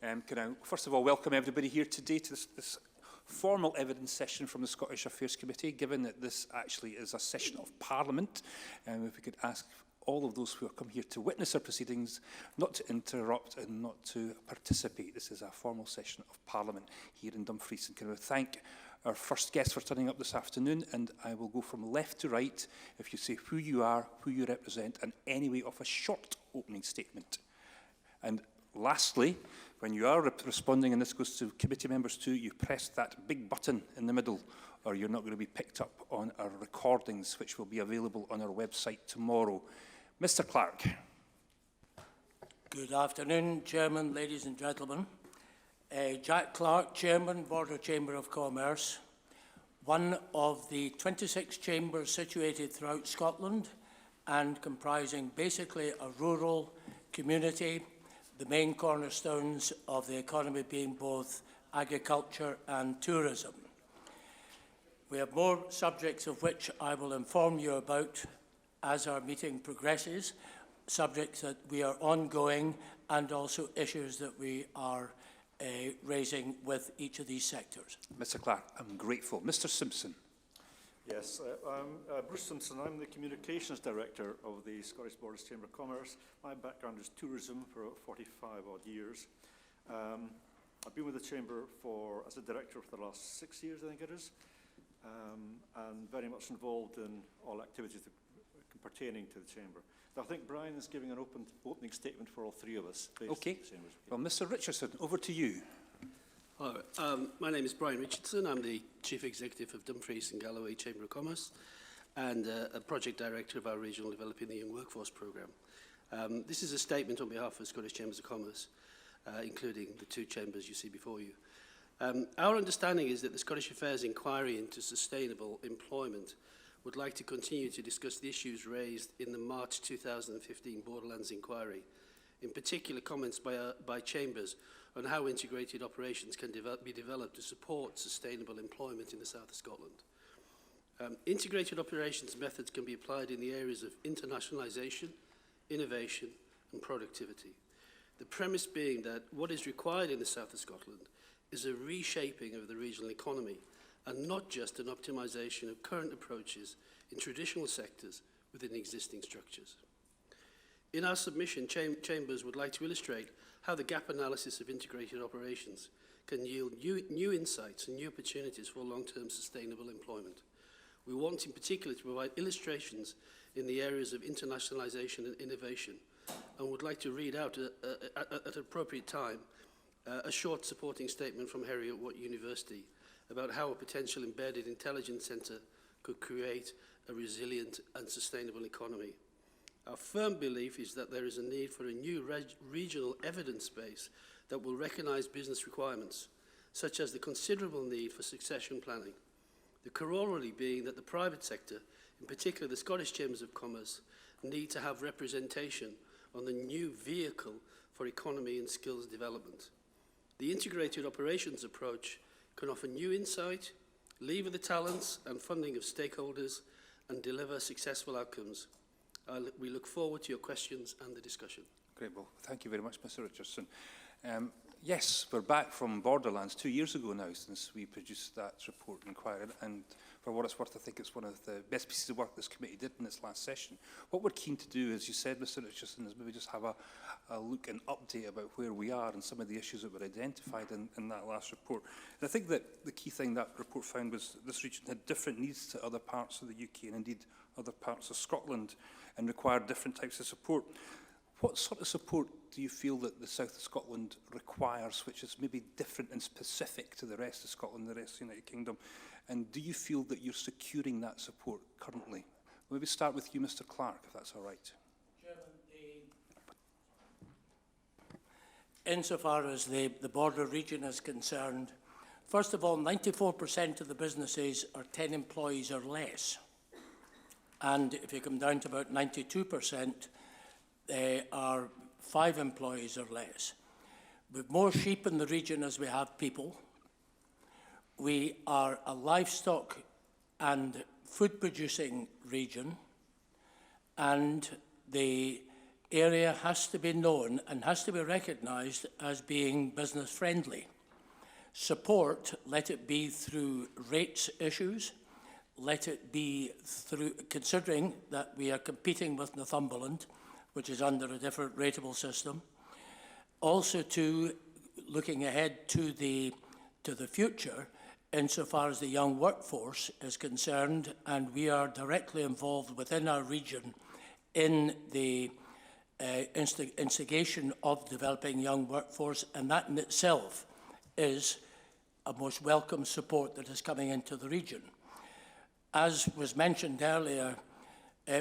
Can I first of all welcome everybody here today to this formal evidence session from the Scottish Affairs Committee, given that this actually is a session of Parliament. If we could ask all of those who have come here to witness our proceedings not to interrupt and not to participate. This is a formal session of Parliament here in Dumfries. And can I thank our first guest for turning up this afternoon, and I will go from left to right if you say who you are, who you represent, and anyway of a short opening statement. And lastly, when you are responding, and this goes to committee members too, you press that big button in the middle, or you're not going to be picked up on our recordings, which will be available on our website tomorrow. Mr. Clark. Good afternoon, Chairman, ladies and gentlemen. Jack Clark, Chairman, Border Chamber of Commerce, one of the 26 chambers situated throughout Scotland and comprising basically a rural community, the main cornerstones of the economy being both agriculture and tourism. We have more subjects of which I will inform you about as our meeting progresses, subjects that we are ongoing and also issues that we are raising with each of these sectors. Mr. Clark, I'm grateful. Mr. Simpson. Yes, I'm Bruce Simpson. I'm the Communications Director of the Scottish Borders Chamber of Commerce. My background is tourism for 45 odd years. I've been with the Chamber as a Director for the last 6 years, I think it is, and very much involved in all activities pertaining to the Chamber. I think Brian is giving an opening statement for all three of us. Okay. Well, Mr. Richardson, over to you. Hello, my name is Brian Richardson. I'm the Chief Executive of Dumfries and Galloway Chamber of Commerce and a Project Director of our Regional Developing the Young Workforce Programme. This is a statement on behalf of the Scottish Chambers of Commerce, including the two chambers you see before you. Our understanding is that the Scottish Affairs Inquiry into Sustainable Employment would like to continue to discuss the issues raised in the March 2015 Borderlands Inquiry, in particular comments by chambers on how integrated operations can be developed to support sustainable employment in the south of Scotland. Integrated operations methods can be applied in the areas of internationalisation, innovation and productivity. The premise being that what is required in the south of Scotland is a reshaping of the regional economy and not just an optimisation of current approaches in traditional sectors within existing structures. In our submission, Chambers would like to illustrate how the gap analysis of integrated operations can yield new insights and new opportunities for long-term sustainable employment. We want in particular to provide illustrations in the areas of internationalisation and innovation, and would like to read out at an appropriate time a short supporting statement from Heriot-Watt University about how a potential embedded intelligence centre could create a resilient and sustainable economy. Our firm belief is that there is a need for a new regional evidence base that will recognise business requirements, such as the considerable need for succession planning. The corollary being that the private sector, in particular the Scottish Chambers of Commerce, need to have representation on the new vehicle for economy and skills development. The integrated operations approach can offer new insight, lever the talents and funding of stakeholders, and deliver successful outcomes. We look forward to your questions and the discussion. Great. Well, thank you very much, Mr. Richardson. Yes, we're back from Borderlands 2 years ago now since we produced that report inquiry, and for what it's worth, I think it's one of the best pieces of work this committee did in its last session. What we're keen to do, as you said, Mr. Richardson, is maybe just have a look and update about where we are and some of the issues that were identified in that last report. And I think that the key thing that report found was this region had different needs to other parts of the UK and indeed other parts of Scotland and required different types of support. What sort of support do you feel that the south of Scotland requires, which is maybe different and specific to the rest of Scotland and the rest of the United Kingdom? And do you feel that you're securing that support currently? Maybe start with you, Mr. Clark, if that's all right. Chairman, insofar as the border region is concerned, first of all, 94% of the businesses are 10 employees or less. And if you come down to about 92%, they are 5 employees or less. We've more sheep in the region as we have people. We are a livestock and food producing region, and the area has to be known and has to be recognised as being business friendly. Support, let it be through rates issues, let it be through, considering that we are competing with Northumberland, which is under a different rateable system, also to looking ahead to the future insofar as the young workforce is concerned, and we are directly involved within our region in the instigation of developing young workforce, and that in itself is a most welcome support that is coming into the region. As was mentioned earlier,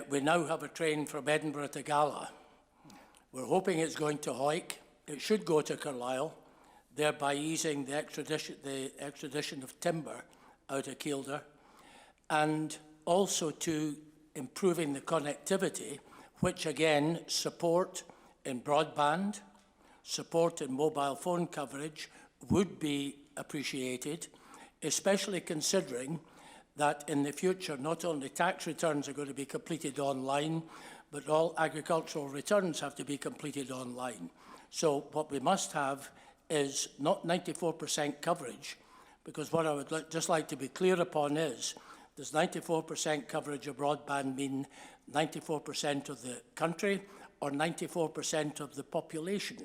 we now have a train from Edinburgh to Gala. We're hoping it's going to Hawick. It should go to Carlisle, thereby easing the extradition of timber out of Kielder, and also to improving the connectivity, which again, support in broadband, support in mobile phone coverage would be appreciated, especially considering that in the future, not only tax returns are going to be completed online, but all agricultural returns have to be completed online. So what we must have is not 94% coverage, because what I would just like to be clear upon is, does 94% coverage of broadband mean 94% of the country or 94% of the population,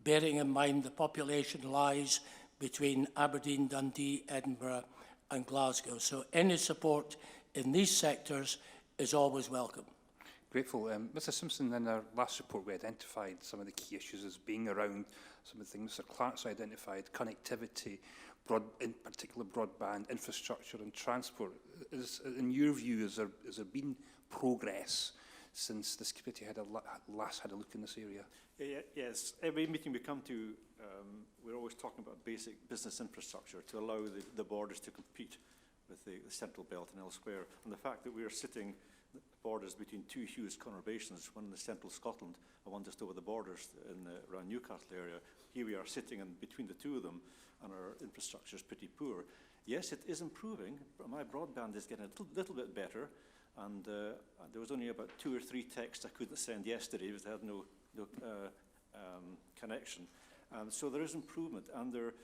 bearing in mind the population lies between Aberdeen, Dundee, Edinburgh and Glasgow. So any support in these sectors is always welcome. Grateful. Mr Simpson, in our last report we identified some of the key issues as being around some of the things Mr Clark's identified, connectivity, in particular broadband, infrastructure and transport. In your view, has there been progress since this committee had last had a look in this area? Yes, every meeting we come to, we're always talking about basic business infrastructure to allow the borders to compete with the Central Belt and elsewhere. And the fact that we are sitting borders between two huge conurbations, one in the central Scotland and one just over the borders around Newcastle area. Here we are sitting in between the two of them, and our infrastructure is pretty poor. Yes, it is improving. My broadband is getting a little bit better, and there was only about 2 or 3 texts I couldn't send yesterday because I had no connection. So there is improvement, and there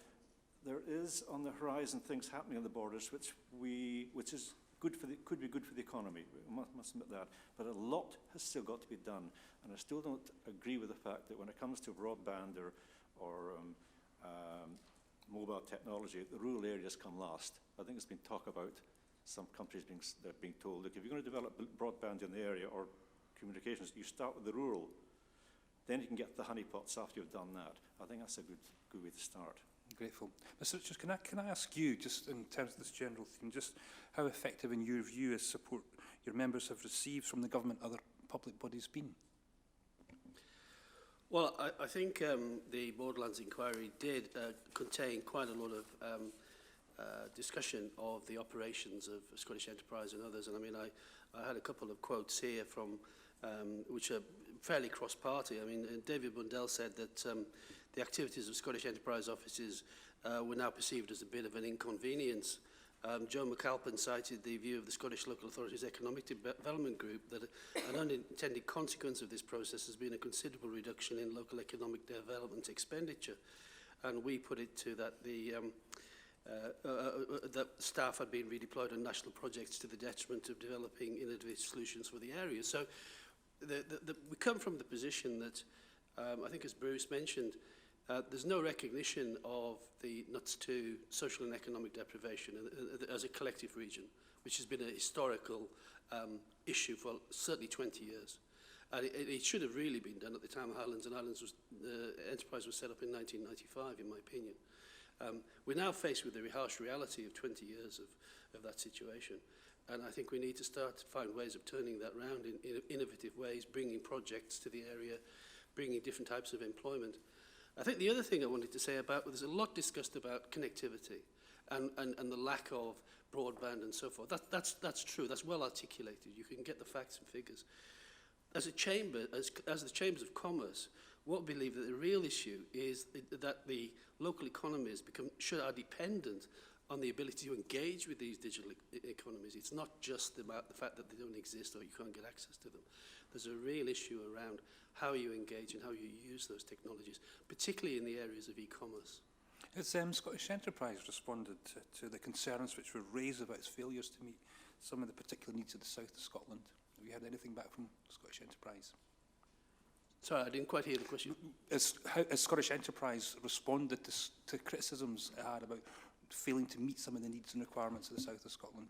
is on the horizon things happening on the borders which is good for could be good for the economy. We must admit that. But a lot has still got to be done, and I still don't agree with the fact that when it comes to broadband or mobile technology, the rural areas come last. I think there's been talk about some countries being told, look, if you're going to develop broadband in the area or communications, you start with the rural. Then you can get the honeypots after you've done that. I think that's a good way to start. Grateful. Mr Richards, can I ask you, just in terms of this general theme, just how effective in your view is support your members have received from the government and other public bodies been? Well, I think the Borderlands inquiry did contain quite a lot of discussion of the operations of Scottish Enterprise and others. And I mean, I had a couple of quotes here from which are fairly cross-party. I mean, David Bundell said that the activities of Scottish Enterprise offices were now perceived as a bit of an inconvenience. Joe McAlpin cited the view of the Scottish Local Authorities Economic Development Group that an unintended consequence of this process has been a considerable reduction in local economic development expenditure. And we put it to that that staff had been redeployed on national projects to the detriment of developing innovative solutions for the area. So we come from the position that, I think as Bruce mentioned, there's no recognition of the nuts to social and economic deprivation as a collective region, which has been a historical issue for certainly 20 years. And it should have really been done at the time Highlands and Islands Enterprise was set up in 1995, in my opinion. We're now faced with the harsh reality of 20 years of that situation. And I think we need to start to find ways of turning that around in innovative ways, bringing projects to the area, bringing different types of employment. I think the other thing I wanted to say about, there's a lot discussed about connectivity and the lack of broadband and so forth. That's true, that's well articulated. You can get the facts and figures. As a chamber, as the Chambers of Commerce, what we believe that the real issue is that the local economies are dependent on the ability to engage with these digital economies. It's not just about the fact that they don't exist or you can't get access to them. there's a real issue around how you engage and how you use those technologies, particularly in the areas of e-commerce. Has Scottish Enterprise responded to the concerns which were raised about its failures to meet some of the particular needs of the south of Scotland? Have you heard anything back from Scottish Enterprise? Sorry, I didn't quite hear the question. Has Scottish Enterprise responded to criticisms it had about failing to meet some of the needs and requirements of the south of Scotland?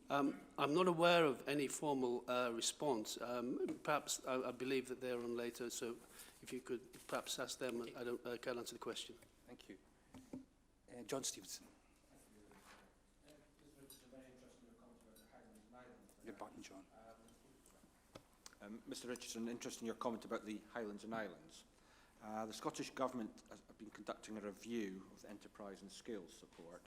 I'm not aware of any formal response. Perhaps I believe that they're on later, so if you could perhaps ask them, I can't answer the question. Thank you. John Stevenson. Your button, John. Mr Richardson, interested in your comment about the Highlands and Islands. The Scottish Government has been conducting a review of the enterprise and skills support,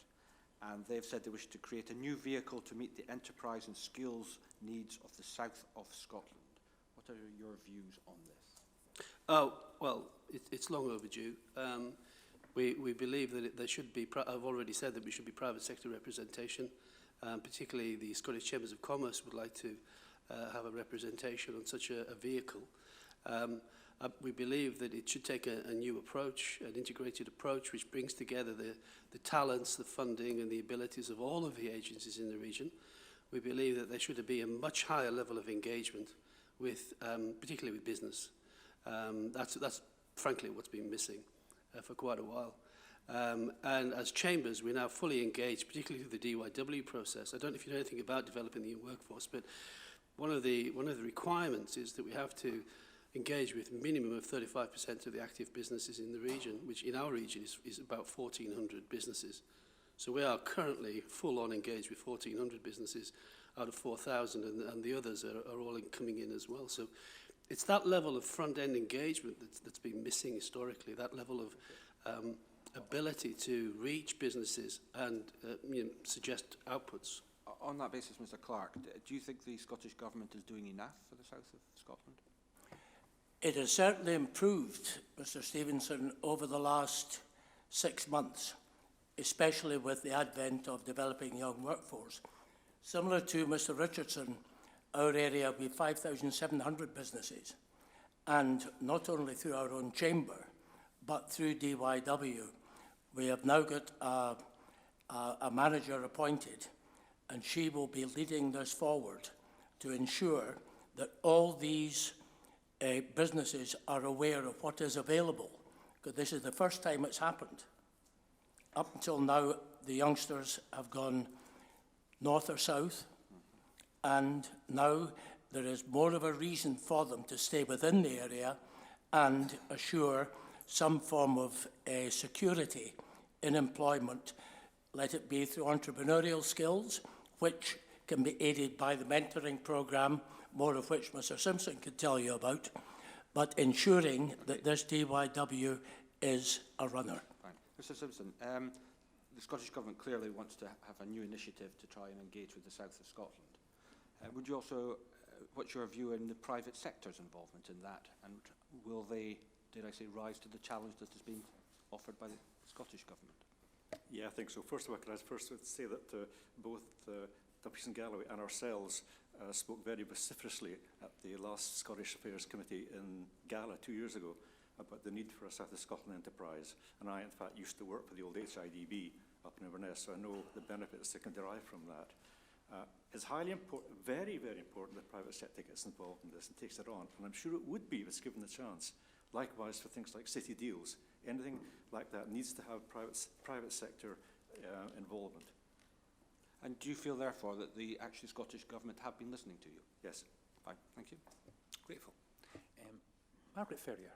and they've said they wish to create a new vehicle to meet the enterprise and skills needs of the south of Scotland. What are your views on this? Oh, well, it's long overdue. We believe that there should be, I've already said that we should be private sector representation, particularly the Scottish Chambers of Commerce would like to have a representation on such a vehicle. We believe that it should take a new approach, an integrated approach, which brings together the talents, the funding and the abilities of all of the agencies in the region. We believe that there should be a much higher level of engagement with, particularly with business. That's frankly what's been missing for quite a while. And as chambers, we're now fully engaged, particularly through the DYW process. I don't know if you know anything about developing the young workforce, but one of the requirements is that we have to engage with a minimum of 35% of the active businesses in the region, which in our region is about 1,400 businesses. So we are currently full on engaged with 1,400 businesses out of 4,000, and the others are all coming in as well. So it's that level of front-end engagement that's been missing historically, that level of ability to reach businesses and suggest outputs. On that basis, Mr Clark, do you think the Scottish Government is doing enough for the south of Scotland? It has certainly improved, Mr Stevenson, over the last 6 months, especially with the advent of developing young workforce. Similar to Mr Richardson, our area, we have 5,700 businesses, and not only through our own chamber, but through DYW, we have now got a manager appointed, and she will be leading this forward to ensure that all these businesses are aware of what is available, because this is the first time it's happened. Up until now, the youngsters have gone north or south, and now there is more of a reason for them to stay within the area and assure some form of security in employment, let it be through entrepreneurial skills, which can be aided by the mentoring programme, more of which Mr Simpson could tell you about, but ensuring that this DYW is a runner. Fine. Mr Simpson, the Scottish Government clearly wants to have a new initiative to try and engage with the south of Scotland. Would you also, what's your view in the private sector's involvement in that, and will they, did I say, rise to the challenge that has been offered by the Scottish Government? Yeah, I think so. First of all, can I first say that both Dumfries and Galloway and ourselves spoke very vociferously at the last Scottish Affairs Committee in Gala 2 years ago about the need for a South of Scotland enterprise. And I, in fact, used to work for the old HIDB up in Inverness, so I know the benefits that can derive from that. It's highly important, very, very important that private sector gets involved in this and takes it on. And I'm sure it would be if it's given the chance. Likewise for things like city deals. Anything like that needs to have private sector involvement. And do you feel, therefore, that the actual Scottish Government have been listening to you? Yes. Fine, thank you. Grateful. Margaret Ferrier.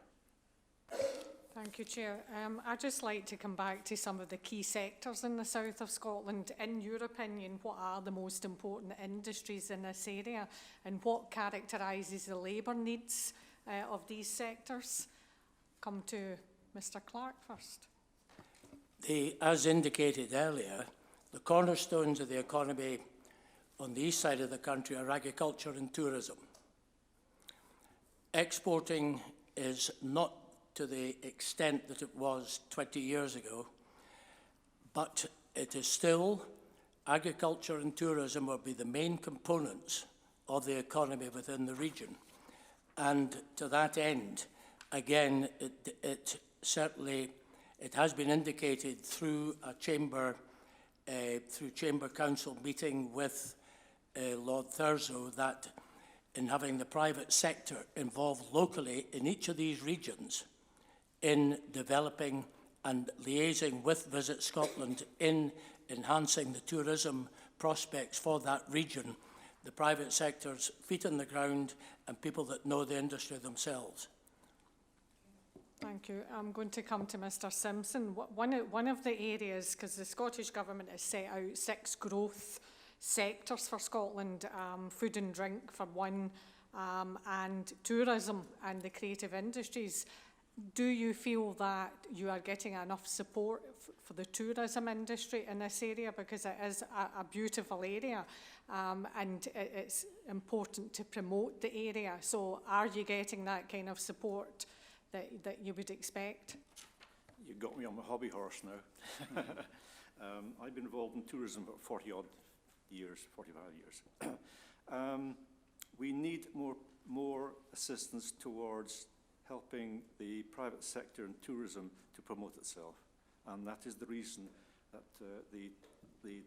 Thank you, Chair. I'd just like to come back to some of the key sectors in the south of Scotland. In your opinion, what are the most important industries in this area, and what characterises the labour needs of these sectors? Come to Mr Clark first. As indicated earlier, the cornerstones of the economy on the east side of the country are agriculture and tourism. Exporting is not to the extent that it was 20 years ago, but it is still, agriculture and tourism will be the main components of the economy within the region. And to that end, again, it certainly has been indicated through a chamber council meeting with Lord Thurso that in having the private sector involved locally in each of these regions in developing and liaising with Visit Scotland in enhancing the tourism prospects for that region, the private sector's feet on the ground and people that know the industry themselves. Thank you. I'm going to come to Mr Simpson. One of the areas, because the Scottish Government has set out 6 growth sectors for Scotland, food and drink for one, and tourism and the creative industries. Do you feel that you are getting enough support for the tourism industry in this area? Because it is a beautiful area, and it's important to promote the area. So are you getting that kind of support that you would expect? You got me on my hobby horse now. I've been involved in tourism for 40-odd years, 45 years. We need more assistance towards helping the private sector in tourism to promote itself. And that is the reason that the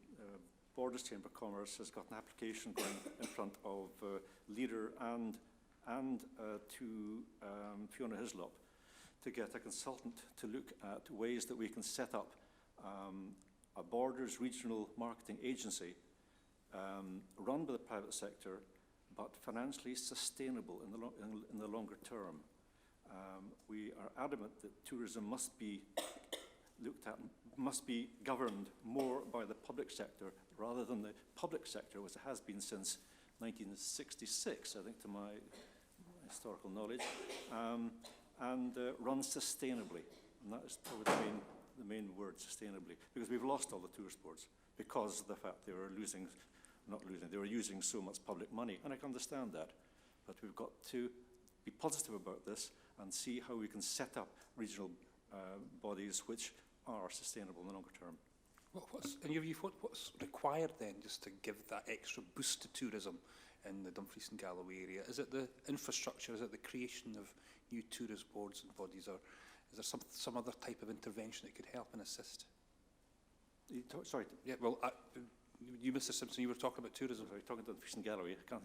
Borders Chamber of Commerce has got an application going in front of Leader and to Fiona Hislop to get a consultant to look at ways that we can set up a Borders regional marketing agency run by the private sector, but financially sustainable in the longer term. We are adamant that tourism must be looked at, must be governed more by the public sector rather than the public sector, as it has been since 1966, I think, to my historical knowledge, and run sustainably. And that is probably the main word, sustainably, because we've lost all the tourist boards because of the fact they were they were using so much public money, and I can understand that. But we've got to be positive about this and see how we can set up regional bodies which are sustainable in the longer term. In your view, what's required then just to give that extra boost to tourism in the Dumfries and Galloway area? Is it the infrastructure? Is it the creation of new tourist boards and bodies, or is there some other type of intervention that could help and assist? Sorry. Yeah, well, you, Mr Simpson, you were talking about tourism. Sorry, talking to Dumfries and Galloway. I can't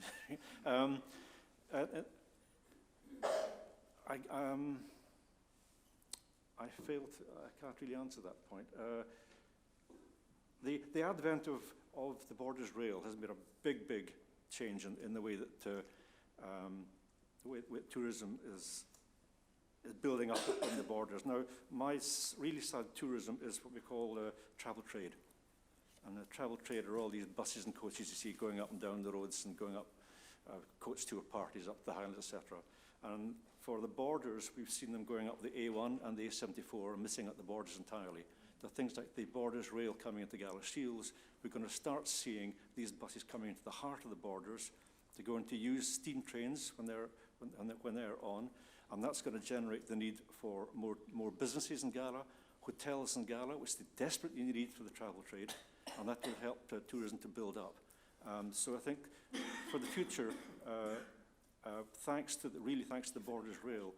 really answer that point. The advent of the Borders Rail has been a big change in the way that the way tourism is building up in the Borders. Now, my really sad tourism is what we call travel trade. And the travel trade are all these buses and coaches you see going up and down the roads and going up coach tour parties up the Highlands, etc. And for the Borders, we've seen them going up the A1 and the A74, missing at the Borders entirely. The things like the Borders Rail coming into Galashiels, we're going to start seeing these buses coming into the heart of the Borders. They're going to use steam trains when they're on, and that's going to generate the need for more businesses in Gala, hotels in Gala, which they desperately need for the travel trade, and that will help tourism to build up. So I think for the future, thanks to the Borders Rail,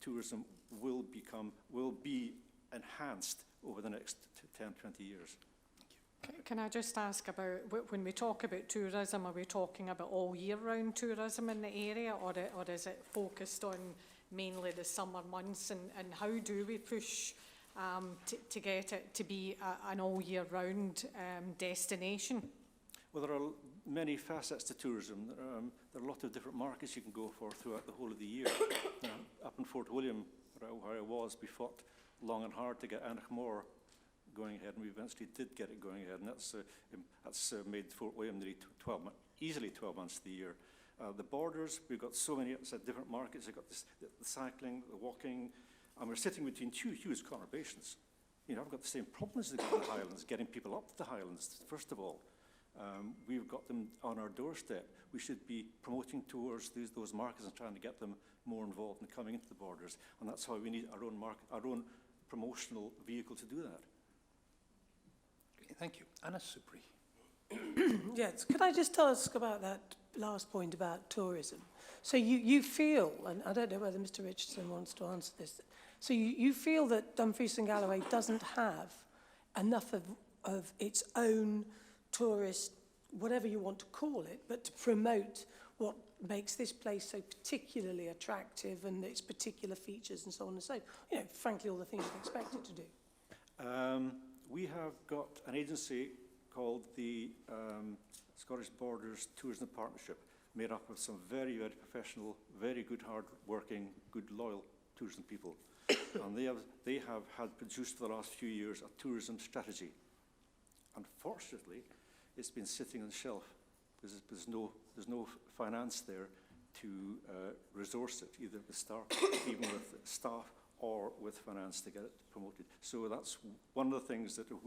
tourism will be enhanced over the next 10, 20 years. Can I just ask about, when we talk about tourism, are we talking about all year round tourism in the area, or is it focused on mainly the summer months, and how do we push to get it to be an all year round destination? Well, there are many facets to tourism. There are a lot of different markets you can go for throughout the whole of the year. Up in Fort William, where I was, we fought long and hard to get Anachmore going ahead, and we eventually did get it going ahead, and that's made Fort William nearly easily 12 months of the year. The Borders, we've got so many different markets. We've got the cycling, the walking, and we're sitting between two huge conurbations. You know, I've got the same problems as the Highlands, getting people up to the Highlands, first of all. We've got them on our doorstep. We should be promoting towards those markets and trying to get them more involved in coming into the Borders. And that's why we need our own promotional vehicle to do that. Thank you. Anna Supri. Yes, could I just ask about that last point about tourism. So you feel, and I don't know whether Mr. Richardson wants to answer this, so you feel that Dumfries and Galloway doesn't have enough of its own tourist, whatever you want to call it, but to promote what makes this place so particularly attractive and its particular features and so on and so, you know, frankly, all the things you'd expect it to do. We have got an agency called the Scottish Borders Tourism Partnership, made up of some very, very professional, very good, hard-working, good, loyal tourism people. And they have had produced for the last few years a tourism strategy. Unfortunately, it's been sitting on the shelf because there's no finance there to resource it, either with staff, even with staff or with finance to get it promoted. So that's one of the things that if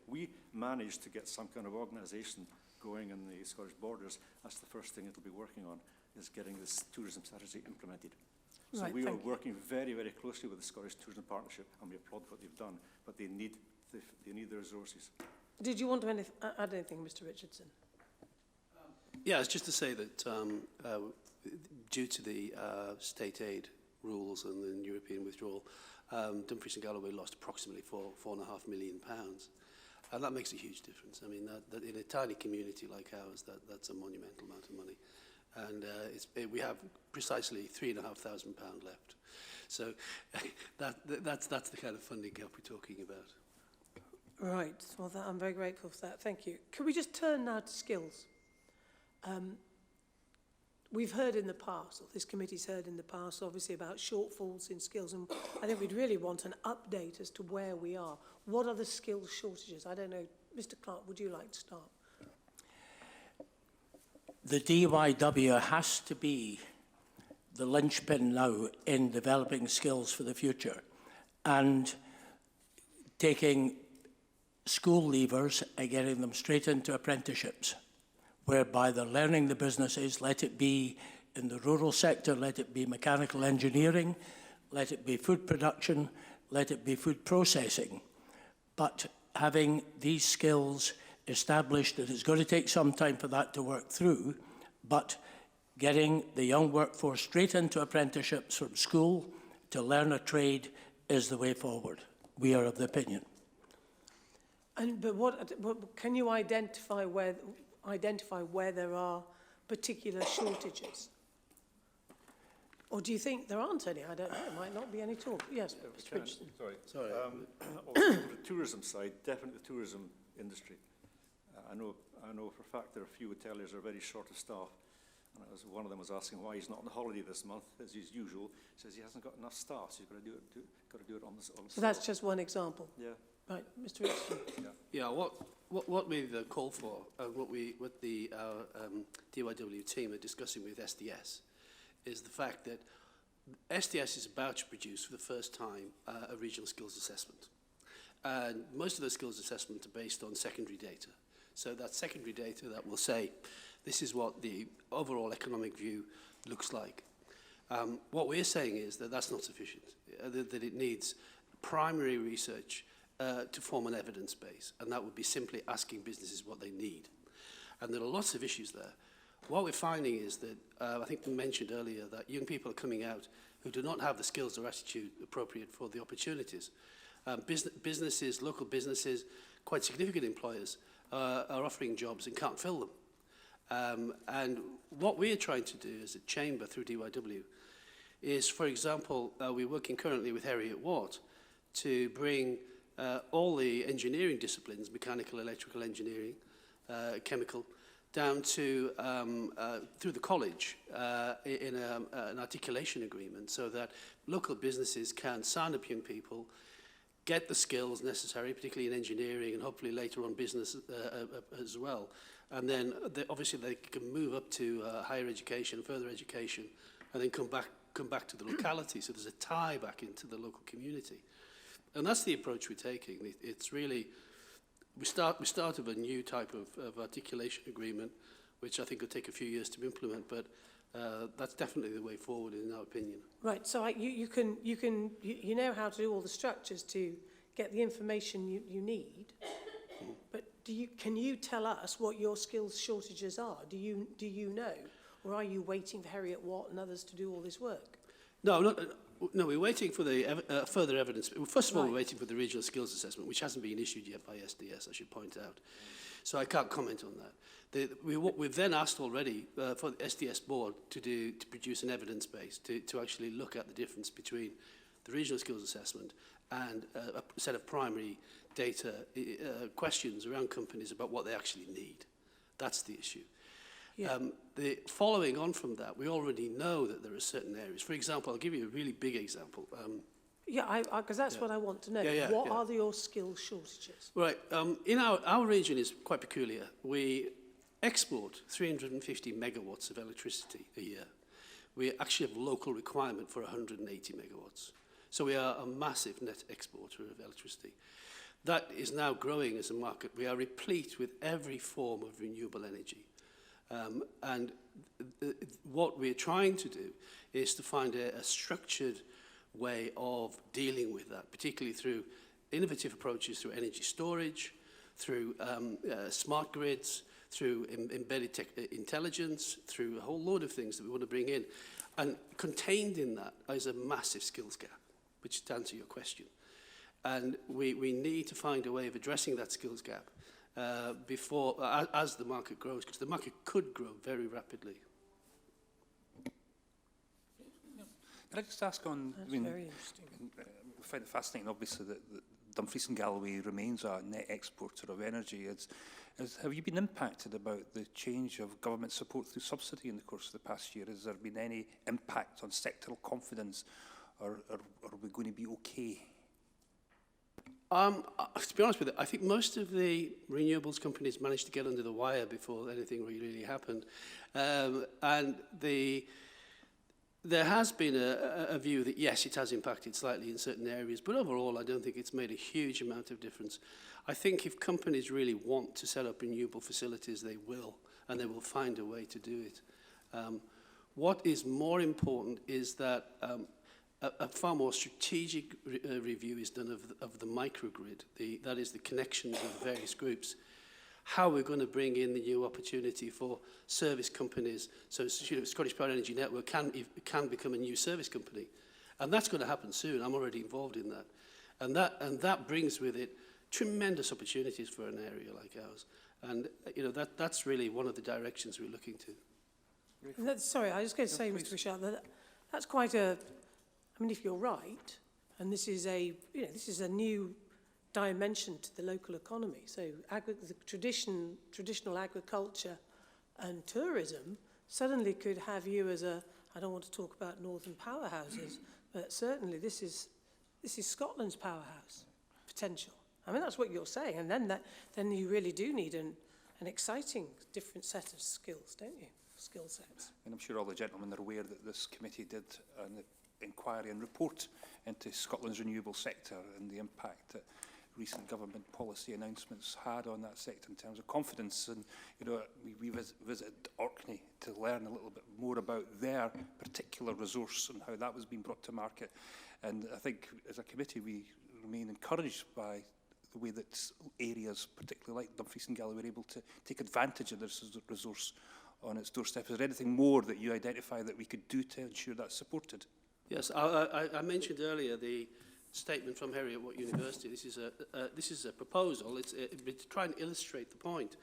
we manage to get some kind of organisation going in the Scottish Borders, that's the first thing it'll be working on, is getting this tourism strategy implemented. So Right, we are thank you. working very, very closely with the Scottish Tourism Partnership, and we applaud what they've done, but they need the resources. Did you want to add anything, Mr. Richardson? Yeah, it's just to say that due to the state aid rules and the European withdrawal, Dumfries and Galloway lost approximately £4.5 million. And that makes a huge difference. I mean, that in a tiny community like ours, that's a monumental amount of money. And we have precisely £3,500 left. So that's the kind of funding gap we're talking about. Right, well, I'm very grateful for that. Thank you. Can we just turn now to skills? We've heard in the past, or this committee's heard in the past, obviously, about shortfalls in skills, and I think we'd really want an update as to where we are. What are the skills shortages? I don't know. Mr. Clark, would you like to start? The DYW has to be the linchpin now in developing skills for the future and taking school leavers and getting them straight into apprenticeships, whereby they're learning the businesses, let it be in the rural sector, let it be mechanical engineering, let it be food production, let it be food processing. But having these skills established, that it's going to take some time for that to work through, but getting the young workforce straight into apprenticeships from school to learn a trade is the way forward. We are of the opinion. But what can you identify where there are particular shortages? Or do you think there aren't any? I don't know. There might not be any at all. Yes, Mr. Richardson. Sorry. On the tourism side, definitely the tourism industry. I know for a fact there are a few hoteliers that are very short of staff. And one of them was asking why he's not on holiday this month, as is usual. He says he hasn't got enough staff, so he's got to do it on the So that's just one example. Yeah. Right, Mr. Richardson. Yeah, what we've called for, and what the DYW team are discussing with SDS, is the fact that SDS is about to produce for the first time a regional skills assessment. And most of those skills assessments are based on secondary data. So that's secondary data that will say, this is what the overall economic view looks like. What we're saying is that that's not sufficient, that it needs primary research to form an evidence base, and that would be simply asking businesses what they need. And there are lots of issues there. What we're finding is that, I think we mentioned earlier, that young people are coming out who do not have the skills or attitude appropriate for the opportunities. Businesses, local businesses, quite significant employers are offering jobs and can't fill them. And what we're trying to do as a chamber through DYW is, for example, we're working currently with Harriet Watt to bring all the engineering disciplines, mechanical, electrical engineering, chemical, down to through the college in an articulation agreement, so that local businesses can sign up young people, get the skills necessary, particularly in engineering and hopefully later on business as well. And then obviously they can move up to higher education, further education, and then come back to the locality. So there's a tie back into the local community. And that's the approach we're taking. It's really, we start with a new type of articulation agreement, which I think will take a few years to implement, but that's definitely the way forward in our opinion. Right, so you know how to do all the structures to get the information you need, but can you tell us what your skills shortages are? Do you know? Or are you waiting for Heriot Watt and others to do all this work? No, no, we're waiting for the further evidence. First of all, Right. we're waiting for the regional skills assessment, which hasn't been issued yet by SDS, I should point out. So I can't comment on that. We've then asked already for the SDS board to produce an evidence base to actually look at the difference between the regional skills assessment and a set of primary data questions around companies about what they actually need. That's the issue. Yeah. Following on from that, we already know that there are certain areas. For example, I'll give you a really big example. Yeah, because that's Yeah. what I want to know. Yeah, What yeah. are your skill shortages? Right. In our region is quite peculiar. We export 350 megawatts of electricity a year. We actually have a local requirement for 180 megawatts. So we are a massive net exporter of electricity. That is now growing as a market. We are replete with every form of renewable energy. And what we're trying to do is to find a structured way of dealing with that, particularly through innovative approaches through energy storage, through smart grids, through embedded intelligence, through a whole load of things that we want to bring in. And contained in that is a massive skills gap, which to answer your question. And we need to find a way of addressing that skills gap as the market grows, because the market could grow very rapidly. Can I just ask on, That's I mean, very interesting. we find it fascinating, obviously, that Dumfries and Galloway remains a net exporter of energy. Have you been impacted about the change of government support through subsidy in the course of the past year? Has there been any impact on sectoral confidence, or are we going to be okay? To be honest with you, I think most of the renewables companies managed to get under the wire before anything really happened. And there has been a view that, yes, it has impacted slightly in certain areas, but overall, I don't think it's made a huge amount of difference. I think if companies really want to set up renewable facilities, they will, and they will find a way to do it. What is more important is that a far more strategic review is done of the microgrid, that is the connections of various groups, how we're going to bring in the new opportunity for service companies. So Scottish Power Energy Network can become a new service company. And that's going to happen soon. I'm already involved in that. And that brings with it tremendous opportunities for an area like ours. And that's really one of the directions we're looking to. Sorry, I was just going to say, Mr. Richard, that's quite a... I mean, if you're right, and this is a new dimension to the local economy. So the traditional agriculture and tourism suddenly could have you as I don't want to talk about northern powerhouses, but certainly this is Scotland's powerhouse potential. I mean, that's what you're saying. And then you really do need an exciting different set of skills, don't you? Skill sets. And I'm sure all the gentlemen are aware that this committee did an inquiry and report into Scotland's renewable sector and the impact that recent government policy announcements had on that sector in terms of confidence. And we visited Orkney to learn a little bit more about their particular resource and how that was being brought to market. And I think as a committee we remain encouraged by the way that areas, particularly like Dumfries and Galloway, are able to take advantage of this resource on its doorstep. Is there anything more that you identify that we could do to ensure that's supported? Yes, I mentioned earlier the statement from Heriot Watt University. This is a proposal. It's to try and illustrate the point.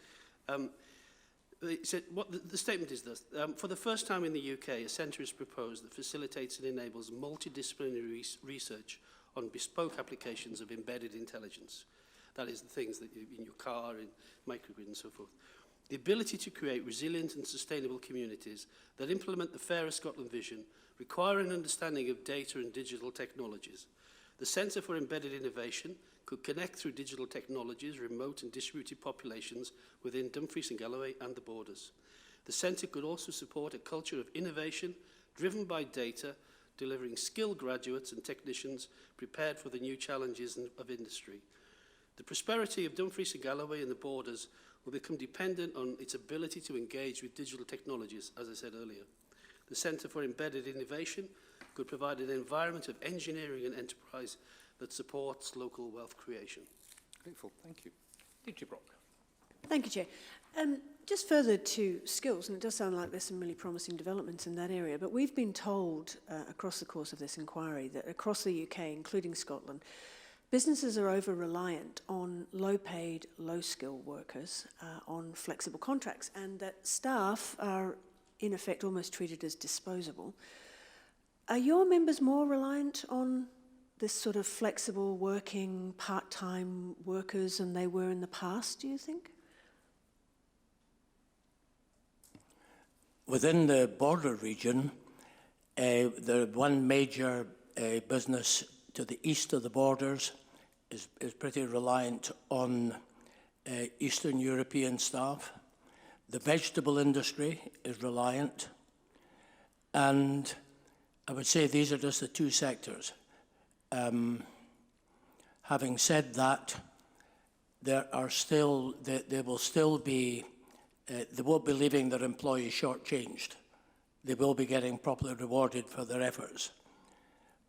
It said, the statement is this. For the first time in the UK, a centre is proposed that facilitates and enables multidisciplinary research on bespoke applications of embedded intelligence. That is the things that you, in your car, in microgrid and so forth. The ability to create resilient and sustainable communities that implement the Fairer Scotland vision require an understanding of data and digital technologies. The Centre for Embedded Innovation could connect through digital technologies remote and distributed populations within Dumfries and Galloway and the borders. The Centre could also support a culture of innovation driven by data, delivering skilled graduates and technicians prepared for the new challenges of industry. The prosperity of Dumfries and Galloway and the borders will become dependent on its ability to engage with digital technologies, as I said earlier. The Centre for Embedded Innovation could provide an environment of engineering and enterprise that supports local wealth creation. Grateful, thank you. DJ Brock. Thank you, Chair. Just further to skills, and it does sound like there's some really promising developments in that area, but we've been told across the course of this inquiry that across the UK, including Scotland, businesses are over-reliant on low-paid, low-skilled workers on flexible contracts, and that staff are, in effect, almost treated as disposable. Are your members more reliant on this sort of flexible working, part-time workers than they were in the past, do you think? Within the border region, the one major business to the east of the borders is pretty reliant on Eastern European staff. The vegetable industry is reliant. And I would say these are just the two sectors. Having said that, there will still be they won't be leaving their employees shortchanged. They will be getting properly rewarded for their efforts.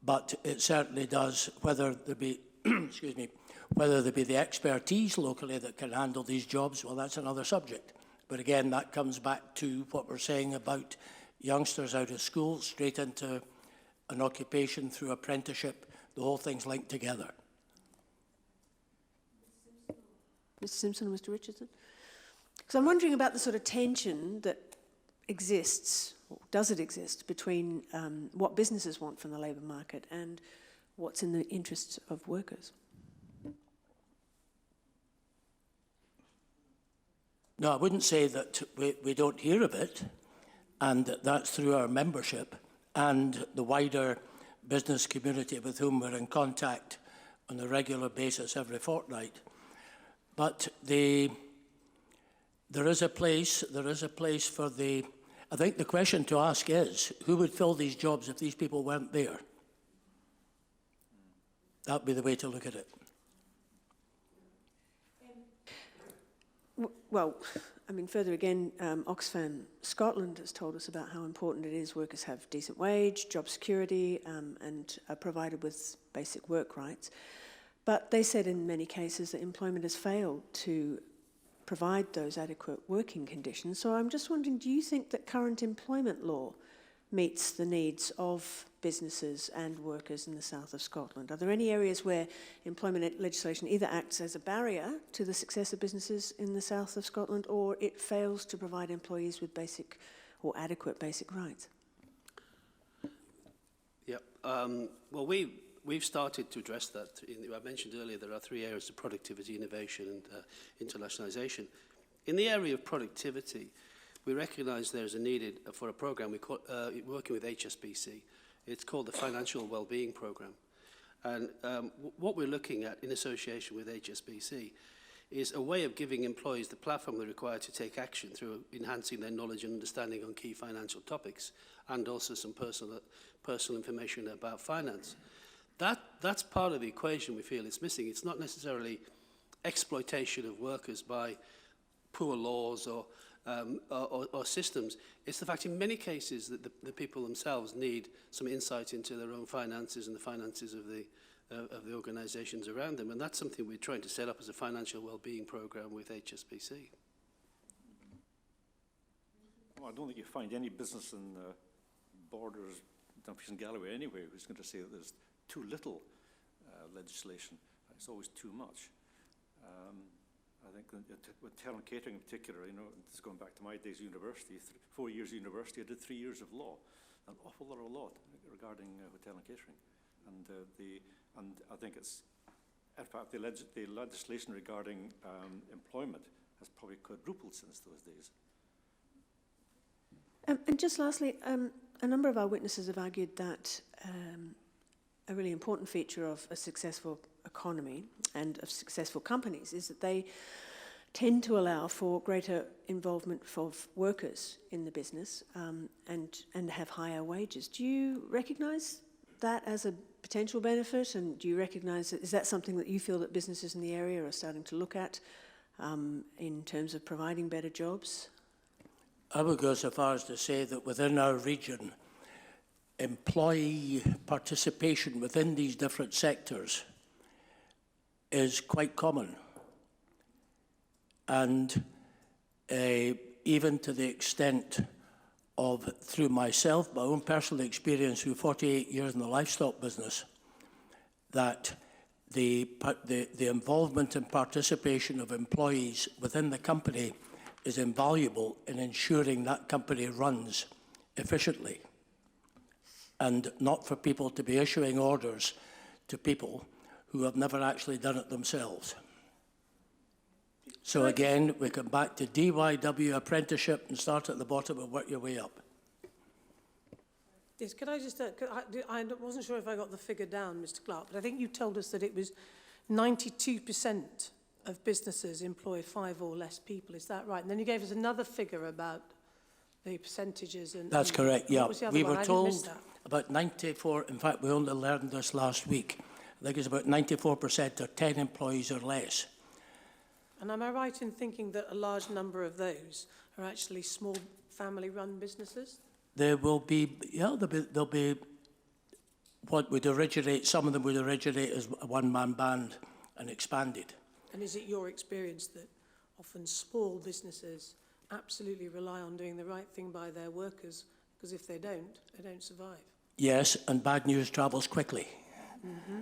But it certainly does, whether there be, excuse me, whether there be the expertise locally that can handle these jobs, well, that's another subject. But again, that comes back to what we're saying about youngsters out of school, straight into an occupation through apprenticeship. The whole thing's linked together. Mr. Simpson and Mr. Richardson? Because I'm wondering about the sort of tension that exists, or does it exist, between what businesses want from the labour market and what's in the interests of workers. No, I wouldn't say that we don't hear of it, and that's through our membership and the wider business community with whom we're in contact on a regular basis every fortnight. But there is a place for the, I think the question to ask is, who would fill these jobs if these people weren't there? That would be the way to look at it. Well, I mean, further again, Oxfam Scotland has told us about how important it is workers have decent wage, job security, and are provided with basic work rights. But they said in many cases that employment has failed to provide those adequate working conditions. So I'm just wondering, do you think that current employment law meets the needs of businesses and workers in the south of Scotland? Are there any areas where employment legislation either acts as a barrier to the success of businesses in the south of Scotland, or it fails to provide employees with basic or adequate basic rights? Yeah, well, we've started to address that. I mentioned earlier there are three areas of productivity, innovation and internationalisation. In the area of productivity, we recognise there is a need for a programme working with HSBC. It's called the Financial Wellbeing Programme. And what we're looking at in association with HSBC is a way of giving employees the platform they're required to take action through enhancing their knowledge and understanding on key financial topics, and also some personal information about finance. That's part of the equation we feel is missing. It's not necessarily exploitation of workers by poor laws or systems. It's the fact in many cases that the people themselves need some insight into their own finances and the finances of the organisations around them. And that's something we're trying to set up as a financial wellbeing programme with HSBC. Well, I don't think you find any business in Borders, Dumfries and Galloway anyway who's going to say that there's too little legislation. It's always too much. I think with talent catering in particular, you know, it's going back to my days at university, 4 years at university, I did 3 years of law, an awful lot regarding hotel and catering. And I think it's, in fact, the legislation regarding employment has probably quadrupled since those days. And just lastly, a number of our witnesses have argued that a really important feature of a successful economy and of successful companies is that they tend to allow for greater involvement of workers in the business and have higher wages. Do you recognise that as a potential benefit, and do you recognise that, is that something that you feel that businesses in the area are starting to look at in terms of providing better jobs? I would go so far as to say that within our region, employee participation within these different sectors is quite common. and even to the extent of, through myself, my own personal experience through 48 years in the livestock business, that the involvement and participation of employees within the company is invaluable in ensuring that company runs efficiently, and not for people to be issuing orders to people who have never actually done it themselves. So again, we come back to DYW apprenticeship and start at the bottom and work your way up. Yes, could I just, I wasn't sure if I got the figure down, Mr. Clark, but I think you told us that it was 92% of businesses employ 5 or less people. Is that right? And then you gave us another figure about the percentages. That's correct, yeah. What was the other We one? were I didn't miss told that. about 94, in fact, we only learned this last week. I think it's about 94% are 10 employees or less. And am I right in thinking that a large number of those are actually small family-run businesses? There will be, yeah, there'll be what would originate, some of them would originate as a one-man band and expanded. And is it your experience that often small businesses absolutely rely on doing the right thing by their workers, because if they don't survive? Yes, and bad news travels quickly. Mm-hmm.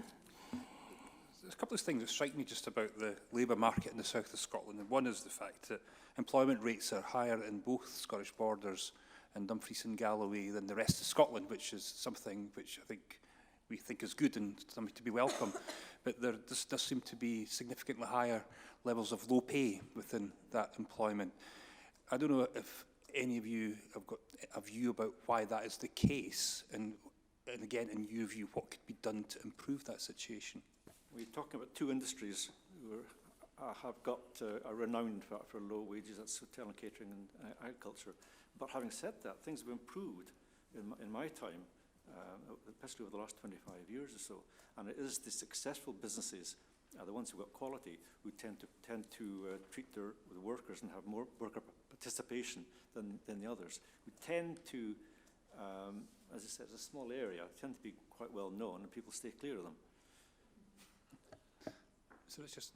There's a couple of things that strike me just about the labour market in the south of Scotland. And one is the fact that employment rates are higher in both Scottish borders and Dumfries and Galloway than the rest of Scotland, which is something which I think we think is good and something to be welcome. But there does seem to be significantly higher levels of low pay within that employment. I don't know if any of you have got a view about why that is the case, and again, in your view, what could be done to improve that situation? We're talking about 2 industries who have got are renowned for low wages. That's hotel and catering and agriculture. But having said that, things have improved in my time, especially over the last 25 years or so. And it is the successful businesses, the ones who've got quality, who tend to treat the workers and have more worker participation than the others. Who tend to, as I said, it's a small area, tend to be quite well known, and people stay clear of them. So it's just...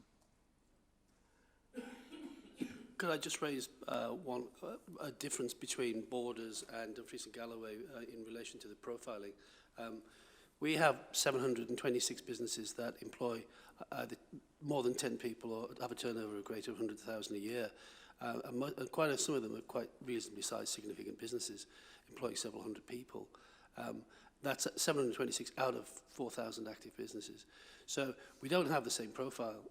Could I just raise a difference between Borders and Dumfries and Galloway in relation to the profiling? We have 726 businesses that employ either more than 10 people or have a turnover of greater than 100,000 a year. And some of them are quite reasonably sized, significant businesses, employing several hundred people. That's 726 out of 4,000 active businesses. So we don't have the same profile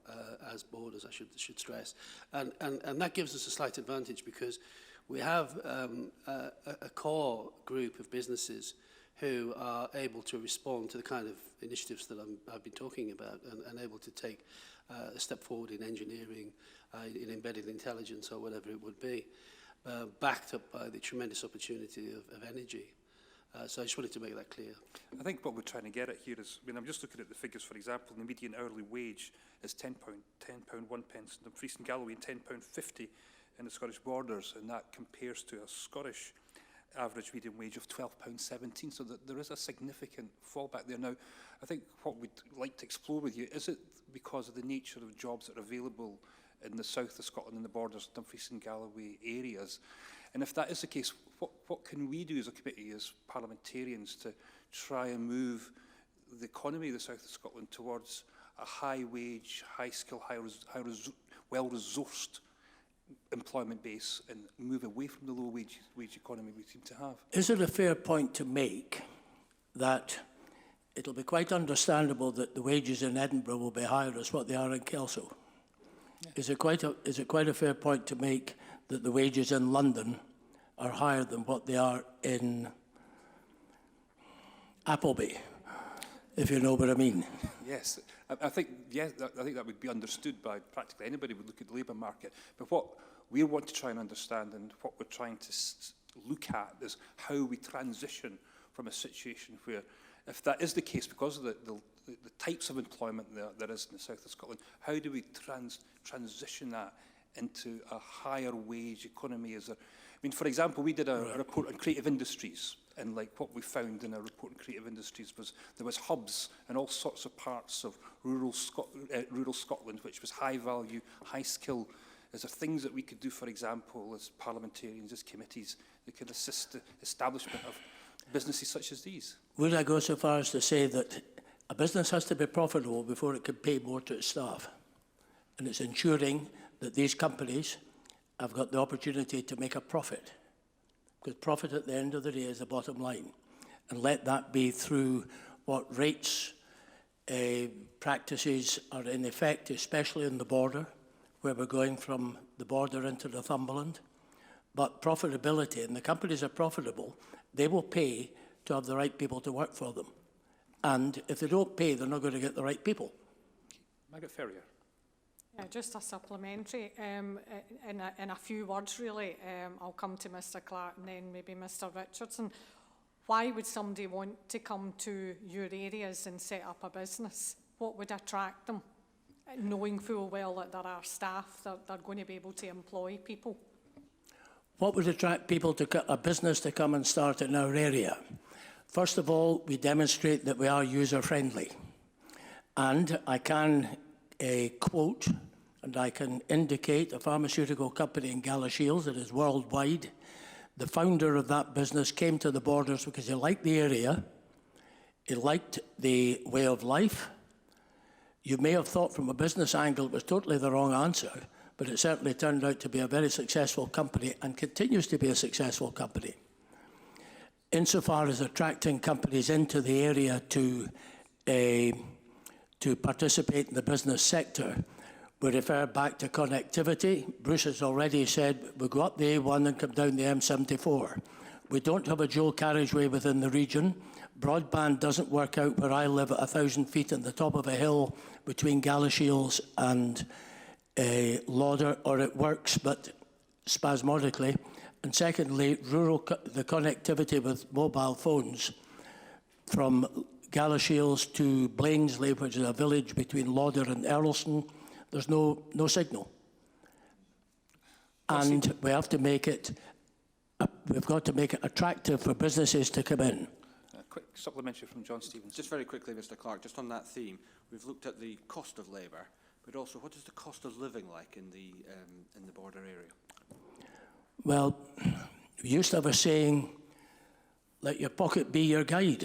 as Borders, I should stress. And that gives us a slight advantage because we have a core group of businesses who are able to respond to the kind of initiatives that I've been talking about and able to take a step forward in engineering, in embedded intelligence or whatever it would be, backed up by the tremendous opportunity of energy. So I just wanted to make that clear. I think what we're trying to get at here is, I mean, I'm just looking at the figures, for example, the median hourly wage is £10.1 in Dumfries and Galloway, and £10.50 in the Scottish Borders, and that compares to a Scottish average median wage of £12.17, so that there is a significant fallback there. Now, I think what we'd like to explore with you, is it because of the nature of jobs that are available in the south of Scotland and the Borders, Dumfries and Galloway areas? And if that is the case, what can we do as a committee, as parliamentarians, to try and move the economy of the south of Scotland towards a high-wage, high-skill, well-resourced employment base and move away from the low-wage economy we seem to have? Is it a fair point to make that it'll be quite understandable that the wages in Edinburgh will be higher as what they are in Kelso? Yeah. Is it quite a fair point to make that the wages in London are higher than what they are in Appleby, if you know what I mean? Yes, I think that would be understood by practically anybody who would look at the labour market. But what we want to try and understand, and what we're trying to look at, is how we transition from a situation where, if that is the case, because of the types of employment there is in the south of Scotland, how do we transition that into a higher wage economy? I mean, for example, we did a report on creative industries, and like what we found in our report on creative industries was there was hubs in all sorts of parts of rural Scotland, which was high value, high skill Is there things that we could do, for example, as parliamentarians, as committees, that could assist the establishment of businesses such as these? Would I go so far as to say that a business has to be profitable before it can pay more to its staff? And it's ensuring that these companies have got the opportunity to make a profit. Because profit at the end of the day is the bottom line. And let that be through what rates, practices are in effect, especially in the border, where we're going from the border into Northumberland. But profitability, and the companies are profitable, they will pay to have the right people to work for them. And if they don't pay, they're not going to get the right people. Margaret Ferrier. Yeah, just a supplementary, in a few words really. I'll come to Mr Clark and then maybe Mr Richardson. Why would somebody want to come to your areas and set up a business? What would attract them, knowing full well that there are staff that they're going to be able to employ people? What would attract people to a business to come and start in our area? First of all, we demonstrate that we are user-friendly. And I can quote and I can indicate a pharmaceutical company in Galashiels that is worldwide. The founder of that business came to the borders because he liked the area, he liked the way of life. You may have thought from a business angle it was totally the wrong answer, but it certainly turned out to be a very successful company and continues to be a successful company. Insofar as attracting companies into the area to participate in the business sector, we refer back to connectivity. Bruce has already said we go up the A1 and come down the M74. We don't have a dual carriageway within the region. Broadband doesn't work out where I live at 1,000 feet on the top of a hill between Galashiels and Lauder, or it works, but spasmodically. And secondly, the connectivity with mobile phones from Galashiels to Blainsley, which is a village between Lauder and Earlston, there's no signal. And we have to make it, we've got to make it attractive for businesses to come in. A quick supplementary from John Stevens. Just very quickly, Mr Clark, just on that theme, we've looked at the cost of labour, but also what is the cost of living like in the border area? Well, we used to have a saying, let your pocket be your guide,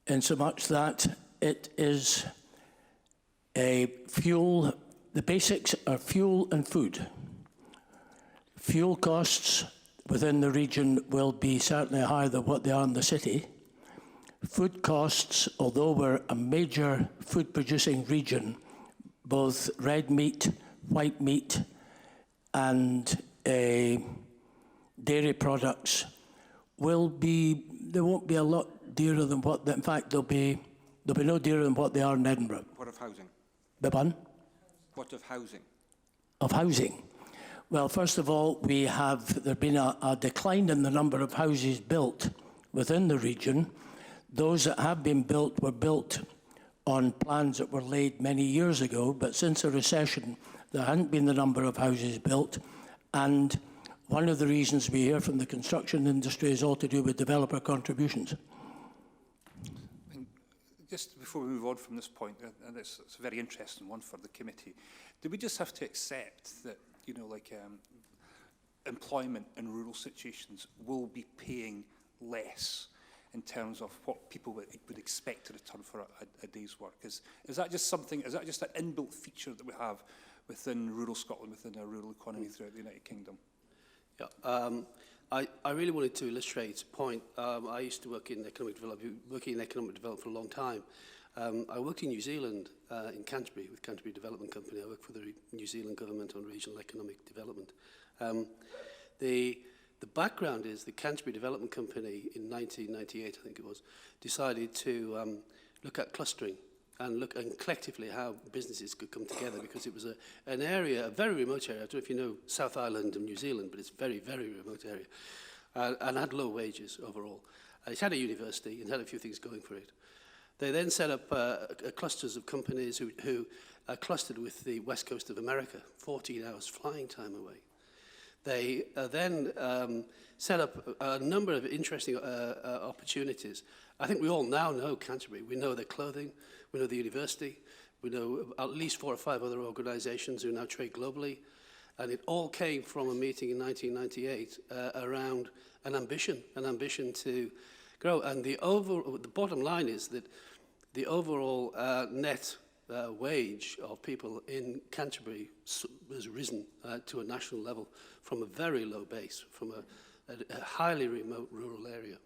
in so much that it is a fuel, the basics are fuel and food. Fuel costs within the region will be certainly higher than what they are in the city. Food costs, although we're a major food producing region, both red meat, white meat, and dairy products will be, they won't be a lot dearer than what, in fact, they'll be no dearer than what they are in Edinburgh. What of housing? The pardon? What of housing? Of housing. Well, first of all, there's been a decline in the number of houses built within the region. Those that have been built were built on plans that were laid many years ago, but since the recession, there hadn't been the number of houses built. And one of the reasons we hear from the construction industry is all to do with developer contributions. Just before we move on from this point, and it's a very interesting one for the committee, do we just have to accept that, you know, like employment in rural situations will be paying less in terms of what people would expect to return for a day's work? Is that just something, is that just an inbuilt feature that we have within rural Scotland, within our rural economy throughout the United Kingdom? Yeah, I really wanted to illustrate a point. I used to work in economic development for a long time. I worked in New Zealand, in Canterbury, with Canterbury Development Company. I worked for the New Zealand government on regional economic development. The background is the Canterbury Development Company in 1998, I think it was, decided to look at clustering and look and collectively how businesses could come together, because it was an area, a very remote area. I don't know if you know South Island of New Zealand, but it's a very, very remote area, and had low wages overall. It had a university and had a few things going for it. They then set up clusters of companies who clustered with the west coast of America, 14 hours flying time away. They then set up a number of interesting opportunities. I think we all now know Canterbury. We know their clothing, we know the university, We know at least 4 or 5 other organisations who now trade globally. And it all came from a meeting in 1998 around an ambition to grow. And the bottom line is that the overall net wage of people in Canterbury has risen to a national level from a very low base, from a highly remote rural area.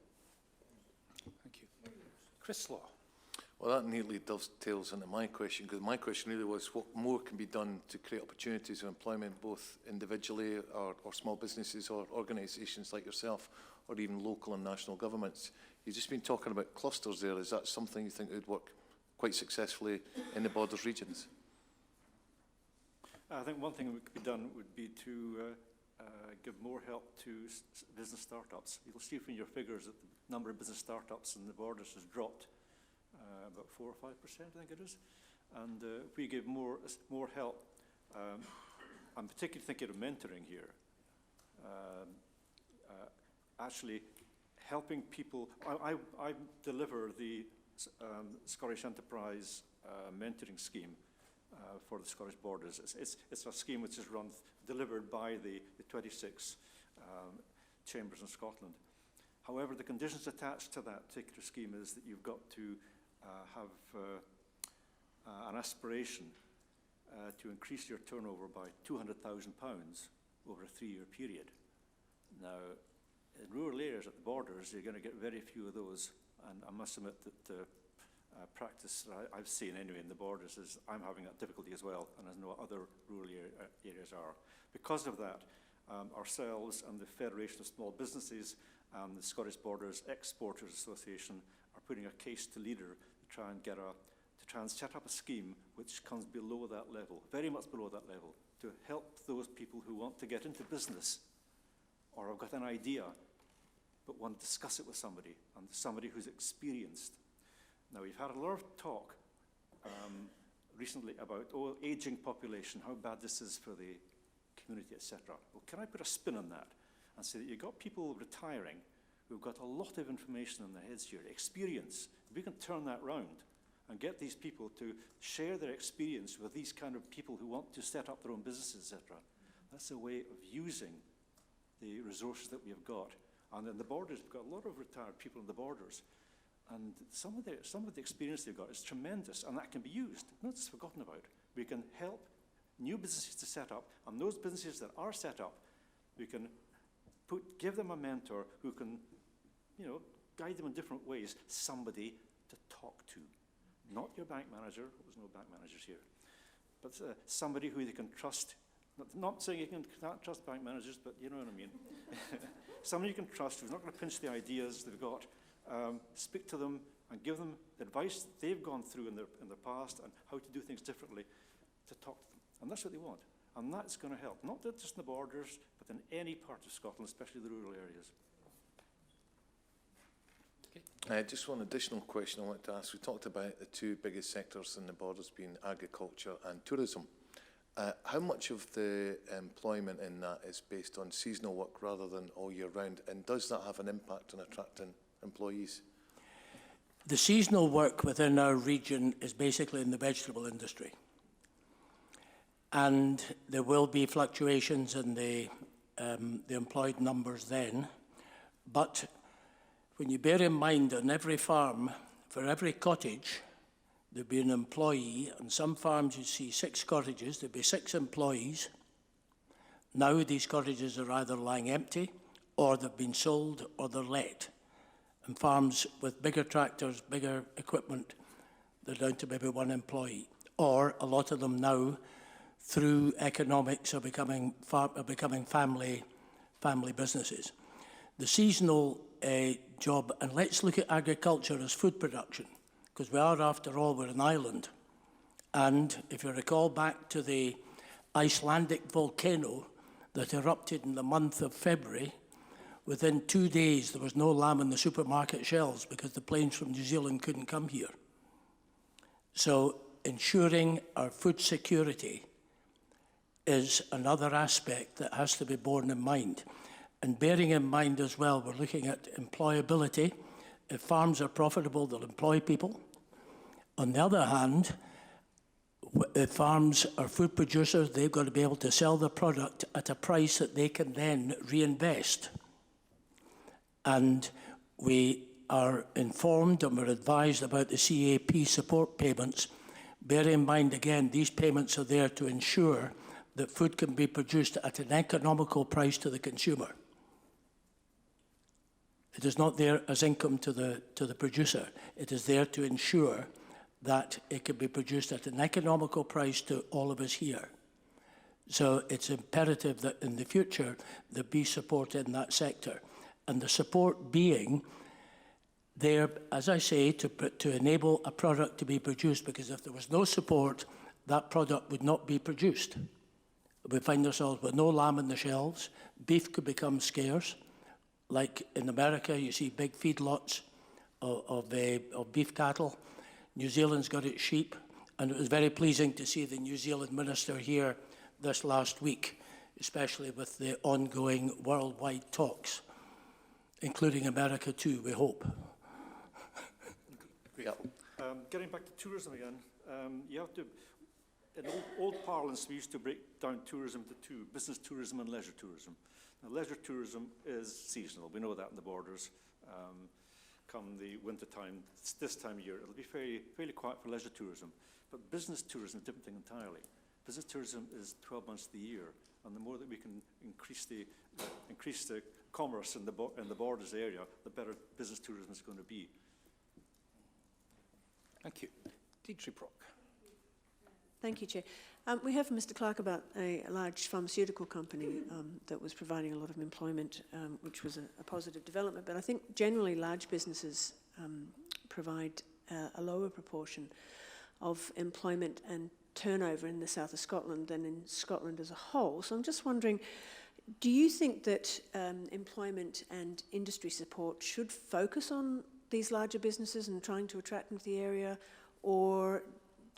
Thank you. Chris Law. Well, that neatly dovetails into my question, because my question really was what more can be done to create opportunities of employment, both individually or small businesses or organisations like yourself, or even local and national governments. You've just been talking about clusters there. Is that something you think would work quite successfully in the borders regions? I think one thing that could be done would be to give more help to business startups. You'll see from your figures that the number of business startups in the borders has dropped about 4 or 5%, I think it is. And if we give more help, I'm particularly thinking of mentoring here. Actually helping people. I deliver the Scottish Enterprise mentoring scheme for the Scottish borders. It's a scheme which is delivered by the 26 chambers in Scotland. However, the conditions attached to that particular scheme is that you've got to have an aspiration to increase your turnover by £200,000 over a 3-year period. Now, in rural areas at the borders, you're going to get very few of those, and I must admit that practice that I've seen anyway in the borders is I'm having that difficulty as well, and I know other rural areas are. Because of that, ourselves and the Federation of Small Businesses and the Scottish Borders Exporters Association are putting a case to leader to try and set up a scheme which comes below that level, very much below that level, to help those people who want to get into business or have got an idea but want to discuss it with somebody, and somebody who's experienced. Now, we've had a lot of talk recently about ageing population, how bad this is for the community, etc. Well, can I put a spin on that and say that you've got people retiring who've got a lot of information in their heads here, experience. If we can turn that round and get these people to share their experience with these kind of people who want to set up their own businesses, etc., that's a way of using the resources that we have got. And in the borders, we've got a lot of retired people in the borders. And some of the experience they've got is tremendous, and that can be used, not just forgotten about. We can help new businesses to set up, and those businesses that are set up, we can give them a mentor who can, guide them in different ways, somebody to talk to. Not your bank manager, there's no bank managers here, but somebody who they can trust. Not saying you can't trust bank managers, but you know what I mean. Somebody you can trust who's not going to pinch the ideas they've got. Speak to them and give them advice that they've gone through in their past and how to do things differently, to talk to them. And that's what they want. And that's going to help, not just in the borders, but in any part of Scotland, especially the rural areas. Just one additional question I want to ask. We talked about the 2 biggest sectors in the borders being agriculture and tourism. How much of the employment in that is based on seasonal work rather than all year round? And does that have an impact on attracting employees? The seasonal work within our region is basically in the vegetable industry. And there will be fluctuations in the employed numbers then. But when you bear in mind on every farm, for every cottage, there'd be an employee. On some farms you see 6 cottages, there'd be 6 employees. Now these cottages are either lying empty, or they've been sold, or they're let. And farms with bigger tractors, bigger equipment, they're down to maybe 1 employee. Or a lot of them now, through economics, are becoming family businesses. The seasonal job, and let's look at agriculture as food production, because we are, after all, we're an island. And if you recall back to the Icelandic volcano that erupted in the month of February, within 2 days there was no lamb in the supermarket shelves because the planes from New Zealand couldn't come here. So ensuring our food security is another aspect that has to be borne in mind. And bearing in mind as well, we're looking at employability. If farms are profitable, they'll employ people. On the other hand, If farms are food producers, they've got to be able to sell their product at a price that they can then reinvest. And we are informed and we're advised about the CAP support payments. Bear in mind, again, these payments are there to ensure that food can be produced at an economical price to the consumer. It is not there as income to the producer. It is there to ensure that it can be produced at an economical price to all of us here. So it's imperative that in the future there be support in that sector. And the support being there, as I say, to enable a product to be produced, because if there was no support, that product would not be produced. We find ourselves with no lamb in the shelves. Beef could become scarce. Like in America, you see big feedlots of beef cattle. New Zealand's got its sheep, and it was very pleasing to see the New Zealand minister here this last week, especially with the ongoing worldwide talks, including America too, we hope. Yeah. Getting back to tourism again, you have to, in old parlance, we used to break down tourism to two, business tourism and leisure tourism. Now, leisure tourism is seasonal. We know that in the borders. Come the winter time, this time of year, it'll be fairly quiet for leisure tourism. But business tourism is a different thing entirely. Business tourism is 12 months of the year, and the more that we can increase the commerce in the borders area, the better business tourism is going to be. Thank you. Deirdre Brock. Thank you, Chair. We heard from Mr Clark about a large pharmaceutical company that was providing a lot of employment, which was a positive development. But I think generally large businesses provide a lower proportion of employment and turnover in the south of Scotland than in Scotland as a whole. So I'm just wondering, do you think that employment and industry support should focus on these larger businesses and trying to attract them to the area, or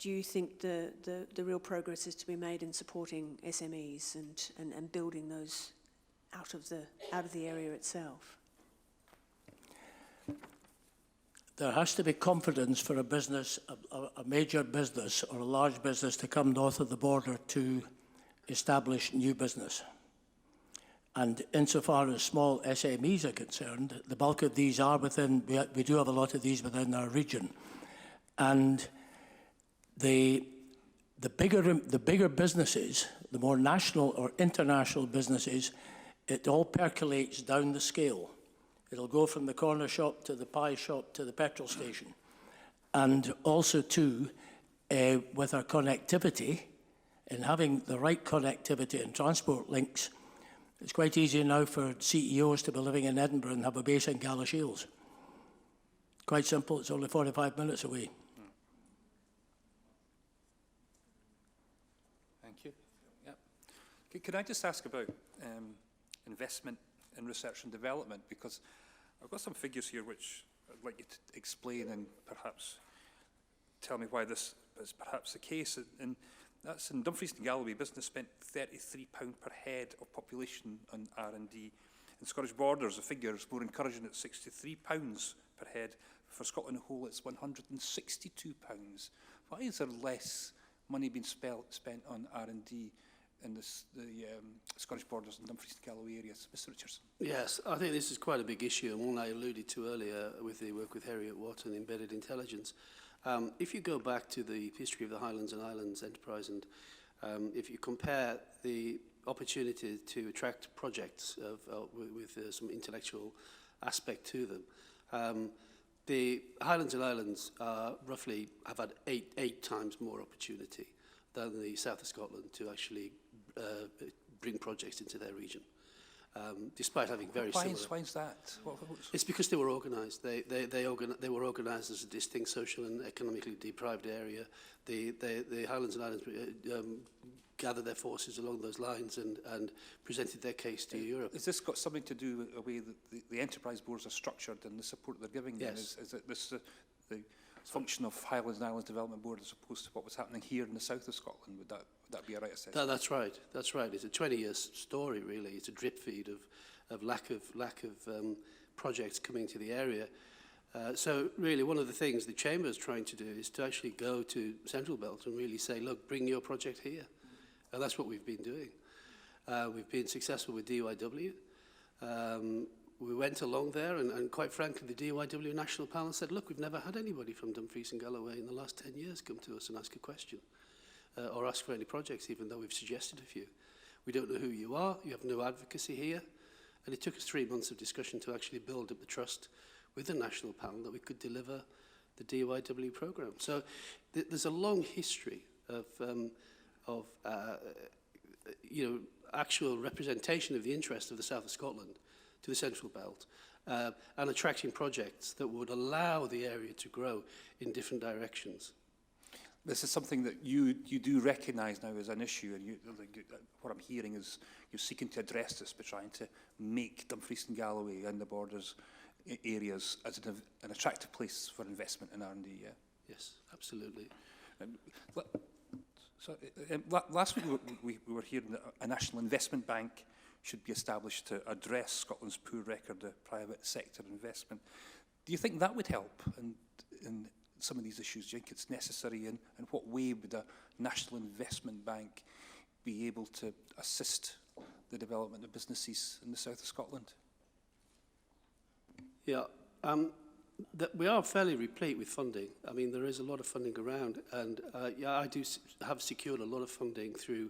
do you think the real progress is to be made in supporting SMEs and building those out of the area itself? There has to be confidence for a business, a major business or a large business to come north of the border to establish new business. And insofar as small SMEs are concerned, the bulk of these are within, we do have a lot of these within our region. And the bigger businesses, the more national or international businesses, it all percolates down the scale. It'll go from the corner shop to the pie shop to the petrol station. And also too, with our connectivity, and having the right connectivity and transport links, it's quite easy now for CEOs to be living in Edinburgh and have a base in Galashiels. Quite simple, it's only 45 minutes away. Thank you. Yep. Could I just ask about investment in research and development? Because I've got some figures here which I'd like you to explain and perhaps tell me why this is perhaps the case. And that's in Dumfries and Galloway, business spent £33 per head of population on R&D. In Scottish Borders, the figure is more encouraging at £63 per head. For Scotland as a whole, it's £162. Why is there less money being spent on R&D in the Scottish Borders and Dumfries and Galloway areas? Mr Richardson. Yes, I think this is quite a big issue, and one I alluded to earlier with the work with Harriet Watt and embedded intelligence. If you go back to the history of the Highlands and Islands enterprise, and if you compare the opportunity to attract projects with some intellectual aspect to them, the Highlands and Islands roughly have had eight times more opportunity than the south of Scotland to actually bring projects into their region. Despite having very similar... Why is that? It's because they were organised. They were organised as a distinct social and economically deprived area. The Highlands and Islands gathered their forces along those lines and presented their case to Europe. Has this got something to do with the way that the enterprise boards are structured and the support they're giving them? Yes. Is it this the function of Highlands and Islands Development Board as opposed to what was happening here in the south of Scotland? Would that be a right assessment? That's right. That's right. It's a 20-year story, really. It's a drip feed of lack of projects coming to the area. So really one of the things the Chamber is trying to do is to actually go to Central Belt and really say, look, bring your project here. And that's what we've been doing. We've been successful with DYW. We went along there and quite frankly, the DYW National Panel said, look, we've never had anybody from Dumfries and Galloway in the last 10 years come to us and ask a question or ask for any projects, even though we've suggested a few. We don't know who you are, you have no advocacy here. And it took us 3 months of discussion to actually build up the trust with the National Panel that we could deliver the DYW programme. So there's a long history of you know, actual representation of the interest of the south of Scotland to the Central Belt and attracting projects that would allow the area to grow in different directions. This is something that you do recognise now as an issue, and what I'm hearing is you're seeking to address this by trying to make Dumfries and Galloway and the borders areas as an attractive place for investment in R&D. Yeah? Yes, absolutely. Last week we were hearing that a national investment bank should be established to address Scotland's poor record of private sector investment. Do you think that would help in some of these issues? Do you think it's necessary? And in what way would a national investment bank be able to assist the development of businesses in the south of Scotland? Yeah, we are fairly replete with funding. I mean, there is a lot of funding around, and yeah, I do have secured a lot of funding through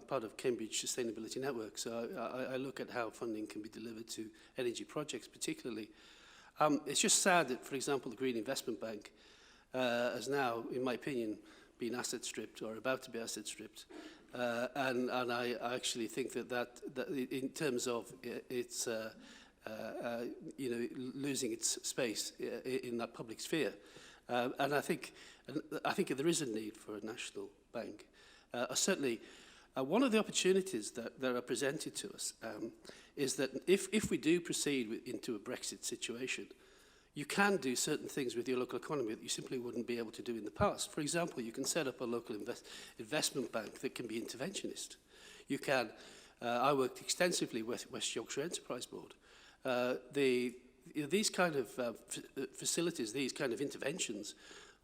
part of Cambridge Sustainability Network. So I look at how funding can be delivered to energy projects particularly. It's just sad that, for example, the Green Investment Bank has now, in my opinion, been asset stripped or about to be asset stripped. And I actually think that in terms of its you know, losing its space in that public sphere. And I think there is a need for a national bank. Certainly, one of the opportunities that are presented to us is that if we do proceed into a Brexit situation, you can do certain things with your local economy that you simply wouldn't be able to do in the past. For example, you can set up a local investment bank that can be interventionist. You can, I worked extensively with West Yorkshire Enterprise Board. These kind of facilities, these kind of interventions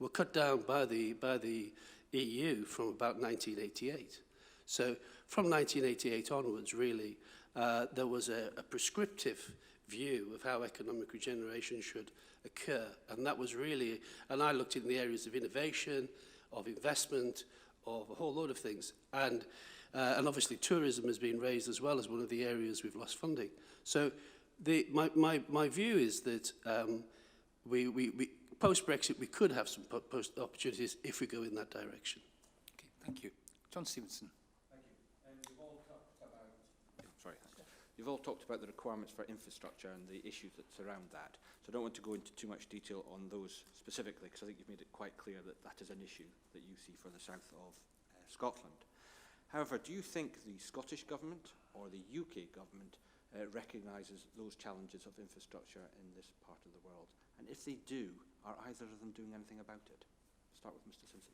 were cut down by the EU from about 1988. So from 1988 onwards, really, there was a prescriptive view of how economic regeneration should occur. And that was really, and I looked in the areas of innovation, of investment, of a whole load of things. And obviously tourism has been raised as well as one of the areas we've lost funding. So my view is that post-Brexit, we could have some post opportunities if we go in that direction. Okay, thank you. John Stevenson. Thank you. You've all talked about... You've all talked about the requirements for infrastructure and the issues that surround that. So I don't want to go into too much detail on those specifically, because I think you've made it quite clear that that is an issue that you see for the south of Scotland. However, do you think the Scottish Government or the UK Government recognises those challenges of infrastructure in this part of the world? And if they do, are either of them doing anything about it? Start with Mr Simpson.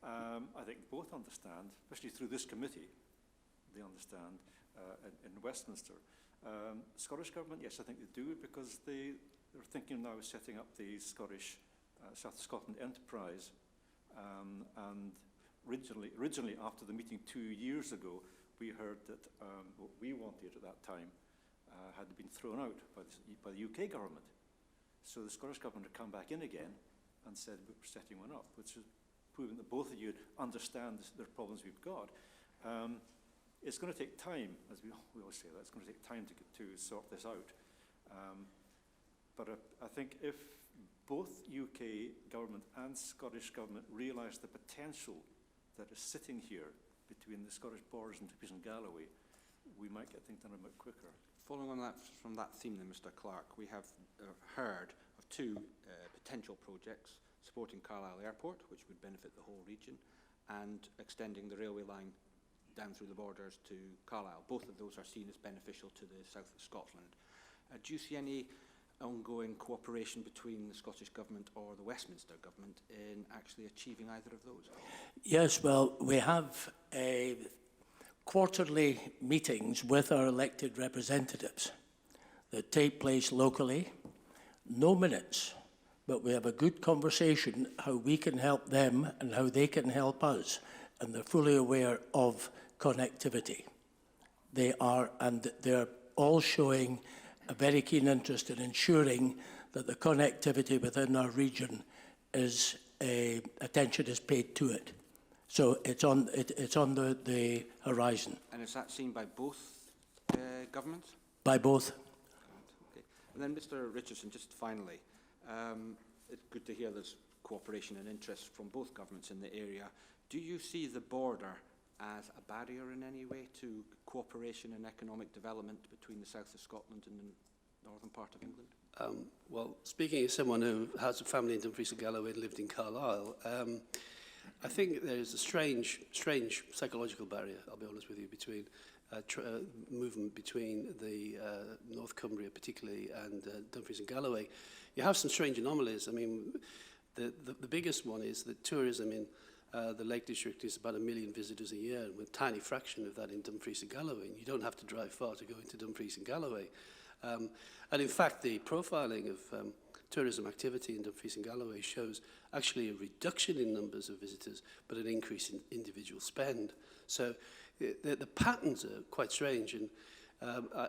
I think both understand, especially through this committee, they understand in Westminster. Scottish Government, yes, I think they do, because they're thinking now of setting up the Scottish South Scotland Enterprise. And originally, after the meeting 2 years ago, we heard that what we wanted at that time had been thrown out by the UK government. So the Scottish Government have come back in again and said we're setting one up, which is proving that both of you understand the problems we've got. It's going to take time, as we always say that, it's going to take time to sort this out. But I think if both UK government and Scottish government realise the potential that is sitting here between the Scottish borders and Dumfries and Galloway, we might get things done a bit quicker. Following on that, from that theme then, Mr Clark, we have heard of two potential projects supporting Carlisle Airport, which would benefit the whole region, and extending the railway line down through the borders to Carlisle. Both of those are seen as beneficial to the south of Scotland. Do you see any ongoing cooperation between the Scottish Government or the Westminster Government in actually achieving either of those? Yes, well, we have quarterly meetings with our elected representatives that take place locally, no minutes, but we have a good conversation how we can help them and how they can help us. And they're fully aware of connectivity. They are, and they're all showing a very keen interest in ensuring that the connectivity within our region is, attention is paid to it. So it's on the horizon. And is that seen by both governments? By both. Okay. And then, Mr. Richardson, just finally, it's good to hear there's cooperation and interest from both governments in the area. Do you see the border as a barrier in any way to cooperation and economic development between the south of Scotland and the northern part of England? Well, speaking as someone who has a family in Dumfries and Galloway and lived in Carlisle, I think there is a strange psychological barrier, I'll be honest with you, between movement between the North Cumbria particularly and Dumfries and Galloway. You have some strange anomalies. I mean, the biggest one is that tourism in the Lake District is about 1 million visitors a year, and with a tiny fraction of that in Dumfries and Galloway. And you don't have to drive far to go into Dumfries and Galloway. And in fact, the profiling of tourism activity in Dumfries and Galloway shows actually a reduction in numbers of visitors, but an increase in individual spend. So the patterns are quite strange. And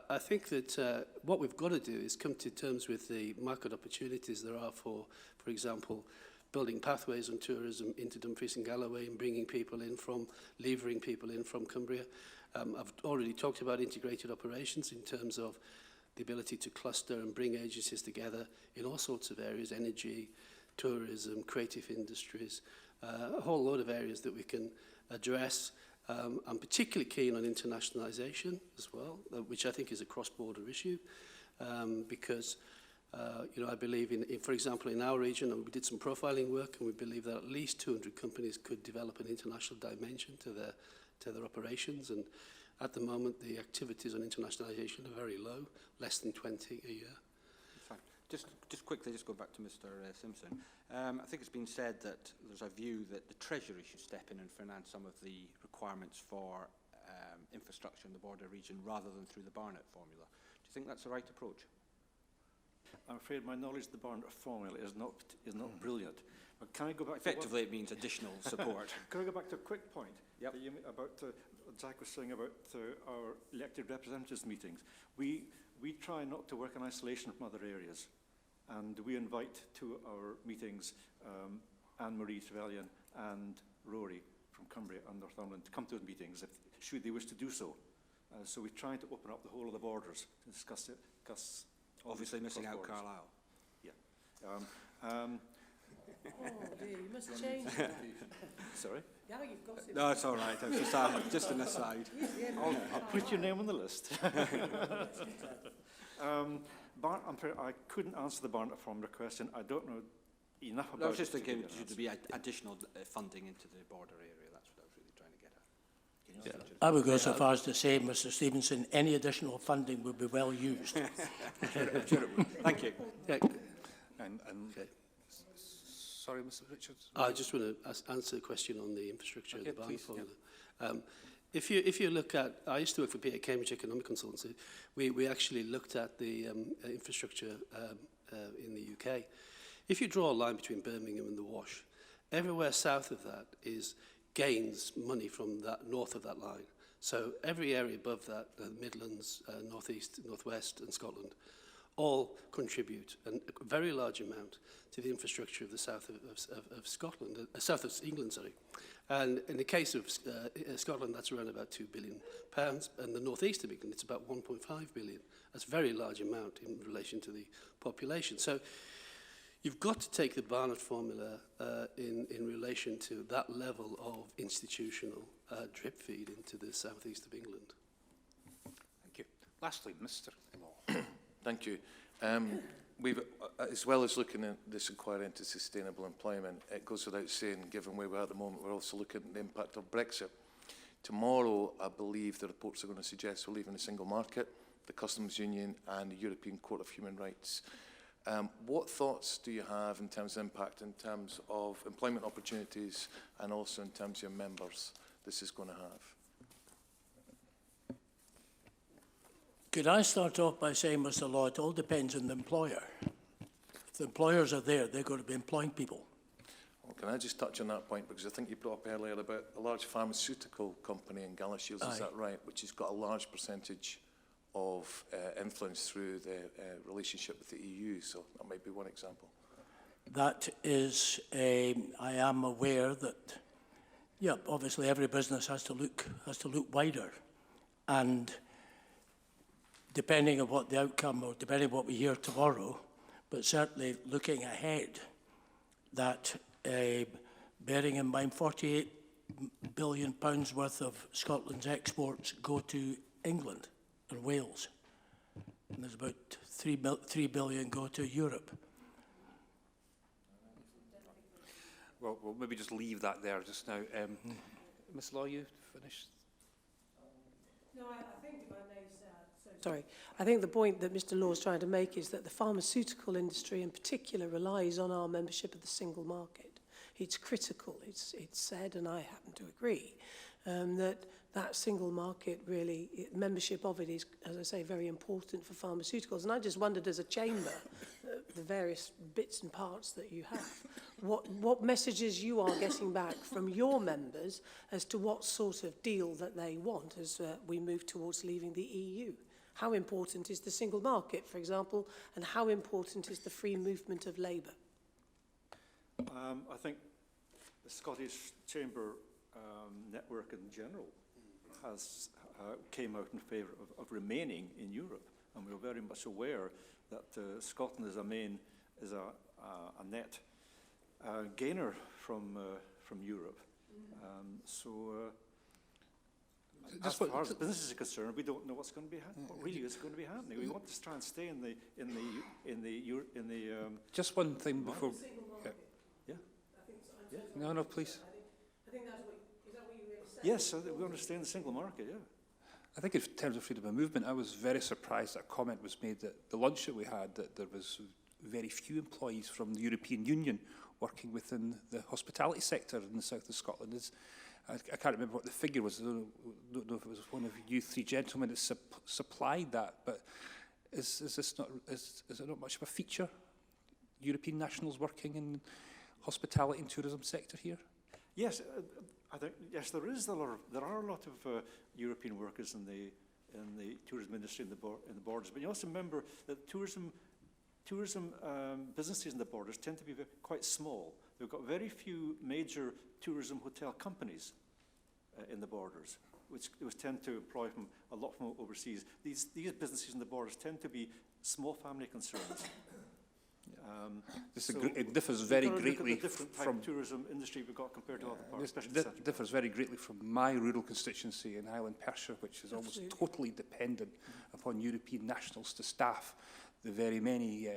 I think that what we've got to do is come to terms with the market opportunities there are for example, building pathways on tourism into Dumfries and Galloway and bringing people in from, levering people in from Cumbria. I've already talked about integrated operations in terms of the ability to cluster and bring agencies together in all sorts of areas, energy, tourism, creative industries, a whole load of areas that we can address. I'm particularly keen on internationalisation as well, which I think is a cross-border issue, because you know, I believe in, for example, in our region, we did some profiling work, and we believe that at least 200 companies could develop an international dimension to their operations. And at the moment, the activities on internationalisation are very low, less than 20 a year. Fine. Just quickly, just go back to Mr. Simpson. I think it's been said that there's a view that the Treasury should step in and finance some of the requirements for infrastructure in the border region rather than through the Barnett formula. Do you think that's the right approach? I'm afraid my knowledge of the Barnett formula is not brilliant. But can I go back Effectively, it means additional support. Can I go back to a quick point? Yep. That you, about Jack was saying about our elected representatives meetings. We try not to work in isolation from other areas, and we invite to our meetings Anne-Marie Trevelyan and Rory from Cumbria and Northumberland to come to the meetings should they wish to do so. So we try to open up the whole of the borders to discuss it. Obviously missing out Carlisle. Yeah. Oh dear, you must change that. Sorry? Now you've got it. No, it's all right. It was just an aside. I'll put your name on the list. I couldn't answer the Barnett formula question. I don't know enough about it. I was just thinking, should there be additional funding into the border area? That's what I was really trying to get at. I would go so far as to say, Mr. Stevenson, any additional funding would be well used. Sure it would. Thank you. Yeah. Okay. Sorry, Mr. Richards. I just want to answer the question on the infrastructure Okay, of the Barnett please, formula. If you look at, I used to work for Cambridge Economic Consultancy. We actually looked at the infrastructure in the UK. If you draw a line between Birmingham and the Wash, everywhere south of that gains money from that north of that line. So every area above that, the Midlands, North East, North West and Scotland, all contribute a very large amount to the infrastructure of the south of Scotland, south of England, sorry. And in the case of Scotland, that's around about £2 billion, and the northeast of England, it's about 1.5 billion. That's a very large amount in relation to the population. So you've got to take the Barnett formula in relation to that level of institutional drip feed into the southeast of England. Thank you. Lastly, Mr. Thank you. We've, as well as looking at this inquiry into sustainable employment, it goes without saying, given where we are at the moment, we're also looking at the impact of Brexit. Tomorrow, I believe the reports are going to suggest we're leaving the single market, the Customs Union and the European Court of Human Rights. What thoughts do you have in terms of impact, in terms of employment opportunities and also in terms of your members this is going to have? Could I start off by saying, Mr. Law, it all depends on the employer. the employers are there, they're going to be employing people. Well, can I just touch on that point? Because I think you brought up earlier about a large pharmaceutical company in Galashiels, is that right? Which has got a large percentage of influence through the relationship with the EU. So that might be one example. That is, I am aware that, yeah, obviously every business has to look wider, and depending on what the outcome, or depending on what we hear tomorrow, but certainly looking ahead, that bearing in mind 48 billion pounds worth of Scotland's exports go to England and Wales, and there's about 3 billion go to Europe. Well, we'll maybe just leave that there just now. Ms Law, you finished? No, I think if I may say, sorry, I think the point that Mr Law is trying to make is that the pharmaceutical industry in particular relies on our membership of the single market. It's critical, it's said, and I happen to agree, that single market really, membership of it is, as I say, very important for pharmaceuticals. And I just wondered, as a chamber, the various bits and parts that you have, what messages you are getting back from your members as to what sort of deal that they want as we move towards leaving the EU. How important is the single market, for example, and how important is the free movement of labour? I think the Scottish Chamber network in general has came out in favour of remaining in Europe, and we're very much aware that Scotland is a net gainer from Europe. As far as business is concerned, we don't know what's going to be what really is going to be happening. We want to try and stay in the just one thing before. Yeah. No, please. I think that's what, is that what you really said? Yes, we understand the single market. Yeah. I think in terms of freedom of movement, I was very surprised that a comment was made at the lunch that we had that there was very few employees from the European Union working within the hospitality sector in the south of Scotland. I can't remember what the figure was. I don't know if it was one of you three gentlemen that supplied that, but is it not much of a feature? European nationals working in hospitality and tourism sector here? Yes, I think yes, there are a lot of European workers in the tourism industry in the borders. But you also remember that tourism businesses in the borders tend to be quite small. We've got very few major tourism hotel companies in the borders, which tend to employ a lot from overseas. These businesses in the borders tend to be small family concerns. It differs very greatly from tourism industry we've got compared to other parts. It differs very greatly from my rural constituency in Highland Perthshire, which is almost totally dependent upon European nationals to staff the very many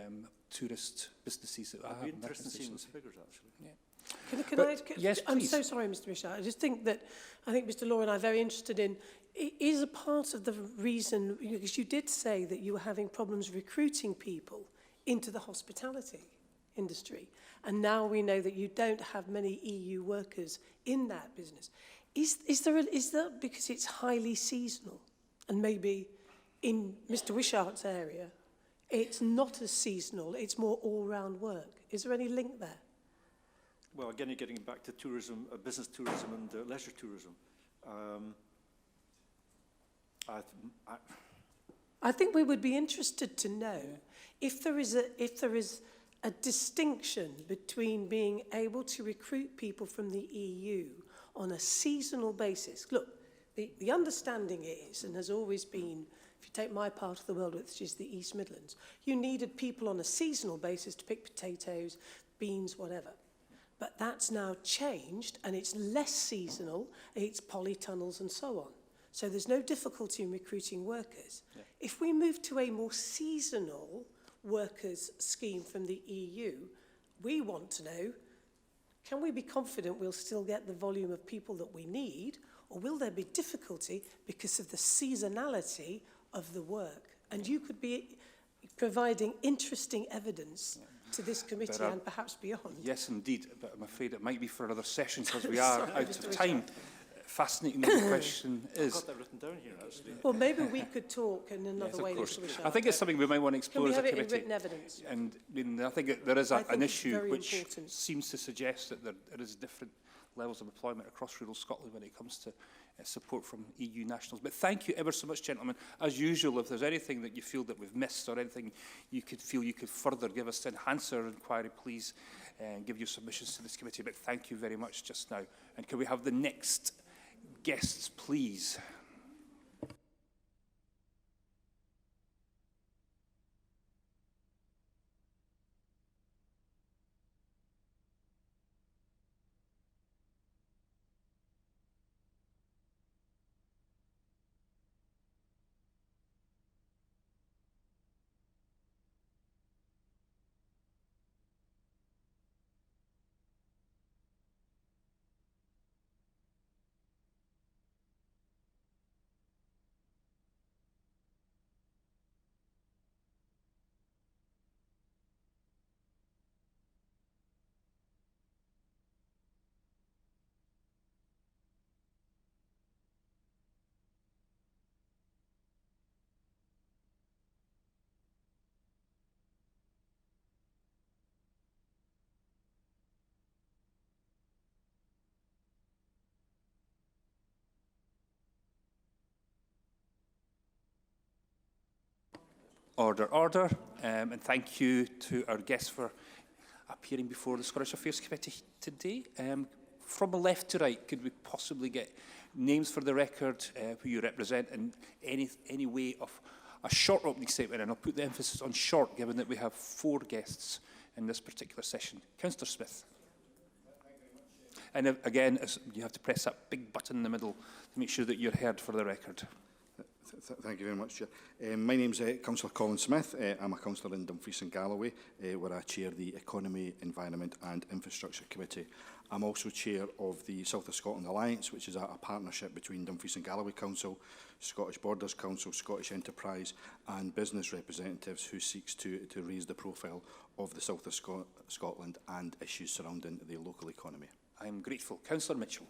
tourist businesses that I have. I'd be interested in seeing those figures, actually. Yeah. Yes, I'm please. so sorry, Mr. Richard. I just think that Mr. Law and I are very interested in is a part of the reason, because you did say that you were having problems recruiting people into the hospitality industry, and now we know that you don't have many EU workers in that business. Is that because it's highly seasonal, and maybe in Mr. Wishart's area it's not as seasonal, it's more all-round work? Is there any link there? Well, again, you're getting back to tourism, business tourism and leisure tourism. I think we would be interested to know if there is a distinction between being able to recruit people from the EU on a seasonal basis. Look, the understanding is, and has always been, if you take my part of the world, which is the East Midlands, you needed people on a seasonal basis to pick potatoes, beans, whatever. But that's now changed, and it's less seasonal, it's polytunnels and so on. So there's no difficulty in recruiting workers. Yeah. If we move to a more seasonal workers scheme from the EU, we want to know, can we be confident we'll still get the volume of people that we need, or will there be difficulty because of the seasonality of the work? And you could be providing interesting evidence to this committee and perhaps beyond. Yes, indeed, but I'm afraid it might be for another session because we are out of time. fascinating as the question I've is. got that written down here, actually. Well, maybe we could talk in another Yes, of way, course. Mr. Wishart. I think it's something we might want to Can explore we as a have it in committee. written evidence? And I mean, I think there is I an think it's issue very which important. seems to suggest that there is different levels of employment across rural Scotland when it comes to support from EU nationals. But thank you ever so much, gentlemen. As usual, if there's anything that you feel that we've missed or anything you could feel you could further give us to enhance our inquiry, please give your submissions to this committee. But thank you very much just now. And can we have the next guests, please? Order, order. And thank you to our guests for appearing before the Scottish Affairs Committee today. From left to right, could we possibly get names for the record, who you represent, and any way of a short opening statement? And I'll put the emphasis on short, given that we have 4 guests in this particular session. Councillor Smith. And again, you have to press that big button in the middle to make sure that you're heard for the record. Thank you very much, Chair. My name's Councillor Colin Smith. I'm a councillor in Dumfries and Galloway, where I chair the Economy, Environment and Infrastructure Committee. I'm also chair of the South of Scotland Alliance, which is a partnership between Dumfries and Galloway Council, Scottish Borders Council, Scottish Enterprise and business representatives who seeks to raise the profile of the South of Scotland and issues surrounding the local economy. I'm grateful. Councillor Mitchell.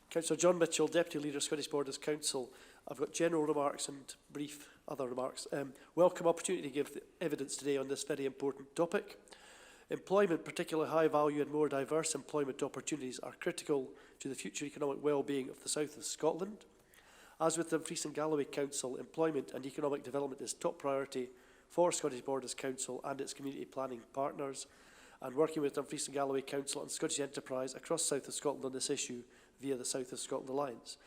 Councillor John Mitchell, Deputy Leader, Scottish Borders Council. I've got general remarks and brief other remarks. Welcome opportunity to give evidence today on this very important topic. Employment, particularly high value and more diverse employment opportunities, are critical to the future economic well-being of the south of Scotland. As with the Dumfries and Galloway Council, employment and economic development is top priority for Scottish Borders Council and its community planning partners, and working with Dumfries and Galloway Council and Scottish Enterprise across south of Scotland on this issue via the South of Scotland Alliance.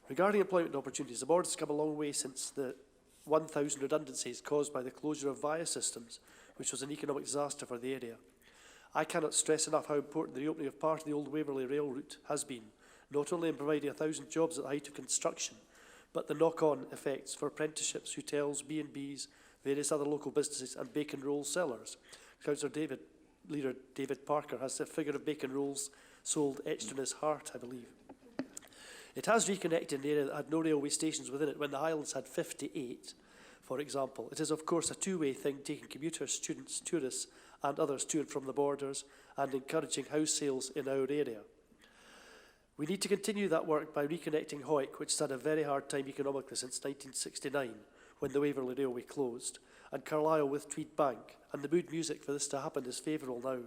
Regarding employment opportunities, the board has come a long way since the 1,000 redundancies caused by the closure of VIA systems, which was an economic disaster for the area. I cannot stress enough how important the reopening of part of the old Waverley rail route has been, not only in providing 1,000 jobs at the height of construction, but the knock-on effects for apprenticeships, hotels, B&Bs, various other local businesses and bacon roll sellers. Councillor Leader David Parker has the figure of bacon rolls sold etched in his heart, I believe. It has reconnected an area that had no railway stations within it when the Highlands had 58, for example. It is, of course, a two-way thing, taking commuters, students, tourists and others to and from the borders and encouraging house sales in our area. We need to continue that work by reconnecting Hoyk, which has had a very hard time economically since 1969, when the Waverley Railway closed, and Carlisle with Tweed Bank. And the mood music for this to happen is favourable now,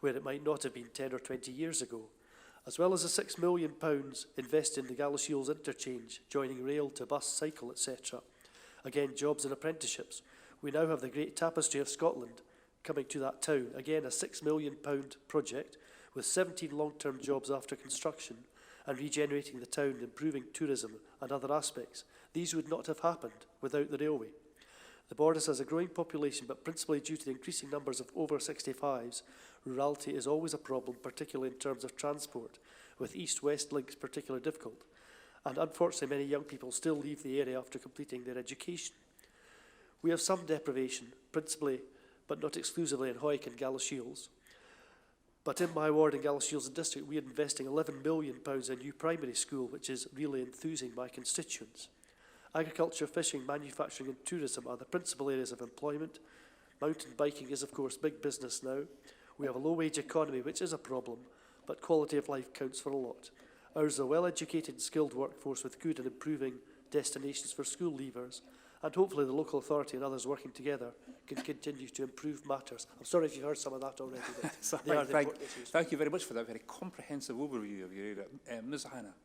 where it might not have been 10 or 20 years ago. As well as the £6 million invested in the Galashiels interchange, joining rail to bus, cycle, etc. Again, jobs and apprenticeships. We now have the Great Tapestry of Scotland coming to that town. Again, a £6 million project with 17 long-term jobs after construction and regenerating the town, improving tourism and other aspects. These would not have happened without the railway. The Borders has a growing population, but principally due to the increasing numbers of over 65s, rurality is always a problem, particularly in terms of transport, with east-west links particularly difficult. And unfortunately, many young people still leave the area after completing their education. We have some deprivation, principally, but not exclusively, in Hoyk and Galashiels. But in my ward in Galashiels and district, we are investing £11 million in a new primary school, which is really enthusing my constituents. Agriculture, fishing, manufacturing and tourism are the principal areas of employment. Mountain biking is, of course, big business now. We have a low-wage economy, which is a problem, but quality of life counts for a lot. Ours is a well-educated, skilled workforce with good and improving destinations for school leavers, and hopefully the local authority and others working together can continue to improve matters. I'm sorry if you've heard some of that already, but they are the important issues. Thank you very much for that very comprehensive overview of your area. Ms Hannah.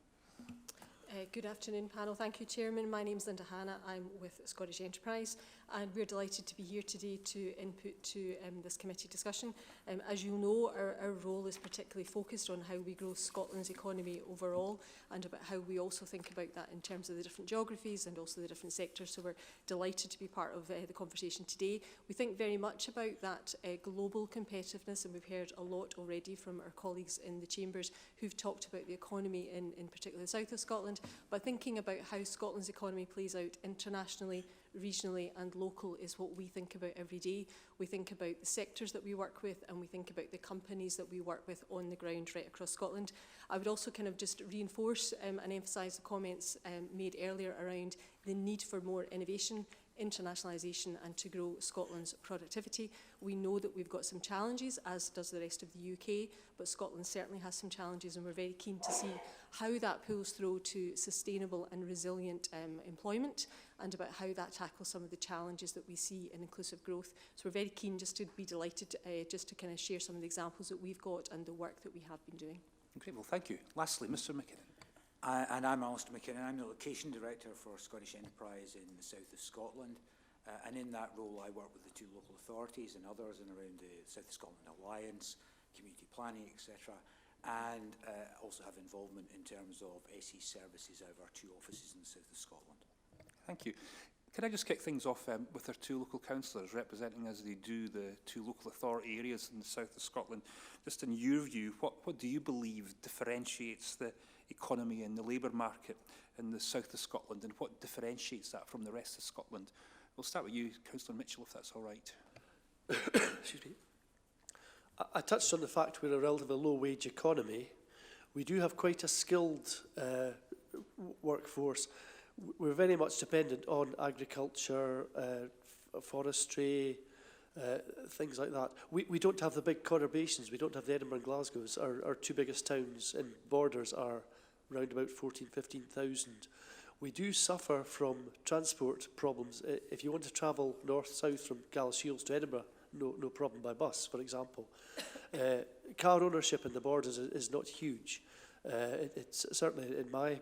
Good afternoon, panel. Thank you, Chairman. My name is Linda Hannah. I'm with Scottish Enterprise, and we're delighted to be here today to input to this committee discussion. As you know, our role is particularly focused on how we grow Scotland's economy overall, and about how we also think about that in terms of the different geographies and also the different sectors. So we're delighted to be part of the conversation today. We think very much about that global competitiveness, and we've heard a lot already from our colleagues in the chambers who've talked about the economy in particular the south of Scotland. But thinking about how Scotland's economy plays out internationally, regionally and local is what we think about every day. We think about the sectors that we work with, and we think about the companies that we work with on the ground right across Scotland. I would also kind of just reinforce and emphasise the comments made earlier around the need for more innovation, internationalisation and to grow Scotland's productivity. We know that we've got some challenges, as does the rest of the UK, but Scotland certainly has some challenges, and we're very keen to see how that pulls through to sustainable and resilient employment, and about how that tackles some of the challenges that we see in inclusive growth. So we're very keen just to be delighted just to kind of share some of the examples that we've got and the work that we have been doing. Great, well thank you. Lastly, Mr McKinnon. And I'm Alistair McKinnon. I'm the Location Director for Scottish Enterprise in the south of Scotland. And in that role, I work with the two local authorities and others and around the South of Scotland Alliance, community planning, etc. And also have involvement in terms of SE services out of our two offices in the south of Scotland. Thank you. Can I just kick things off with our two local councillors representing, as they do, the two local authority areas in the south of Scotland? Just in your view, what do you believe differentiates the economy and the labour market in the south of Scotland, and what differentiates that from the rest of Scotland? We'll start with you, Councillor Mitchell, if that's all right. Excuse me. I touched on the fact we're a relatively low-wage economy. We do have quite a skilled workforce. We're very much dependent on agriculture, forestry, things like that. We don't have the big conurbations. We don't have the Edinburgh and Glasgows. Our two biggest towns in borders are around about 15,000. We do suffer from transport problems. If you want to travel north-south from Galashiels to Edinburgh, no problem by bus, for example. Car ownership in the borders is not huge. It's certainly in my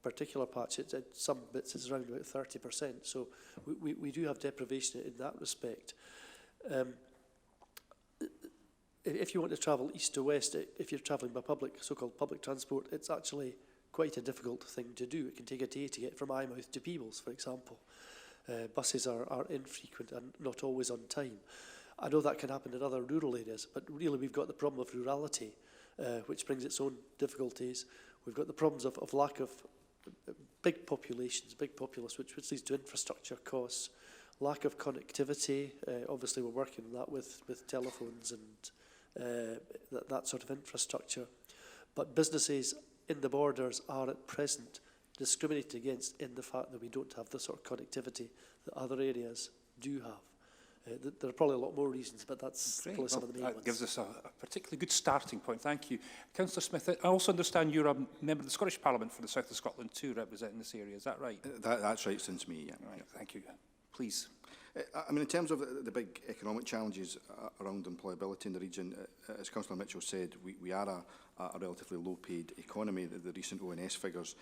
particular patch, at some bits it's around about 30%. So we do have deprivation in that respect. If you want to travel east to west, if you're travelling by so-called public transport, it's actually quite a difficult thing to do. It can take a day to get from Eyemouth to Peebles, for example. Buses are infrequent and not always on time. I know that can happen in other rural areas, but really we've got the problem of rurality, which brings its own difficulties. We've got the problems of lack of big populations, big populace, which leads to infrastructure costs, lack of connectivity. Obviously we're working on that with telephones and that sort of infrastructure. But businesses in the borders are at present discriminated against in the fact that we don't have the sort of connectivity that other areas do have. There are probably a lot more reasons, but that's probably some of the main ones. That gives us a particularly good starting point. Thank you. Councillor Smith, I also understand you're a member of the Scottish Parliament for the south of Scotland too, representing this area. Is that right? That's right, since me, yeah. Right, thank you. Please. I mean, in terms of the big economic challenges around employability in the region, as Councillor Mitchell said, we are a relatively low-paid economy. The recent ONS figures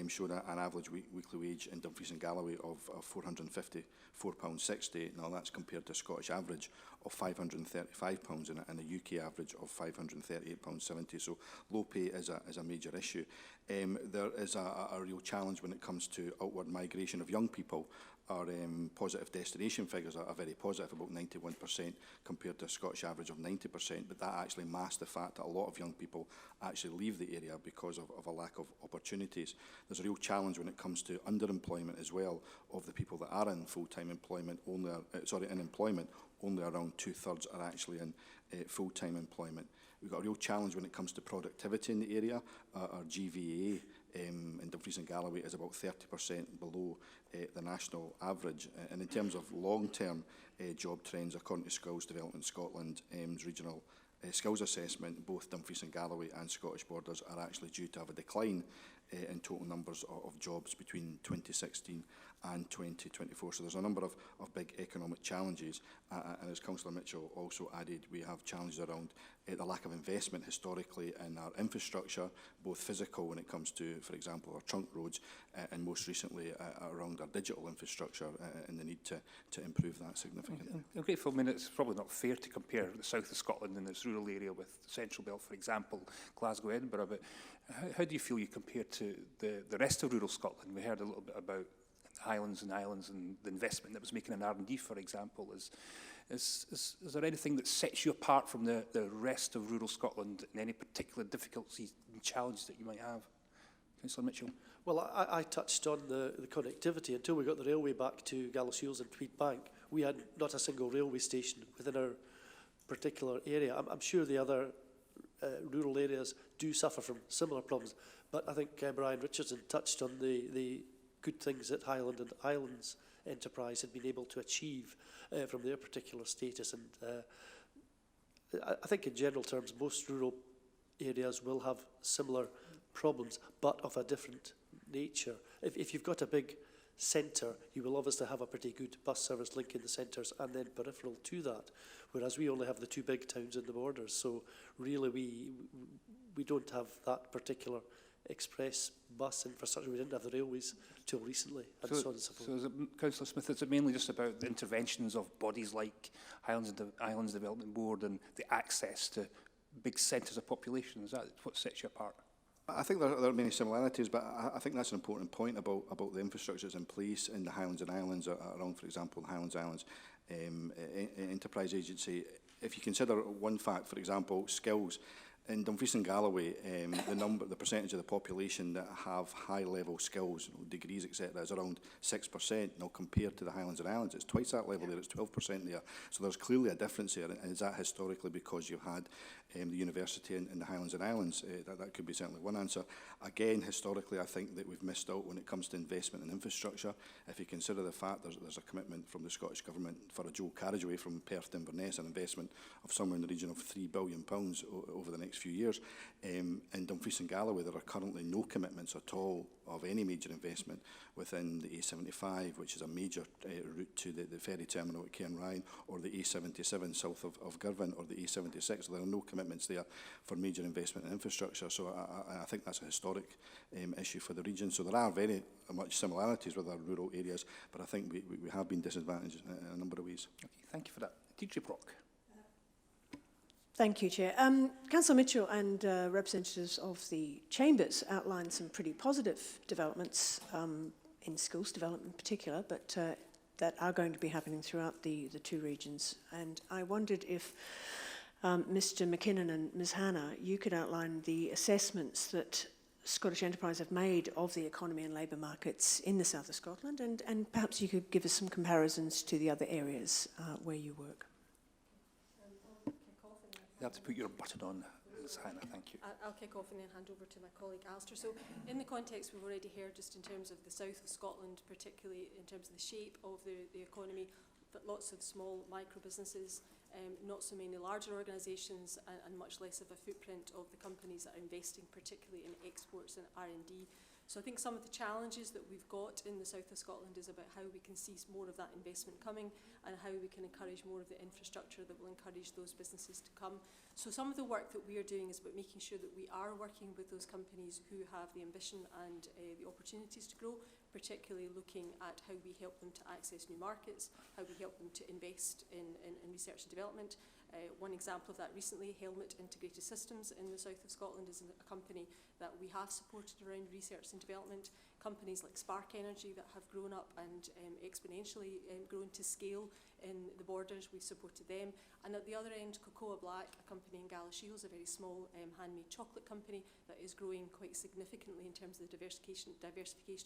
showed an average weekly wage in Dumfries and Galloway of £454.60. Now, that's compared to a Scottish average of £535 and a UK average of £538.70. So low pay is a major issue. There is a real challenge when it comes to outward migration of young people. Our positive destination figures are very positive, about 91% compared to a Scottish average of 90%, but that actually masks the fact that a lot of young people actually leave the area because of a lack of opportunities. There's a real challenge when it comes to underemployment as well. Of the people that are in full-time employment, in employment, only around 2/3 are actually in full-time employment. We've got a real challenge when it comes to productivity in the area. Our GVA in Dumfries and Galloway is about 30% below the national average. And in terms of long-term job trends, according to Skills Development Scotland's regional skills assessment, both Dumfries and Galloway and Scottish Borders are actually due to have a decline in total numbers of jobs between 2016 and 2024. So there's a number of big economic challenges. And as Councillor Mitchell also added, we have challenges around the lack of investment historically in our infrastructure, both physical when it comes to, for example, our trunk roads, and most recently around our digital infrastructure and the need to improve that significantly. I'm grateful. I mean, it's probably not fair to compare the south of Scotland and this rural area with the Central Belt, for example, Glasgow, Edinburgh, but how do you feel you compare to the rest of rural Scotland? We heard a little bit about Highlands and Islands and the investment that was making in R&D, for example. Is there anything that sets you apart from the rest of rural Scotland and any particular difficulties and challenges that you might have? Councillor Mitchell. Well, I touched on the connectivity. Until we got the railway back to Gallashiels and Tweed Bank, we had not a single railway station within our particular area. I'm sure the other rural areas do suffer from similar problems, but I think Brian Richardson touched on the good things that Highland and Islands Enterprise had been able to achieve from their particular status. And I think in general terms, most rural areas will have similar problems, but of a different nature. If you've got a big centre, you will obviously have a pretty good bus service linking the centres and then peripheral to that, whereas we only have the two big towns in the borders. So really we don't have that particular express bus infrastructure. We didn't have the railways till recently, and so on and so forth. So is it, Councillor Smith, is it mainly just about the interventions of bodies like Islands Development Board and the access to big centres of population? Is that what sets you apart? I think there are many similarities, but I think that's an important point about the infrastructures in place in the Highlands and Islands, around, for example, the Highlands Islands Enterprise Agency. If you consider one fact, for example, skills, in Dumfries and Galloway, the percentage of the population that have high-level skills, degrees, etc., is around 6%. Now, compared to the Highlands and Islands, it's twice that level there. It's 12% there. So there's clearly a difference there. And is that historically because you've had the university in the Highlands and Islands? That could be certainly one answer. Again, historically, I think that we've missed out when it comes to investment in infrastructure. If you consider the fact there's a commitment from the Scottish Government for a dual carriageway from Perth to Inverness, an investment of somewhere in the region of £3 billion over the next few years. In Dumfries and Galloway, there are currently no commitments at all of any major investment within the A75, which is a major route to the ferry terminal at Cairnryan, or the A77 south of Girvan, or the A76. So there are no commitments there for major investment in infrastructure. So I think that's a historic issue for the region. So there are very much similarities with our rural areas, but I think we have been disadvantaged in a number of ways. Okay, thank you for that. TJ Brock. Thank you, Chair. Councillor Mitchell and representatives of the Chambers outlined some pretty positive developments in skills development in particular, but that are going to be happening throughout the two regions. And I wondered if Mr McKinnon and Ms Hannah, you could outline the assessments that Scottish Enterprise have made of the economy and labour markets in the south of Scotland, and perhaps you could give us some comparisons to the other areas where you work. You have to put your button on, Ms Hannah, thank you. I'll kick off and then hand over to my colleague Alistair. So in the context we've already heard, just in terms of the south of Scotland, particularly in terms of the shape of the economy, but lots of small micro businesses, not so many larger organisations, and much less of a footprint of the companies that are investing particularly in exports and R&D. So I think some of the challenges that we've got in the south of Scotland is about how we can see more of that investment coming and how we can encourage more of the infrastructure that will encourage those businesses to come. So some of the work that we are doing is about making sure that we are working with those companies who have the ambition and the opportunities to grow, particularly looking at how we help them to access new markets, how we help them to invest in research and development. One example of that recently, Helmet Integrated Systems in the south of Scotland, is a company that we have supported around research and development. Companies like Spark Energy that have grown up and exponentially grown to scale in the borders, we've supported them. And at the other end, Cocoa Black, a company in Gallashiels, a very small handmade chocolate company that is growing quite significantly in terms of the diversification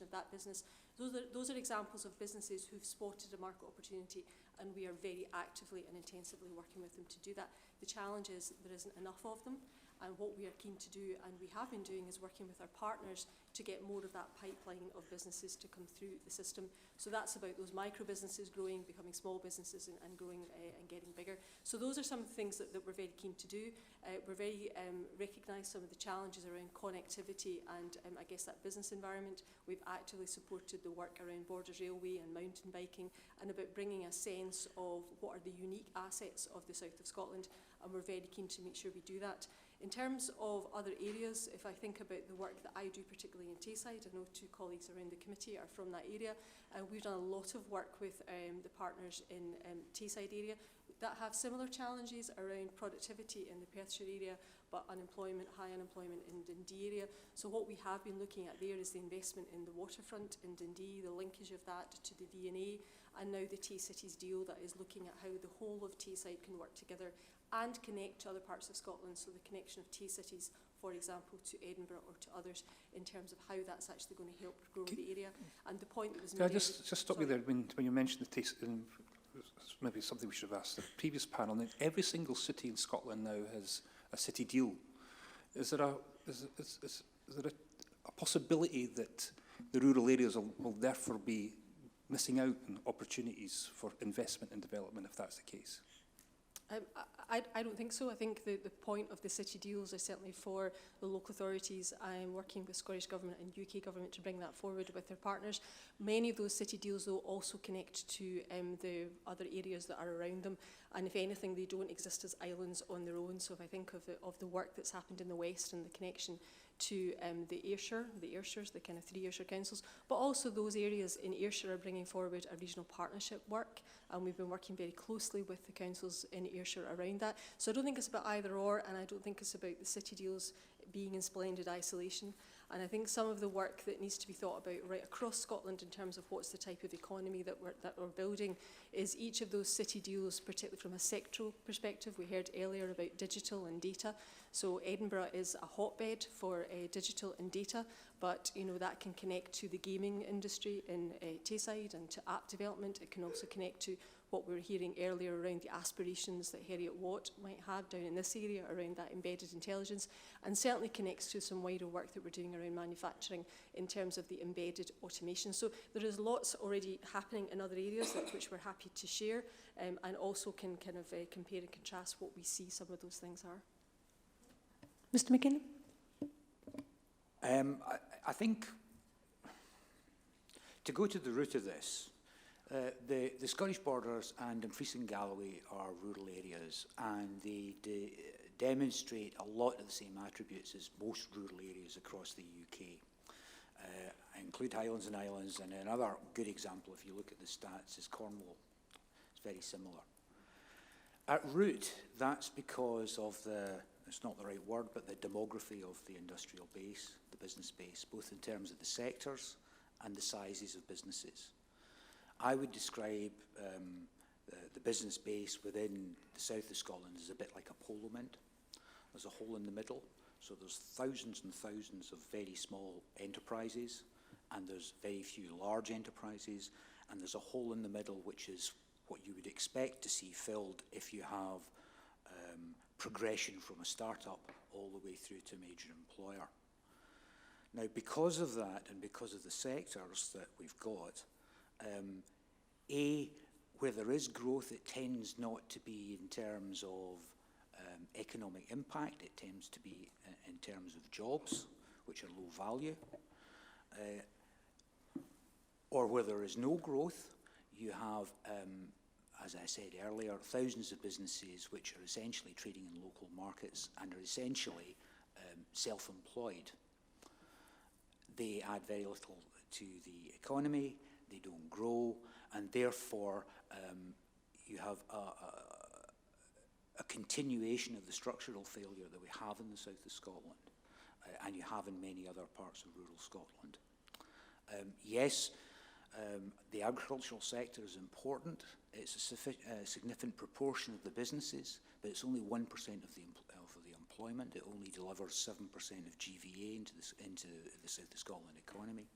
of that business. Those are examples of businesses who've spotted a market opportunity, and we are very actively and intensively working with them to do that. The challenge is there isn't enough of them, And what we are keen to do, and we have been doing, is working with our partners to get more of that pipeline of businesses to come through the system. So that's about those micro businesses growing, becoming small businesses and growing and getting bigger. So those are some of the things that we're very keen to do. We're very recognise some of the challenges around connectivity and I guess that business environment. We've actively supported the work around Borders Railway and mountain biking and about bringing a sense of what are the unique assets of the south of Scotland, and we're very keen to make sure we do that. In terms of other areas, if I think about the work that I do, particularly in Tayside, I know two colleagues around the committee are from that area, and we've done a lot of work with the partners in Tayside area that have similar challenges around productivity in the Perthshire area, but unemployment, high unemployment in Dundee area. So what we have been looking at there is the investment in the waterfront in Dundee, the linkage of that to the V&A, and now the Tay-Cities deal that is looking at how the whole of Tayside can work together and connect to other parts of Scotland, so the connection of Tay-Cities, for example, to Edinburgh or to others, in terms of how that's actually going to help grow the area. And the point that was made... Can I just stop you there? When you mentioned the Tay-Cities, maybe something we should have asked the previous panel, every single city in Scotland now has a city deal. Is there a possibility that the rural areas will therefore be missing out on opportunities for investment and development if that's the case? I don't think so. I think the point of the city deals is certainly for the local authorities. I'm working with Scottish Government and UK Government to bring that forward with their partners. Many of those city deals, though, also connect to the other areas that are around them. And if anything, they don't exist as islands on their own. So if I think of the work that's happened in the West and the connection to the Ayrshires, the kind of 3 Ayrshire councils, but also those areas in Ayrshire are bringing forward a regional partnership work, and we've been working very closely with the councils in Ayrshire around that. So I don't think it's about either or, and I don't think it's about the city deals being in splendid isolation. And I think some of the work that needs to be thought about right across Scotland in terms of what's the type of economy that we're building is each of those city deals, particularly from a sectoral perspective. We heard earlier about digital and data. So Edinburgh is a hotbed for digital and data, but you know that can connect to the gaming industry in Tayside and to app development. It can also connect to what we were hearing earlier around the aspirations that Heriot Watt might have down in this area around that embedded intelligence, and certainly connects to some wider work that we're doing around manufacturing in terms of the embedded automation. So there is lots already happening in other areas which we're happy to share, and also can kind of compare and contrast what we see some of those things are. Mr McKinnon? I think, to go to the root of this, the Scottish Borders and Dumfries and Galloway are rural areas, and they demonstrate a lot of the same attributes as most rural areas across the UK. I include Highlands and Islands, and another good example, if you look at the stats, is Cornwall. It's very similar. At root, that's because of it's not the right word, but the demography of the industrial base, the business base, both in terms of the sectors and the sizes of businesses. I would describe the business base within the south of Scotland as a bit like a polo mint. There's a hole in the middle, so there's thousands and thousands of very small enterprises, and there's very few large enterprises, and there's a hole in the middle which is what you would expect to see filled if you have progression from a startup all the way through to a major employer. Now, because of that and because of the sectors that we've got, where there is growth, it tends not to be in terms of economic impact. It tends to be in terms of jobs, which are low value. Or where there is no growth, you have, as I said earlier, thousands of businesses which are essentially trading in local markets and are essentially self-employed. They add very little to the economy, they don't grow, and therefore you have a continuation of the structural failure that we have in the south of Scotland, and you have in many other parts of rural Scotland. Yes, the agricultural sector is important. It's a significant proportion of the businesses, but it's only 1% of the employment. It only delivers 7% of GVA into the south of Scotland economy.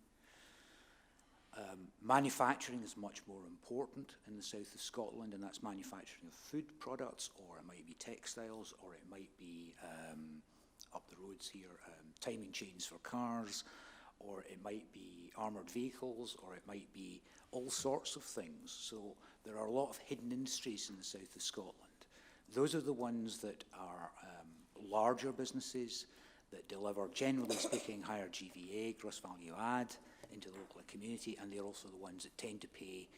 Manufacturing is much more important in the south of Scotland, and that's manufacturing of food products, or it might be textiles, or it might be up the roads here, timing chains for cars, or it might be armoured vehicles, or it might be all sorts of things. So there are a lot of hidden industries in the south of Scotland. Those are the ones that are larger businesses that deliver, generally speaking, higher GVA, gross value add, into the local community, and they're also the ones that tend to pay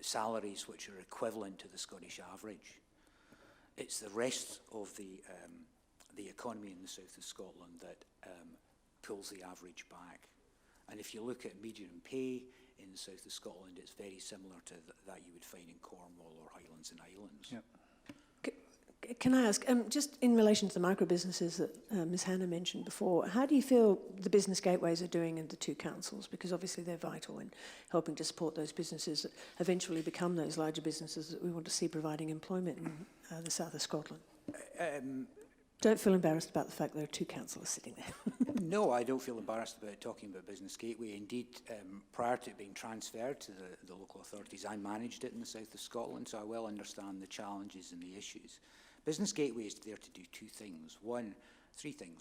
salaries which are equivalent to the Scottish average. It's the rest of the economy in the south of Scotland that pulls the average back. And if you look at median pay in the south of Scotland, it's very similar to that you would find in Cornwall or Highlands and Islands. Yep. Can I ask, just in relation to the micro businesses that Ms Hannah mentioned before, how do you feel the business gateways are doing in the two councils? Because obviously they're vital in helping to support those businesses that eventually become those larger businesses that we want to see providing employment in the south of Scotland. Don't feel embarrassed about the fact there are two councillors sitting there. No, I don't feel embarrassed about talking about Business Gateway. Indeed, prior to it being transferred to the local authorities, I managed it in the south of Scotland, so I well understand the challenges and the issues. Business Gateway is there to do three things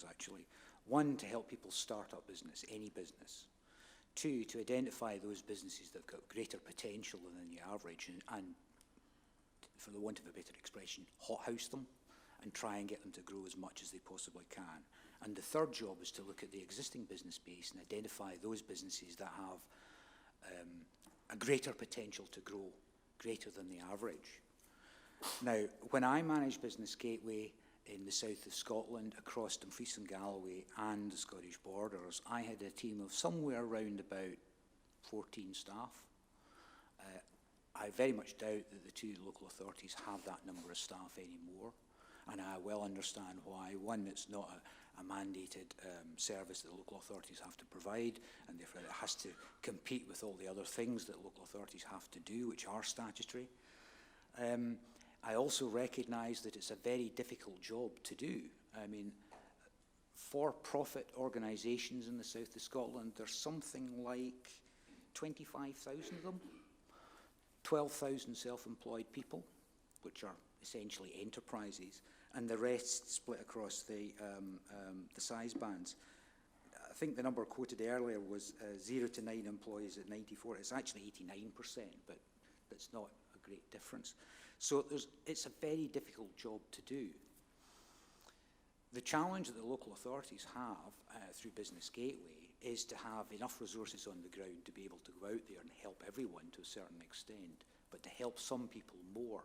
actually. One, to help people start up business, any business. Two, to identify those businesses that have got greater potential than the average and for the want of a better expression, hothouse them and try and get them to grow as much as they possibly can. And the third job is to look at the existing business base and identify those businesses that have a greater potential to grow, greater than the average. Now, when I managed Business Gateway in the south of Scotland, across Dumfries and Galloway and the Scottish borders, I had a team of somewhere around about 14 staff. I very much doubt that the two local authorities have that number of staff anymore, and I well understand why. One, it's not a mandated service that local authorities have to provide, and therefore it has to compete with all the other things that local authorities have to do, which are statutory. I also recognise that it's a very difficult job to do. I mean, for-profit organisations in the south of Scotland, there's something like 25,000 of them, 12,000 self-employed people, which are essentially enterprises, and the rest split across the size bands. I think the number quoted earlier was 0 to 9 employees at 94. It's actually 89%, but that's not a great difference. So it's a very difficult job to do. The challenge that the local authorities have through Business Gateway is to have enough resources on the ground to be able to go out there and help everyone to a certain extent, but to help some people more,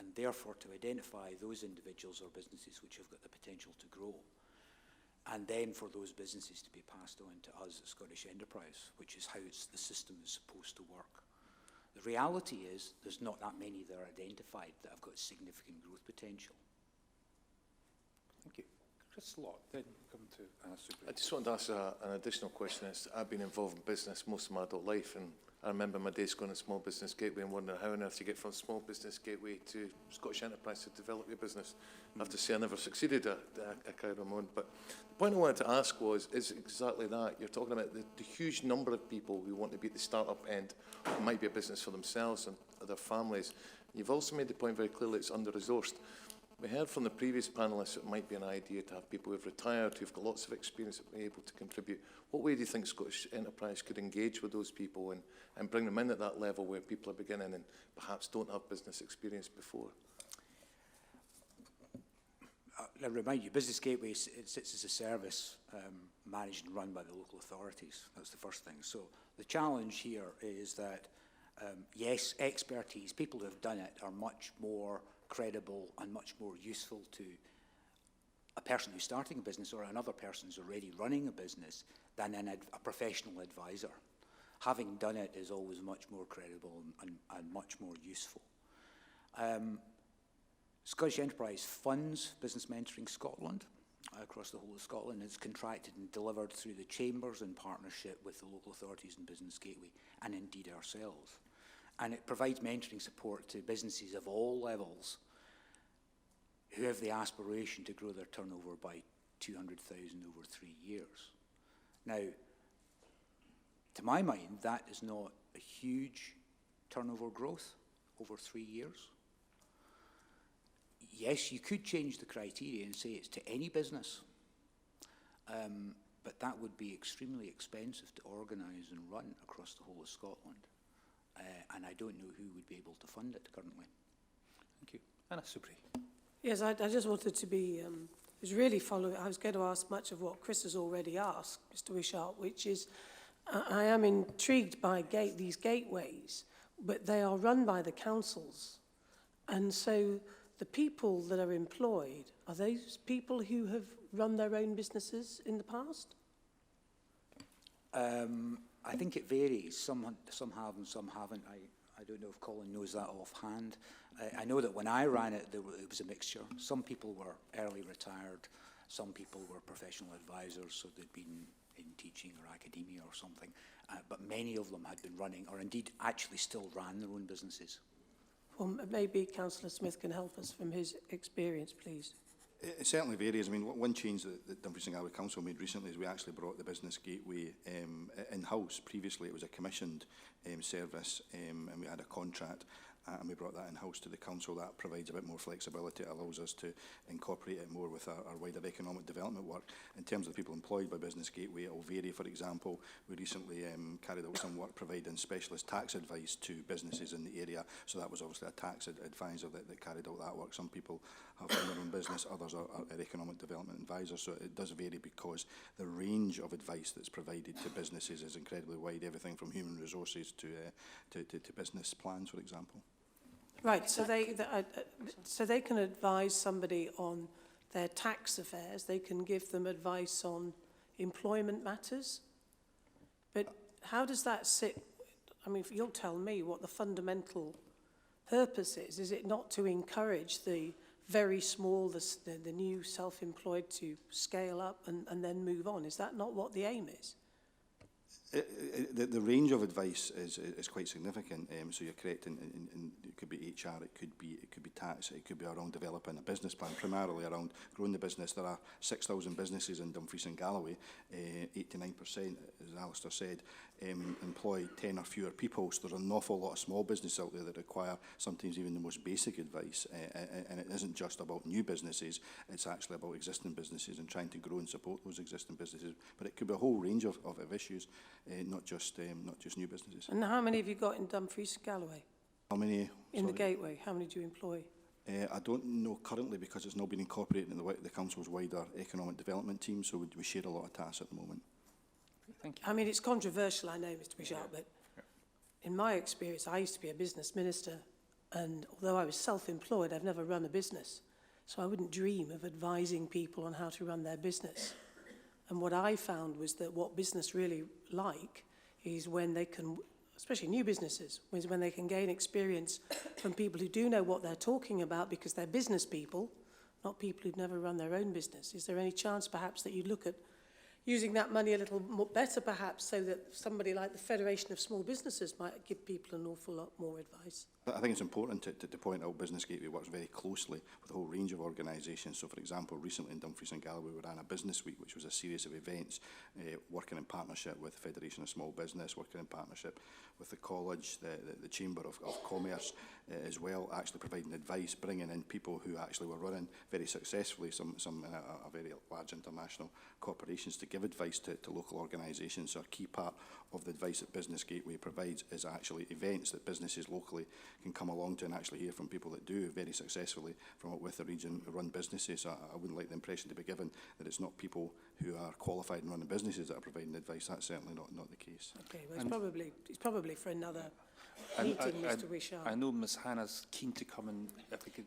and therefore to identify those individuals or businesses which have got the potential to grow, and then for those businesses to be passed on to us at Scottish Enterprise, which is how the system is supposed to work. The reality is there's not that many that are identified that have got significant growth potential. Thank you. Chris Lott, then come to Anna Super. I just wanted to ask an additional question. I've been involved in business most of my adult life, and I remember my days going to Small Business Gateway and wondering how on earth you get from Small Business Gateway to Scottish Enterprise to develop your business. I have to say I never succeeded at Cowramon, but the point I wanted to ask is exactly that. You're talking about the huge number of people who want to be at the start-up end, who might be a business for themselves and their families. You've also made the point very clearly it's under-resourced. We heard from the previous panellists it might be an idea to have people who've retired, who've got lots of experience that will be able to contribute. What way do you think Scottish Enterprise could engage with those people and bring them in at that level where people are beginning and perhaps don't have business experience before? I remind you, Business Gateway sits as a service managed and run by the local authorities. That's the first thing. So the challenge here is that, yes, expertise, people who have done it are much more credible and much more useful to a person who's starting a business or another person who's already running a business than a professional advisor. Having done it is always much more credible and much more useful. Scottish Enterprise funds Business Mentoring Scotland across the whole of Scotland. It's contracted and delivered through the chambers in partnership with the local authorities and Business Gateway, and indeed ourselves. And it provides mentoring support to businesses of all levels who have the aspiration to grow their turnover by 200,000 over 3 years. Now, to my mind, that is not a huge turnover growth over 3 years. yes, you could change the criteria and say it's to any business, but that would be extremely expensive to organise and run across the whole of Scotland. And I don't know who would be able to fund it currently. Thank you. Anna Subri. Yes, I just wanted to be, was really following, I was going to ask much of what Chris has already asked, Mr Wishart, which is, I am intrigued by these gateways, but they are run by the councils. And so the people that are employed, are those people who have run their own businesses in the past? I think it varies. Some have and some haven't. I don't know if Colin knows that offhand. I know that when I ran it, it was a mixture. Some people were early retired. Some people were professional advisors, so they'd been in teaching or academia or something. But many of them had been running, or indeed actually still ran their own businesses. Well, maybe Councillor Smith can help us from his experience, please. It certainly varies. I mean, one change that Dumfries and Galloway Council made recently is we actually brought the Business Gateway in-house. Previously, it was a commissioned service, and we had a contract, and we brought that in-house to the council. That provides a bit more flexibility. It allows us to incorporate it more with our wider economic development work. In terms of the people employed by Business Gateway, it will vary. For example, we recently carried out some work providing specialist tax advice to businesses in the area. So that was obviously a tax advisor that carried out that work. Some people have their own business, others are economic development advisors. So it does vary because the range of advice that's provided to businesses is incredibly wide. Everything from human resources to business plans, for example. Right, so they can advise somebody on their tax affairs, they can give them advice on employment matters, but how does that sit? I mean, you'll tell me what the fundamental purpose is. Is it not to encourage the very small, the new self-employed to scale up and then move on? Is that not what the aim is? The range of advice is quite significant. So you're correct. In it could be HR, it could be tax, it could be around developing a business plan, primarily around growing the business. There are 6,000 businesses in Dumfries and Galloway. 89%, as Alistair said, employ 10 or fewer people. So there's an awful lot of small businesses out there that require sometimes even the most basic advice. And it isn't just about new businesses; it's actually about existing businesses and trying to grow and support those existing businesses. But it could be a whole range of issues. Not just new businesses. And how many have you got in Dumfries and Galloway? How many? In the Gateway, how many do you employ? I don't know currently because it's not been incorporated in the council's wider economic development team, so we share a lot of tasks at the moment. Thank you. I mean, it's controversial, I know, Mr Wishart, but in my experience, I used to be a business minister, and although I was self-employed, I've never run a business. So I wouldn't dream of advising people on how to run their business. And what I found was that what business really like is when they can, especially new businesses, is when they can gain experience from people who do know what they're talking about because they're business people, not people who've never run their own business. Is there any chance perhaps that you look at using that money a little more better perhaps so that somebody like the Federation of Small Businesses might give people an awful lot more advice? I think it's important to point out Business Gateway works very closely with a whole range of organisations. So, for example, recently in Dumfries and Galloway we ran a business week, which was a series of events working in partnership with the Federation of Small Business, working in partnership with the college, the Chamber of Commerce as well, actually providing advice, bringing in people who actually were running very successfully, some a very large international corporations, to give advice to local organisations. So a key part of the advice that Business Gateway provides is actually events that businesses locally can come along to and actually hear from people that do very successfully from with the region run businesses. So I wouldn't like the impression to be given that it's not people who are qualified in running businesses that are providing advice. That's certainly not the case. Okay, well, it's probably for another meeting, Mr Wishart. I know Ms Hannah's keen to come and if we could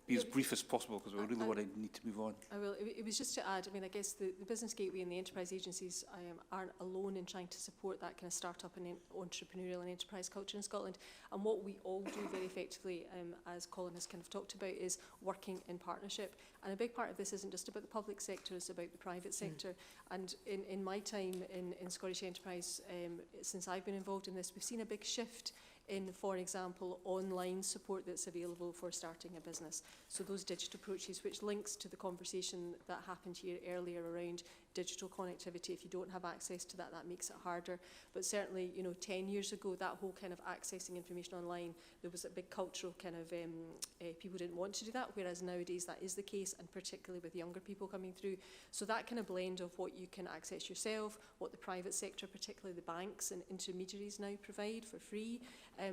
be as brief as possible because we really need to move on. I will. It was just to add, I mean, I guess the Business Gateway and the enterprise agencies aren't alone in trying to support that kind of start-up and entrepreneurial and enterprise culture in Scotland. And what we all do very effectively, as Colin has kind of talked about, is working in partnership. And a big part of this isn't just about the public sector, it's about the private sector. And in my time in Scottish Enterprise, since I've been involved in this, we've seen a big shift in, for example, online support that's available for starting a business. So those digital approaches, which links to the conversation that happened here earlier around digital connectivity. If you don't have access to that, that makes it harder. But certainly, you know, 10 years ago, that whole kind of accessing information online, there was a big cultural kind of, people didn't want to do that, whereas nowadays that is the case, and particularly with younger people coming through. So that kind of blend of what you can access yourself, what the private sector, particularly the banks and intermediaries now provide for free.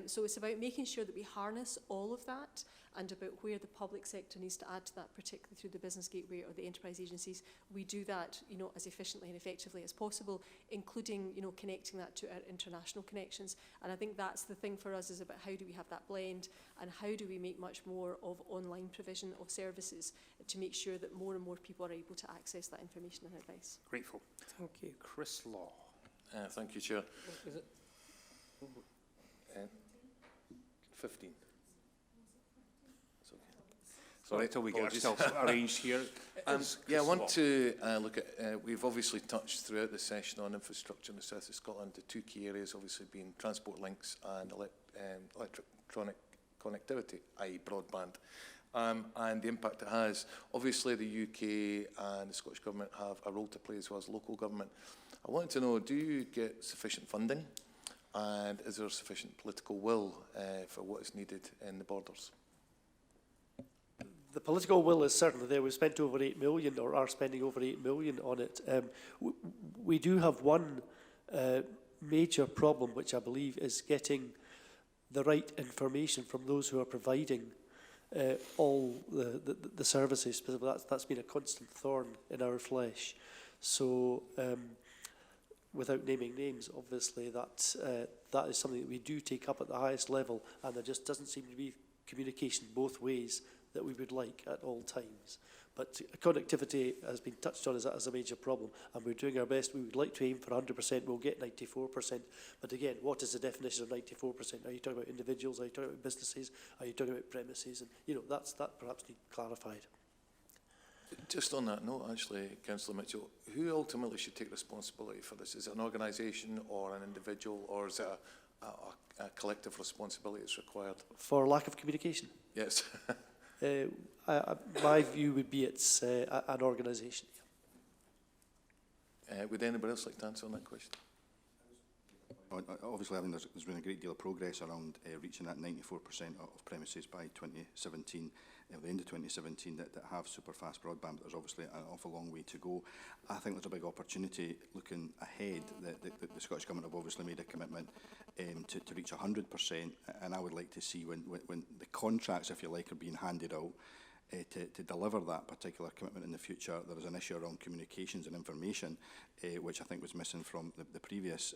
So it's about making sure that we harness all of that, and about where the public sector needs to add to that, particularly through the business gateway or the enterprise agencies. We do that, you know, as efficiently and effectively as possible, including, you know, connecting that to our international connections. And I think that's the thing for us, is about how do we have that blend, and how do we make much more of online provision of services to make sure that more and more people are able to access that information and advice. Grateful. Thank you. Chris Law. Thank you, Chair. Is it? 15. Sorry, till we get ourselves arranged here. Yeah, I want to look at, we've obviously touched throughout the session on infrastructure in the south of Scotland, the two key areas obviously being transport links and electronic connectivity, i.e. broadband, and the impact it has. Obviously the UK and the Scottish Government have a role to play, as well as local government. I wanted to know, do you get sufficient funding, and is there sufficient political will for what is needed in the borders? The political will is certainly there. We've spent over 8 million, or are spending over 8 million on it. We do have one major problem, which I believe is getting the right information from those who are providing all the services. That's been a constant thorn in our flesh. So, without naming names, obviously, that is something that we do take up at the highest level, and there just doesn't seem to be communication both ways that we would like at all times. But connectivity has been touched on as a major problem, and we're doing our best. We would like to aim for 100%, we'll get 94%. But again, what is the definition of 94%? Are you talking about individuals? Are you talking about businesses? Are you talking about premises? And, you know, that perhaps needs clarified. Just on that note, actually, Councillor Mitchell, who ultimately should take responsibility for this? Is it an organisation or an individual, or is it a collective responsibility that's required? For lack of communication? Yes. My view would be it's an organisation. Would anybody else like to answer on that question? Obviously, I think there's been a great deal of progress around reaching that 94% of premises by 2017, the end of 2017, that have super fast broadband, but there's obviously an awful long way to go. I think there's a big opportunity looking ahead. The Scottish Government have obviously made a commitment to reach 100%, and I would like to see when the contracts, if you like, are being handed out, to deliver that particular commitment in the future. There is an issue around communications and information, which I think was missing from the previous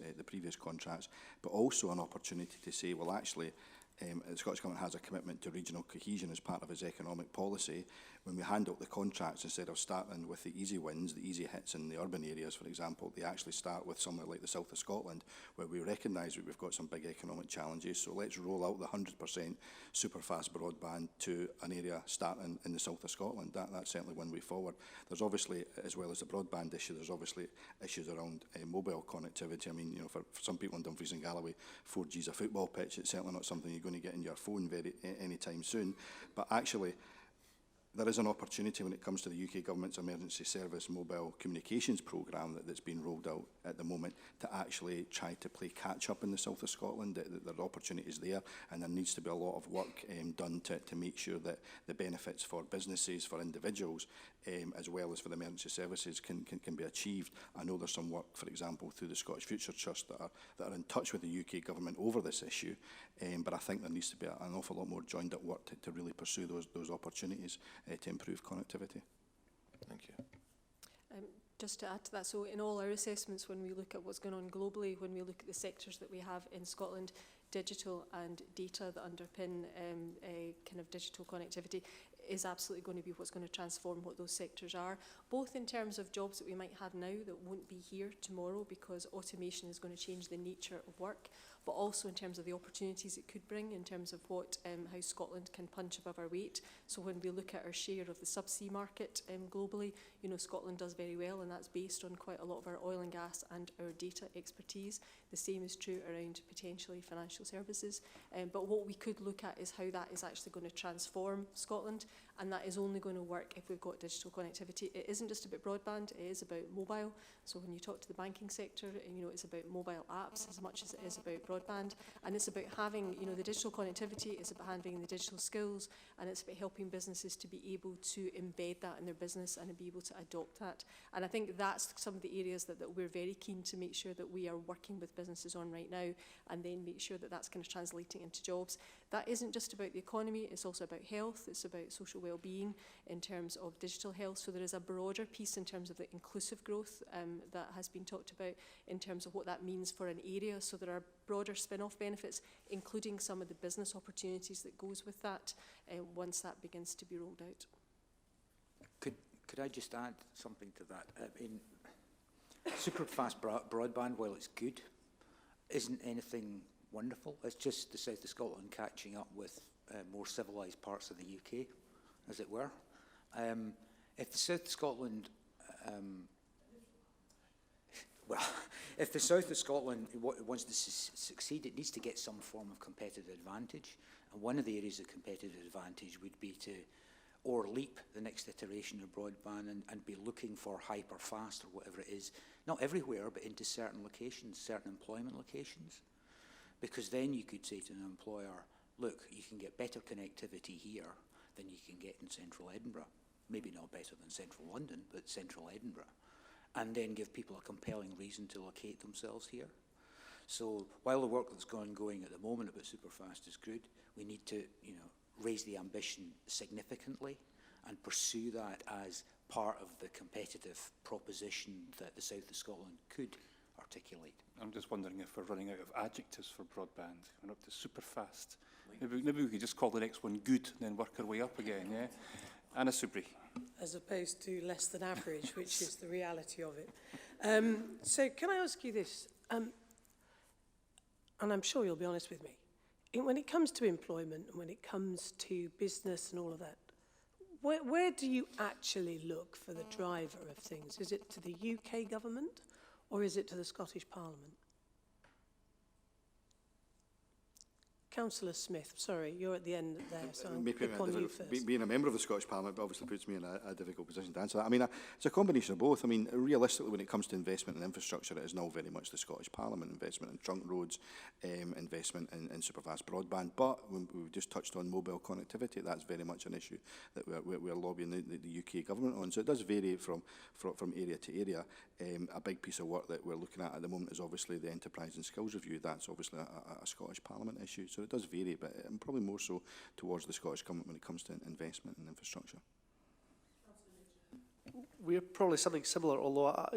contracts, but also an opportunity to say, well, actually, the Scottish Government has a commitment to regional cohesion as part of its economic policy. When we hand out the contracts, instead of starting with the easy wins, the easy hits in the urban areas, for example, they actually start with somewhere like the south of Scotland, where we recognise that we've got some big economic challenges. So let's roll out the 100% super fast broadband to an area starting in the south of Scotland. That's certainly one way forward. There's obviously, as well as the broadband issue, there's obviously issues around mobile connectivity. I mean, you know, for some people in Dumfries and Galloway, 4G is a football pitch. It's certainly not something you're going to get in your phone anytime soon. But actually, there is an opportunity when it comes to the UK Government's Emergency Service Mobile Communications Programme that's been rolled out at the moment to actually try to play catch-up in the south of Scotland. There are opportunities there, and there needs to be a lot of work done to make sure that the benefits for businesses, for individuals, as well as for the emergency services can be achieved. I know there's some work, for example, through the Scottish Future Trust that are in touch with the UK Government over this issue, but I think there needs to be an awful lot more joined-up work to really pursue those opportunities to improve connectivity. Thank you. Just to add to that, so in all our assessments, when we look at what's going on globally, when we look at the sectors that we have in Scotland, digital and data that underpin kind of digital connectivity is absolutely going to be what's going to transform what those sectors are, both in terms of jobs that we might have now that won't be here tomorrow because automation is going to change the nature of work, but also in terms of the opportunities it could bring, in terms of what how Scotland can punch above our weight. So when we look at our share of the subsea market globally, you know, Scotland does very well, and that's based on quite a lot of our oil and gas and our data expertise. The same is true around potentially financial services. But what we could look at is how that is actually going to transform Scotland, and that is only going to work if we've got digital connectivity. It isn't isn't just about broadband, it is about mobile. So when you talk to the banking sector, it's about mobile apps as much as it is about broadband. And it's about having, the digital connectivity, it's about having the digital skills, and it's about helping businesses to be able to embed that in their business and be able to adopt that. And I think that's some of the areas that we're very keen to make sure that we are working with businesses on right now, and then make sure that that's kind of translating into jobs. That isn't just about the economy, it's also about health, it's about social well-being in terms of digital health. So there is a broader piece in terms of the inclusive growth that has been talked about in terms of what that means for an area. So there are broader spin-off benefits, including some of the business opportunities that goes with that once that begins to be rolled out. Could I just add something to that? Super fast broadband, while it's good, isn't anything wonderful. It's just the south of Scotland catching up with more civilised parts of the UK, as it were. If the south of Scotland, if the south of Scotland wants to succeed, it needs to get some form of competitive advantage. And one of the areas of competitive advantage would be to leap the next iteration of broadband and be looking for hyper-fast or whatever it is, not everywhere, but into certain locations, certain employment locations. Because then you could say to an employer, look, you can get better connectivity here than you can get in central Edinburgh. Maybe not better than central London, but central Edinburgh. And then give people a compelling reason to locate themselves here. So while the work that's going at the moment about Superfast is good, we need to, raise the ambition significantly and pursue that as part of the competitive proposition that the south of Scotland could articulate. I'm just wondering if we're running out of adjectives for broadband. We're up to super fast. Maybe we could just call the next one good and then work our way up again, yeah? Anna Soubry. As opposed to less than average, which is the reality of it. So can I ask you this? And I'm sure you'll be honest with me. When it comes to employment and when it comes to business and all of that, where do you actually look for the driver of things? Is it to the UK government or is it to the Scottish Parliament? Councillor Smith, sorry, you're at the end there, so I'll pick on you first. Being a member of the Scottish Parliament obviously puts me in a difficult position to answer that. I mean, it's a combination of both. I mean, realistically, when it comes to investment in infrastructure, it is now very much the Scottish Parliament investment in trunk roads, investment in superfast broadband. But when we've just touched on mobile connectivity, that's very much an issue that we're lobbying the UK government on. So it does vary from area to area. A big piece of work that we're looking at the moment is obviously the Enterprise and Skills Review. That's obviously a Scottish Parliament issue. So it does vary, but probably more so towards the Scottish Government when it comes to investment in infrastructure. We're probably something similar, although,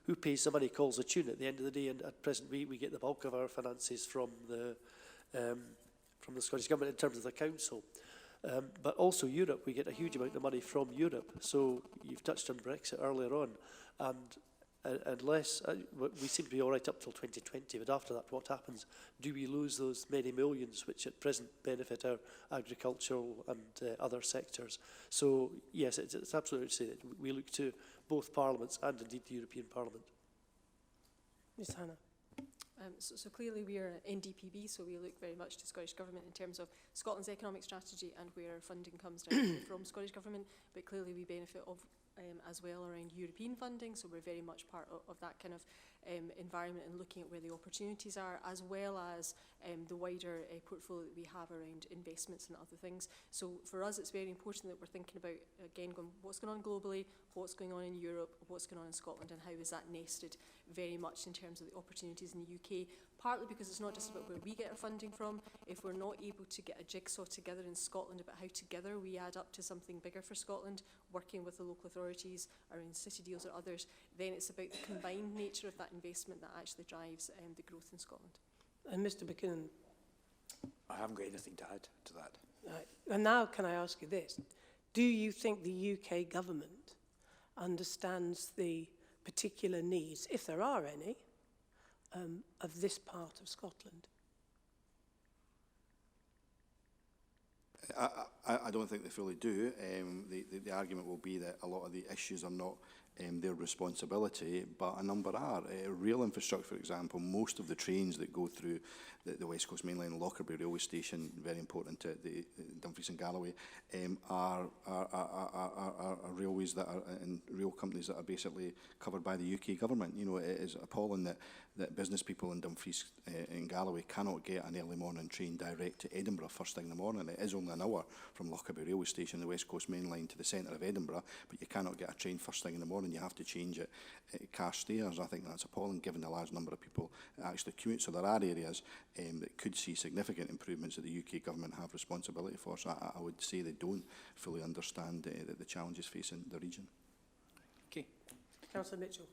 who pays the money calls the tune at the end of the day, and at present we get the bulk of our finances from the Scottish Government in terms of the Council. But also Europe, we get a huge amount of money from Europe. So you've touched on Brexit earlier on, and unless we seem to be all right up till 2020, but after that, what happens? Do we lose those many millions which at present benefit our agricultural and other sectors? So yes, it's absolutely to say that we look to both parliaments and indeed the European Parliament. Ms Hannah. So clearly we are NDPB, so we look very much to Scottish Government in terms of Scotland's economic strategy and where funding comes directly from Scottish Government, but clearly we benefit of as well around European funding, so we're very much part of that kind of environment and looking at where the opportunities are, as well as the wider portfolio that we have around investments and other things. So for us, it's very important that we're thinking about, again, what's going on globally, what's going on in Europe, what's going on in Scotland, and how is that nested very much in terms of the opportunities in the UK, partly because it's not just about where we get our funding from. If we're not able to get a jigsaw together in Scotland about how together we add up to something bigger for Scotland, working with the local authorities around city deals or others, then it's about the combined nature of that investment that actually drives the growth in Scotland. And Mr McKinnon. I haven't got anything to add to that. Right. And now can I ask you this? Do you think the UK government understands the particular needs, if there are any, of this part of Scotland? I don't think they fully do. The argument will be that a lot of the issues are not their responsibility, but a number are. Rail infrastructure, for example, most of the trains that go through the West Coast Main Line, Lockerbie railway station, very important to the Dumfries and Galloway, are railways that are, and rail companies that are basically covered by the UK government. You know, it is appalling that business people in Dumfries and Galloway cannot get an early morning train direct to Edinburgh first thing in the morning. It is only an hour from Lockerbie railway station, the West Coast Main Line, to the centre of Edinburgh, but you cannot get a train first thing in the morning. You have to change it at Carstairs. I think that's appalling given the large number of people that actually commute. So there are areas that could see significant improvements that the UK government have responsibility for. So I would say they don't fully understand the challenges facing the region. Okay. Councillor Mitchell.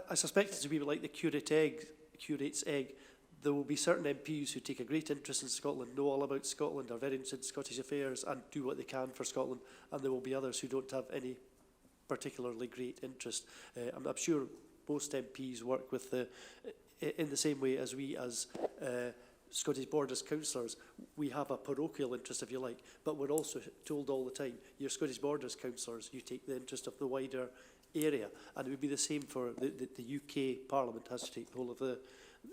I suspect it's a wee bit like the curate's egg. There will be certain MPs who take a great interest in Scotland, know all about Scotland, are very interested in Scottish affairs and do what they can for Scotland, and there will be others who don't have any particularly great interest. I'm sure most MPs work with in the same way as we as Scottish Borders councillors. We have a parochial interest, if you like, but we're also told all the time, you're Scottish Borders councillors, you take the interest of the wider area, and it would be the same for the UK Parliament has to take the whole of the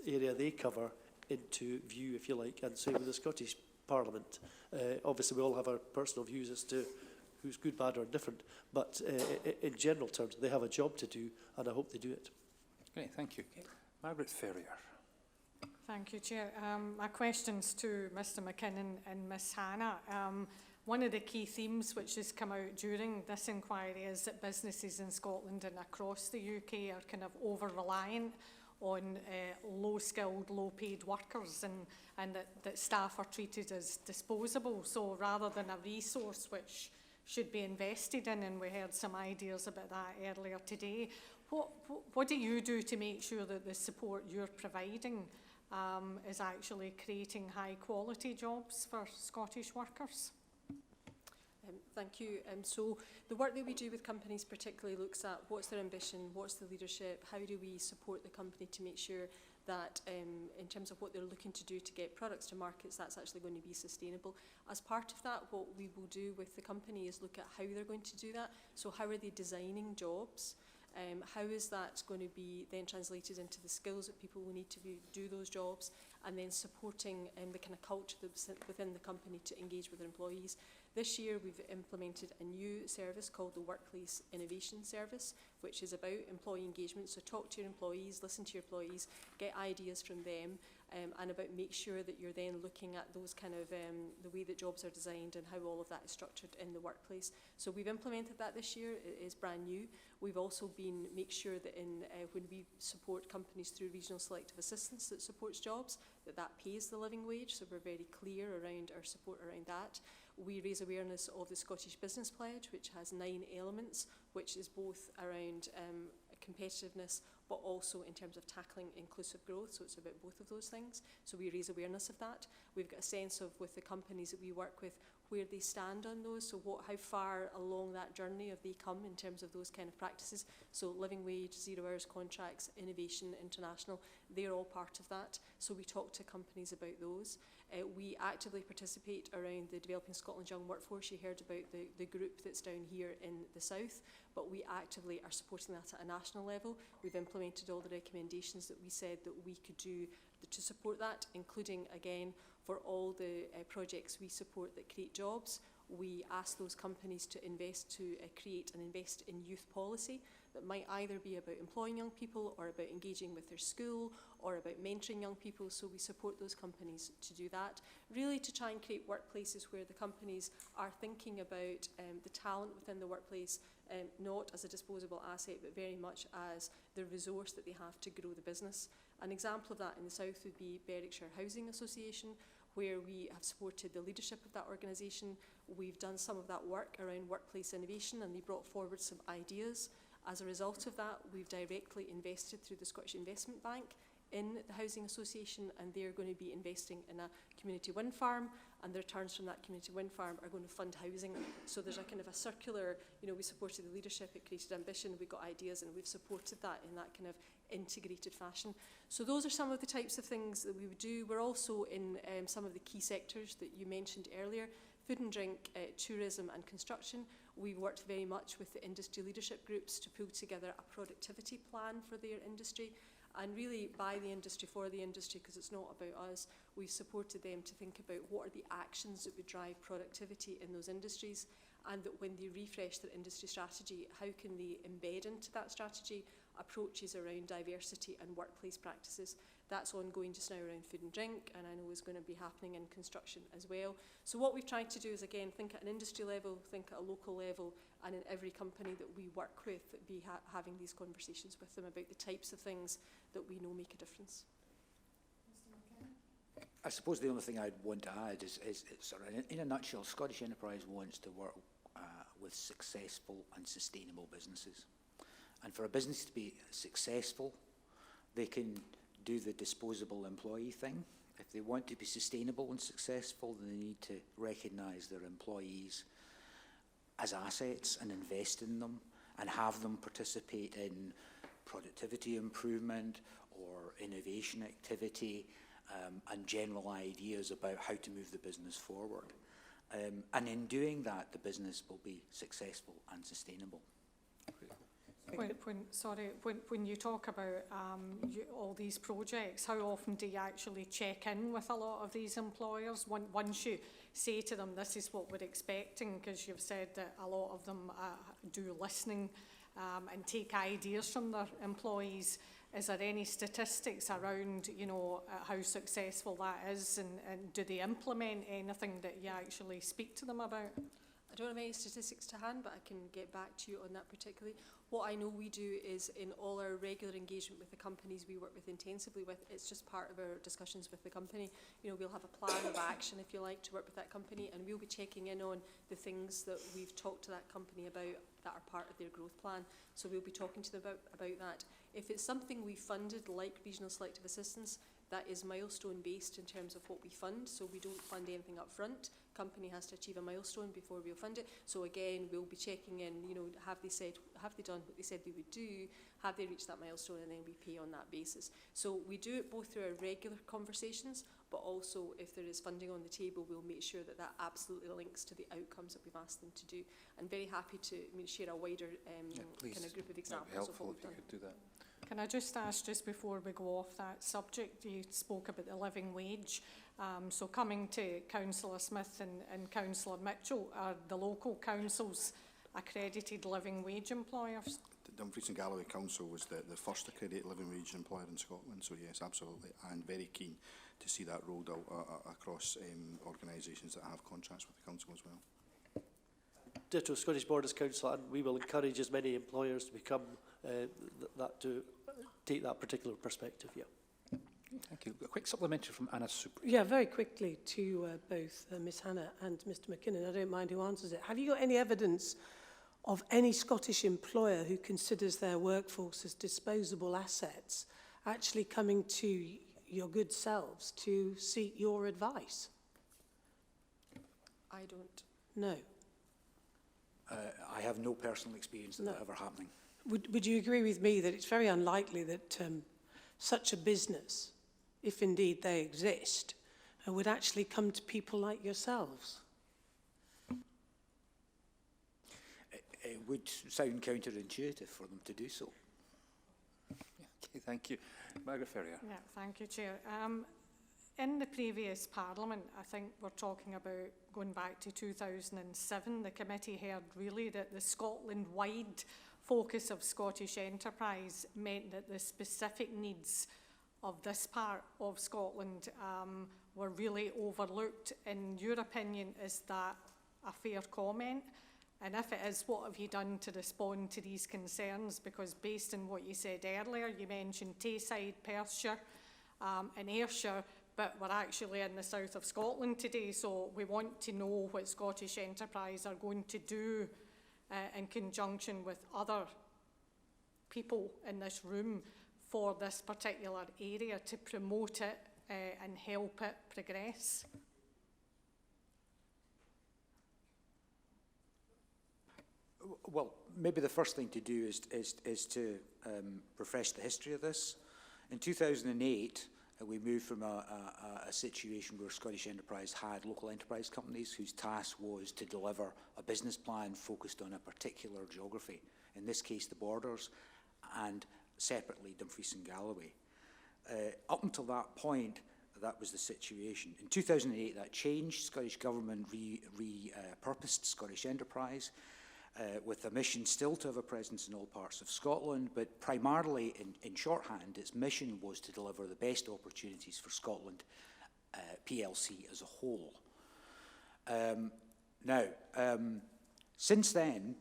area they cover into view, if you like, and same with the Scottish Parliament. Obviously we all have our personal views as to who's good, bad or different, but in general terms they have a job to do, and I hope they do it. Great, thank you. Margaret Ferrier. Thank you, Chair. My question's to Mr McKinnon and Ms Hannah. One of the key themes which has come out during this inquiry is that businesses in Scotland and across the UK are kind of over-reliant on low-skilled, low-paid workers, and that staff are treated as disposable. So rather than a resource which should be invested in, and we heard some ideas about that earlier today, what do you do to make sure that the support you're providing is actually creating high-quality jobs for Scottish workers? Thank you. So the work that we do with companies particularly looks at what's their ambition, what's the leadership, how do we support the company to make sure that in terms of what they're looking to do to get products to markets, that's actually going to be sustainable. As part of that, what we will do with the company is look at how they're going to do that. So how are they designing jobs? How is that going to be then translated into the skills that people will need to do those jobs, and then supporting the kind of culture that's within the company to engage with their employees. This year we've implemented a new service called the Workplace Innovation Service, which is about employee engagement. So talk to your employees, listen to your employees, get ideas from them, and about make sure that you're then looking at those kind of the way that jobs are designed and how all of that is structured in the workplace. So we've implemented that this year. It is brand new. We've also make sure that when we support companies through regional selective assistance that supports jobs, that pays the living wage. So we're very clear around our support around that. We raise awareness of the Scottish Business Pledge, which has 9 elements, which is both around competitiveness, but also in terms of tackling inclusive growth. So it's about both of those things. So we raise awareness of that. We've got a sense of, with the companies that we work with, where they stand on those. So how far along that journey have they come in terms of those kind of practices. So living wage, 0 hours contracts, innovation, international, they're all part of that. So we talk to companies about those. We actively participate around the Developing Scotland Young Workforce. You heard about the group that's down here in the south, but we actively are supporting that at a national level. We've implemented all the recommendations that we said that we could do to support that, including, again, for all the projects we support that create jobs. We ask those companies to create and invest in youth policy that might either be about employing young people or about engaging with their school or about mentoring young people. So we support those companies to do that, really to try and create workplaces where the companies are thinking about the talent within the workplace, not as a disposable asset, but very much as the resource that they have to grow the business. An example of that in the south would be Berwickshire Housing Association, where we have supported the leadership of that organisation. We've done some of that work around workplace innovation, and they brought forward some ideas. As a result of that, we've directly invested through the Scottish Investment Bank in the Housing Association, and they're going to be investing in a community wind farm, and the returns from that community wind farm are going to fund housing. So there's a kind of a circular, we supported the leadership, it created ambition, we got ideas, and we've supported that in that kind of integrated fashion. So those are some of the types of things that we would do. We're also in some of the key sectors that you mentioned earlier, food and drink, tourism and construction. We've worked very much with the industry leadership groups to pull together a productivity plan for their industry, and really by the industry, for the industry, because it's not about us. We've supported them to think about what are the actions that would drive productivity in those industries, and that when they refresh their industry strategy, how can they embed into that strategy approaches around diversity and workplace practices. That's ongoing just now around food and drink, and I know is going to be happening in construction as well. So what we've tried to do is, again, think at an industry level, think at a local level, and in every company that we work with, be having these conversations with them about the types of things that we know make a difference. I suppose the only thing I'd want to add is sort of in a nutshell, Scottish Enterprise wants to work with successful and sustainable businesses. And for a business to be successful, they can do the disposable employee thing. If they want to be sustainable and successful, then they need to recognise their employees as assets and invest in them and have them participate in productivity improvement or innovation activity and general ideas about how to move the business forward. And in doing that, the business will be successful and sustainable. When you talk about all these projects, how often do you actually check in with a lot of these employers? Once you say to them, this is what we're expecting, because you've said that a lot of them do listening and take ideas from their employees. Is there any statistics around, you know, how successful that is, and do they implement anything that you actually speak to them about? I don't have any statistics to hand, but I can get back to you on that particularly. What I know we do is in all our regular engagement with the companies we work with intensively with, it's just part of our discussions with the company. You know, we'll have a plan of action, if you like, to work with that company, and we'll be checking in on the things that we've talked to that company about that are part of their growth plan. So we'll be talking to them about that. If it's something we funded, like regional selective assistance, that is milestone based in terms of what we fund, so we don't fund anything up front. Company has to achieve a milestone before we'll fund it. So again, we'll be checking in, you know, have they done what they said they would do? Have they reached that milestone? And then we pay on that basis. So we do it both through our regular conversations, but also if there is funding on the table, we'll make sure that that absolutely links to the outcomes that we've asked them to do. And very happy to share a wider kind of group of examples of what we've done. Do that. Can I just ask, just before we go off that subject, you spoke about the living wage. So coming to Councillor Smith and Councillor Mitchell, are the local councils accredited living wage employers? The Dumfries and Galloway Council was the first accredited living wage employer in Scotland, so yes, absolutely, and very keen to see that rolled out across organisations that have contracts with the council as well. Ditto Scottish Borders Council, and we will encourage as many employers to become to take that particular perspective. Yeah. Thank you. A quick supplementary from Anna Super. Yeah, very quickly to both Ms Hannah and Mr McKinnon. I don't mind who answers it. Have you got any evidence of any Scottish employer who considers their workforce as disposable assets actually coming to your good selves to seek your advice? I don't. No. I have no personal experience of that ever happening. Would you agree with me that it's very unlikely that such a business, if indeed they exist, would actually come to people like yourselves? It would sound counterintuitive for them to do so. Okay, thank you. Margaret Ferrier. Yeah, thank you, Chair. In the previous Parliament, I think we're talking about going back to 2007, the committee heard really that the Scotland-wide focus of Scottish enterprise meant that the specific needs of this part of Scotland were really overlooked. In your opinion, is that a fair comment? And if it is, what have you done to respond to these concerns? Because based on what you said earlier, you mentioned Tayside, Perthshire and Ayrshire, but we're actually in the south of Scotland today, so we want to know what Scottish enterprise are going to do in conjunction with other people in this room for this particular area to promote it and help it progress. Well, maybe the first thing to do is to refresh the history of this. In 2008, We moved from a situation where Scottish Enterprise had local enterprise companies whose task was to deliver a business plan focused on a particular geography, in this case the Borders, and separately Dumfries and Galloway. Up until that point, that was the situation. In 2008, that changed. Scottish Government repurposed Scottish Enterprise with a mission still to have a presence in all parts of Scotland, but primarily in shorthand, its mission was to deliver the best opportunities for Scotland PLC as a whole. Since then,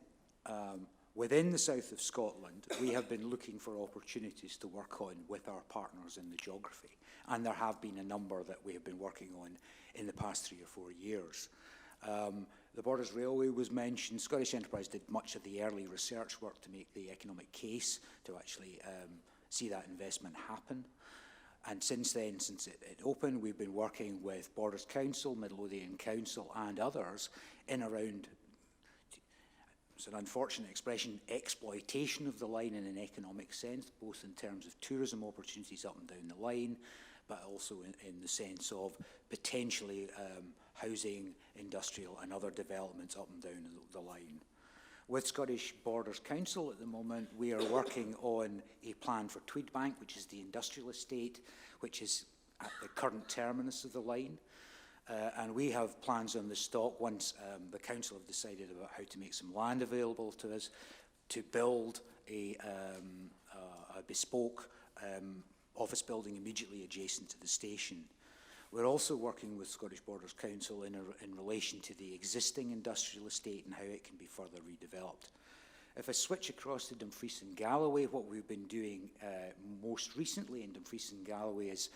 within the south of Scotland, we have been looking for opportunities to work on with our partners in the geography, and there have been a number that we have been working on in the past 3 or 4 years. The Borders Railway was mentioned. Scottish Enterprise did much of the early research work to make the economic case to actually see that investment happen. And since then, since it opened, we've been working with Borders Council, Midlothian Council and others in around, it's an unfortunate expression, exploitation of the line in an economic sense, both in terms of tourism opportunities up and down the line, but also in the sense of potentially housing, industrial and other developments up and down the line. With Scottish Borders Council at the moment, we are working on a plan for Tweedbank, which is the industrial estate, which is at the current terminus of the line. And we have plans on the stock once the council have decided about how to make some land available to us to build a bespoke office building immediately adjacent to the station. We're also working with Scottish Borders Council in relation to the existing industrial estate and how it can be further redeveloped. If I switch across to Dumfries and Galloway, what we've been doing most recently in Dumfries and Galloway is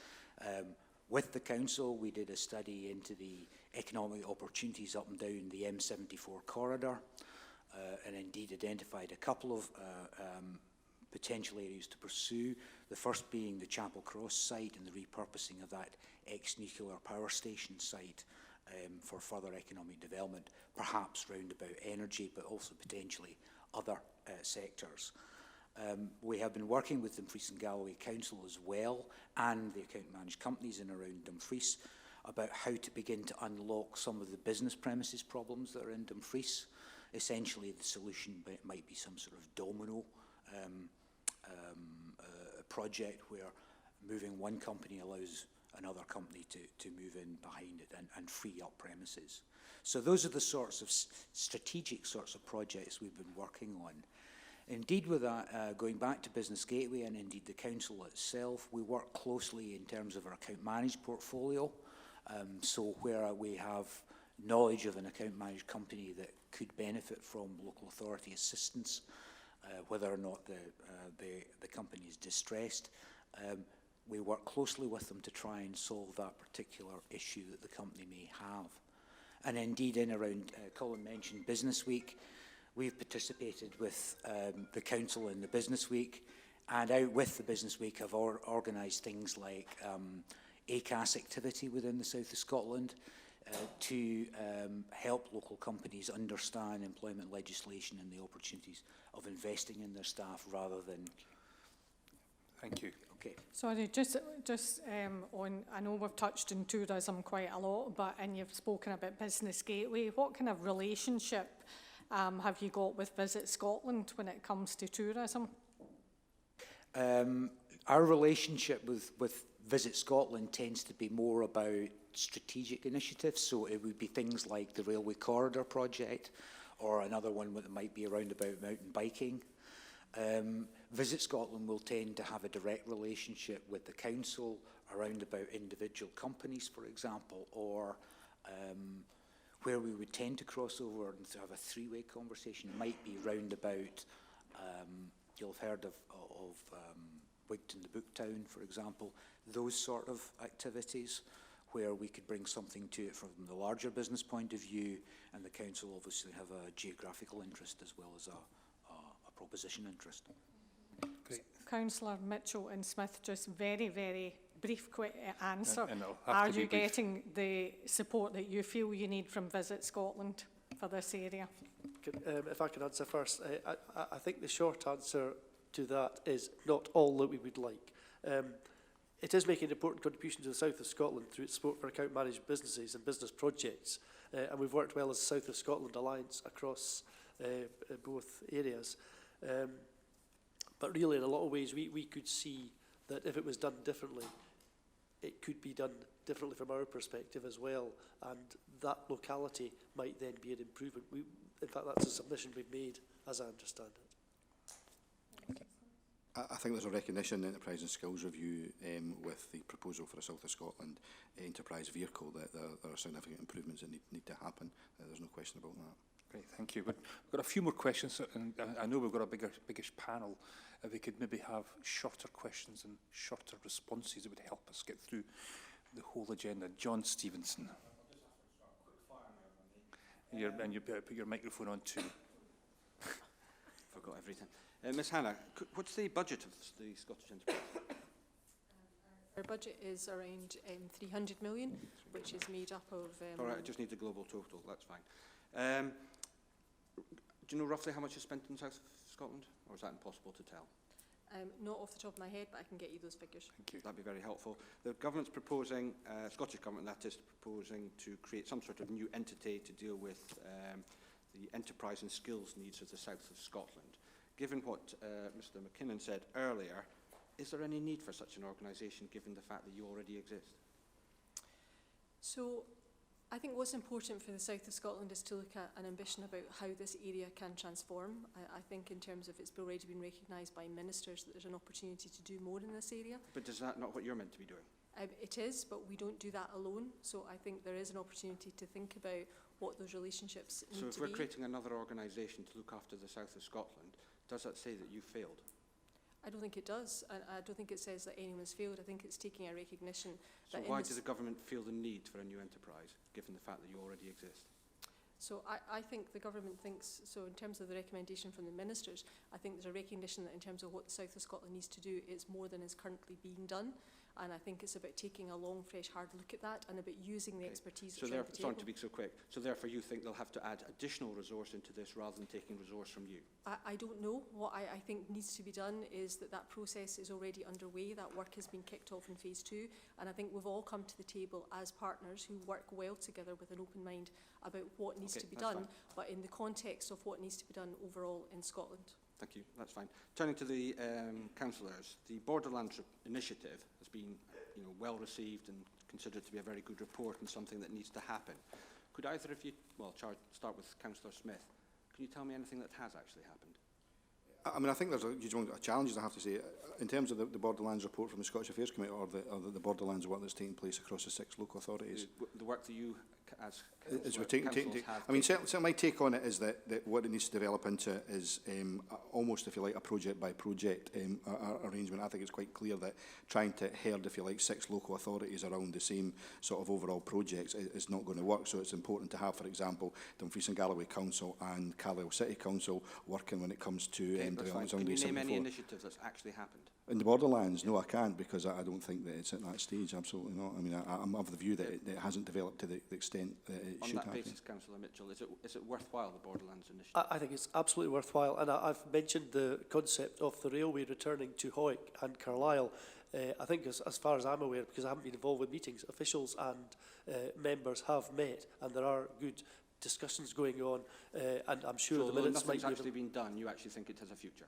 with the council, we did a study into the economic opportunities up and down the M74 corridor and indeed identified a couple of potential areas to pursue. The first being the Chapel Cross site and the repurposing of that ex-nuclear power station site for further economic development, perhaps round about energy, but also potentially other sectors. We have been working with Dumfries and Galloway Council as well, and the account managed companies in around Dumfries, about how to begin to unlock some of the business premises problems that are in Dumfries. Essentially, the solution might be some sort of domino project where moving one company allows another company to move in behind it and free up premises. So those are the sorts of strategic sorts of projects we've been working on. Indeed, with that, going back to Business Gateway and indeed the council itself, we work closely in terms of our account managed portfolio. So where we have knowledge of an account managed company that could benefit from local authority assistance, whether or not the company is distressed, we work closely with them to try and solve that particular issue that the company may have. And indeed, in around, Colin mentioned Business Week, we've participated with the council in the Business Week, and out with the Business Week have organised things like ACAS activity within the south of Scotland to help local companies understand employment legislation and the opportunities of investing in their staff rather than... Thank you. Okay. Sorry, just on, I know we've touched on tourism quite a lot, but and you've spoken about Business Gateway. What kind of relationship have you got with Visit Scotland when it comes to tourism? Our relationship with Visit Scotland tends to be more about strategic initiatives, so it would be things like the Railway Corridor project or another one that might be around about mountain biking. Visit Scotland will tend to have a direct relationship with the council around about individual companies, for example, or where we would tend to cross over and have a three-way conversation might be round about, you'll have heard of Wigton the Booktown, for example, those sort of activities where we could bring something to it from the larger business point of view, and the council obviously have a geographical interest as well as a proposition interest. Great. Councillor Mitchell and Smith, just very, very brief answer. Are you getting the support that you feel you need from Visit Scotland for this area? If I can answer first, I think the short answer to that is not all that we would like. It is making an important contribution to the south of Scotland through its support for account-managed businesses and business projects. And we've worked well as the South of Scotland Alliance across both areas. But really, in a lot of ways, we could see that if it was done differently, it could be done differently from our perspective as well. And that locality might then be an improvement. In fact, that's a submission we've made, as I understand it. I think there's a recognition in the Enterprise and Skills Review with the proposal for a South of Scotland enterprise vehicle that there are significant improvements that need to happen. There's no question about that. Great, thank you. We've got a few more questions, and I know we've got a biggish panel. If we could maybe have shorter questions and shorter responses, it would help us get through the whole agenda. John Stevenson. And you put your microphone on too. Forgot everything. Ms Hannah, what's the budget of the Scottish Enterprise? Our budget is around 300 million, which is made up of... All right, I just need the global total, that's fine. Do you know roughly how much is spent in South Scotland, or is that impossible to tell? Not off the top of my head, but I can get you those figures. Thank you. That'd be very helpful. The government's proposing, Scottish Government that is, proposing to create some sort of new entity to deal with the enterprise and skills needs of the south of Scotland. Given what Mr McKinnon said earlier, is there any need for such an organisation given the fact that you already exist? So, I think what's important for the south of Scotland is to look at an ambition about how this area can transform. I think in terms of it's already been recognised by ministers that there's an opportunity to do more in this area. But is that not what you're meant to be doing? It is, but we don't do that alone. So I think there is an opportunity to think about what those relationships need to be. So if we're creating another organisation to look after the south of Scotland, does that say that you failed? I don't think it does. And I don't think it says that anyone's failed. I think it's taking a recognition so that... why does the government feel the need for a new enterprise, given the fact that you already exist? So I think the government thinks, so in terms of the recommendation from the ministers, I think there's a recognition that in terms of what the south of Scotland needs to do, it's more than is currently being done. And I think it's about taking a long, fresh, hard look at that and about using the expertise that's around the table. Sorry to be so quick. So therefore you think they'll have to add additional resource into this rather than taking resource from you? I don't know. What I think needs to be done is that process is already underway. That work has been kicked off in phase 2. And I think we've all come to the table as partners who work well together with an open mind about what needs to be done, but in the context of what needs to be done overall in Scotland. Thank you, that's fine. Turning to the councillors, the Borderlands Initiative has been well received and considered to be a very good report and something that needs to happen. Could either of you, well, start with Councillor Smith, can you tell me anything that has actually happened? I mean, I think there's a huge amount of challenges, I have to say, in terms of the Borderlands report from the Scottish Affairs Committee or the Borderlands work that's taking place across the 6 local authorities. The work that you as I mean, certainly my take on it is that what it needs to develop into is almost, if you like, a project-by-project arrangement. I think it's quite clear that trying to herd, if you like, 6 local authorities around the same sort of overall projects is not going to work. So it's important to have, for example, Dumfries and Galloway Council and Carlisle City Council working when it comes to development. Can you name any initiative that's actually happened? In the Borderlands, no, I can't, because I don't think that it's at that stage, absolutely not. I mean, I'm of the view that it hasn't developed to the extent that it should have. On that basis, Councillor Mitchell, is it worthwhile, the Borderlands initiative? I think it's absolutely worthwhile, and I've mentioned the concept of the railway returning to Hoyk and Carlisle. I think as far as I'm aware, because I haven't been involved with meetings, officials and members have met, and there are good discussions going on, and I'm sure so the minutes might be... actually been done, you actually think it has a future?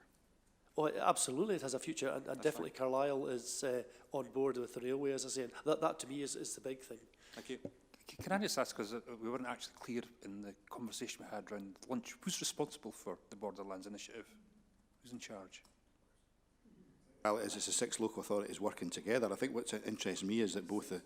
Oh, absolutely, it has a future, and definitely fine. Carlisle is on board with the railway, as I say. That to me is the big thing. Thank you. Can I just ask, because we weren't actually clear in the conversation we had around lunch, who's responsible for the Borderlands Initiative? Who's in charge? Well, it's the 6 local authorities working together. I think what interests me is that both the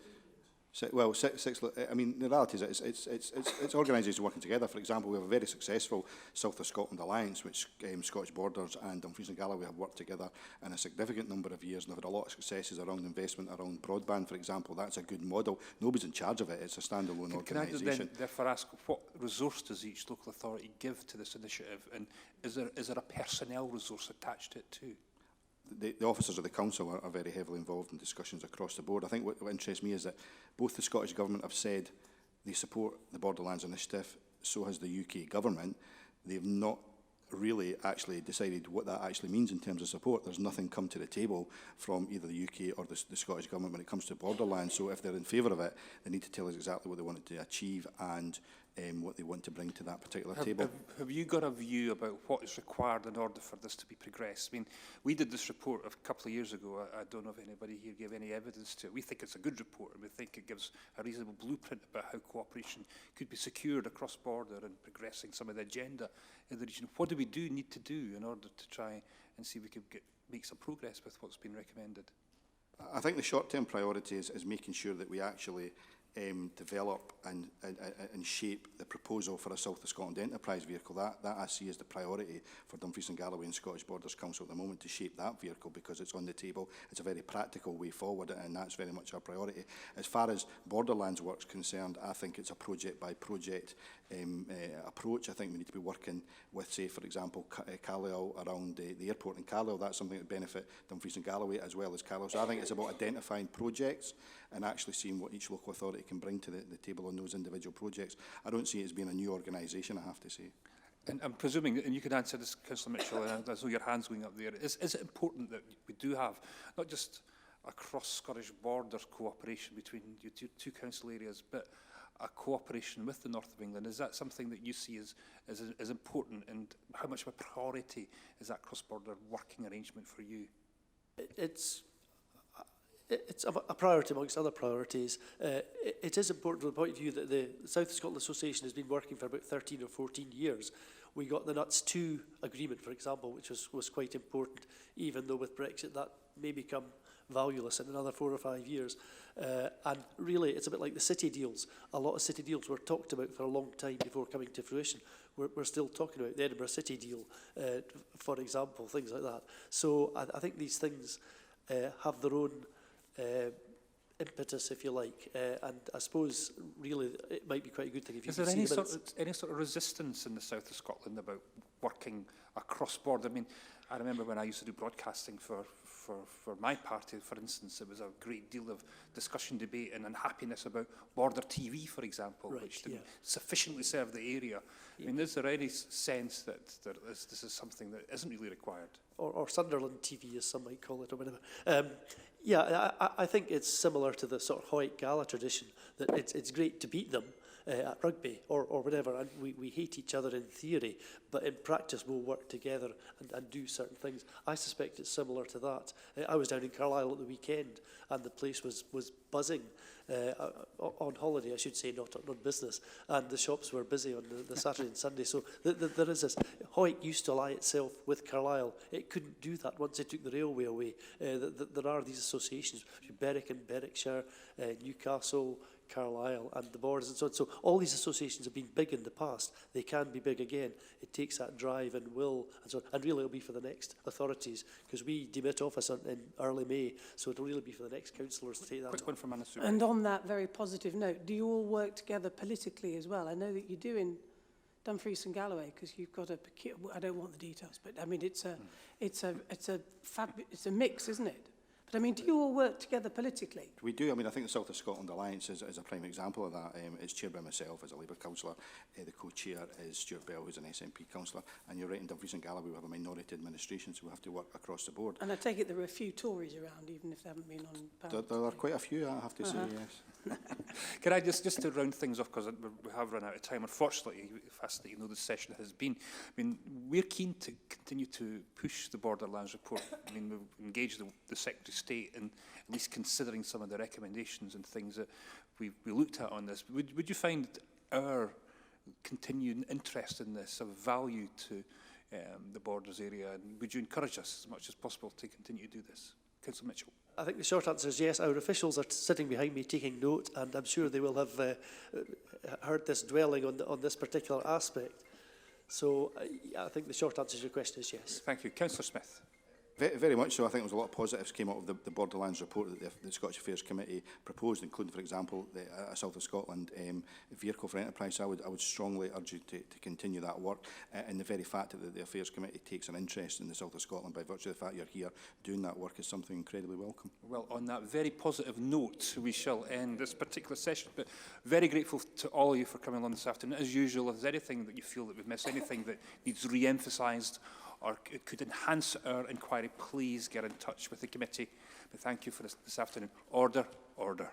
I mean, the reality is it's organisations working together. For example, we have a very successful South of Scotland Alliance, which Scottish Borders and Dumfries and Galloway have worked together in a significant number of years, and they've had a lot of successes around investment around broadband, for example. That's a good model. Nobody's in charge of it. It's a standalone organisation. Can I then therefore ask, what resource does each local authority give to this initiative, and is there a personnel resource attached to it too? The officers of the council are very heavily involved in discussions across the board. I think what interests me is that both the Scottish Government have said they support the Borderlands Initiative, so has the UK Government. They've not really actually decided what that actually means in terms of support. There's nothing come to the table from either the UK or the Scottish Government when it comes to borderlands. So if they're in favour of it, they need to tell us exactly what they wanted to achieve and what they want to bring to that particular table. Have you got a view about what is required in order for this to be progressed? I mean, we did this report a couple of years ago. I don't know if anybody here gave any evidence to it. We think it's a good report, and we think it gives a reasonable blueprint about how cooperation could be secured across border and progressing some of the agenda in the region. What do we need to do in order to try and see if we could make some progress with what's been recommended? I think the short-term priority is making sure that we actually develop and shape the proposal for a South of Scotland enterprise vehicle. That I see as the priority for Dumfries and Galloway and Scottish Borders Council at the moment, to shape that vehicle, because it's on the table. It's a very practical way forward, and that's very much our priority. As far as Borderlands work's concerned, I think it's a project-by-project approach. I think we need to be working with, say, for example, Carlisle around the airport in Carlisle. That's something that benefit Dumfries and Galloway as well as Carlisle. So I think it's about identifying projects and actually seeing what each local authority can bring to the table on those individual projects. I don't see it as being a new organisation, I have to say. And I'm presuming, and you can answer this, Councillor Mitchell, and I saw your hands going up there. Is it important that we do have not just a cross-Scottish border cooperation between your two council areas, but a cooperation with the north of England? Is that something that you see as important, and how much of a priority is that cross-border working arrangement for you? It's a priority amongst other priorities. It is important from the point of view that the South of Scotland Association has been working for about 13 or 14 years. We got the NUTS 2 agreement, for example, which was quite important, even though with Brexit that may become valueless in another 4 or 5 years. And really, it's a bit like the city deals. A lot of city deals were talked about for a long time before coming to fruition. We're still talking about the Edinburgh City deal, for example, things like that. So I think these things have their own impetus, if you like, and I suppose really it might be quite a good thing if you Is can there see any sort of resistance in the south of Scotland about working across border? I mean, I remember when I used to do broadcasting for my party, for instance, there was a great deal of discussion, debate and unhappiness about border TV, for example, Right, which didn't sufficiently serve the area. I mean, is there any sense that this is something that isn't really required? or Sunderland TV, as some might call it, or whatever. I think it's similar to the sort of Hoyt Gala tradition, that it's great to beat them at rugby or whatever, and we hate each other in theory, but in practice we'll work together and do certain things. I suspect it's similar to that. I was down in Carlisle at the weekend, and the place was buzzing on holiday, I should say, not on business, and the shops were busy on the Saturday and Sunday. So there is this. Hoyt used to ally itself with Carlisle. It couldn't do that once they took the railway away. There are these associations, Berwick and Berwickshire, Newcastle, Carlisle and the Borders and so on. So all these associations have been big in the past. They can be big again. It takes that drive and will and so on. And really it'll be for the next authorities, because we demit office in early May, so it'll really be for the next councillors to take that Quick on. one from Anna Sue. And on that very positive note, do you all work together politically as well? I know that you do in Dumfries and Galloway, because you've got I don't want the details, but I mean it's a mix, isn't it? But I mean, do you all work together politically? We do. I mean, I think the South of Scotland Alliance is a prime example of that. It's chaired by myself as a Labour councillor. The co-chair is Stuart Bell, who's an SNP councillor. And you're right, in Dumfries and Galloway we have a minority administration, so we have to work across the board. And I take it there are a few Tories around, even if they haven't been on panel. There are quite a few, I have to say, yes. Can I just to round things off, because we have run out of time, unfortunately, fascinating though this session has been. I mean, we're keen to continue to push the Borderlands report. I mean, we've engaged the Secretary of State in at least considering some of the recommendations and things that we looked at on this. Would you find our continued interest in this of value to the Borders area, and would you encourage us as much as possible to continue to do this? Councillor Mitchell. I think the short answer is yes. Our officials are sitting behind me taking note, and I'm sure they will have heard this dwelling on this particular aspect. So I think the short answer to your question is yes. Thank you. Councillor Smith. Very much so. I think there was a lot of positives came out of the Borderlands report that the Scottish Affairs Committee proposed, including, for example, the South of Scotland vehicle for enterprise. I would strongly urge you to continue that work. And the very fact that the Affairs Committee takes an interest in the South of Scotland by virtue of the fact you're here doing that work is something incredibly welcome. Well, on that very positive note, we shall end this particular session. But very grateful to all of you for coming along this afternoon. As usual, if there's anything that you feel that we've missed, anything that needs re-emphasised or it could enhance our inquiry, please get in touch with the committee. But thank you for this afternoon. Order, order.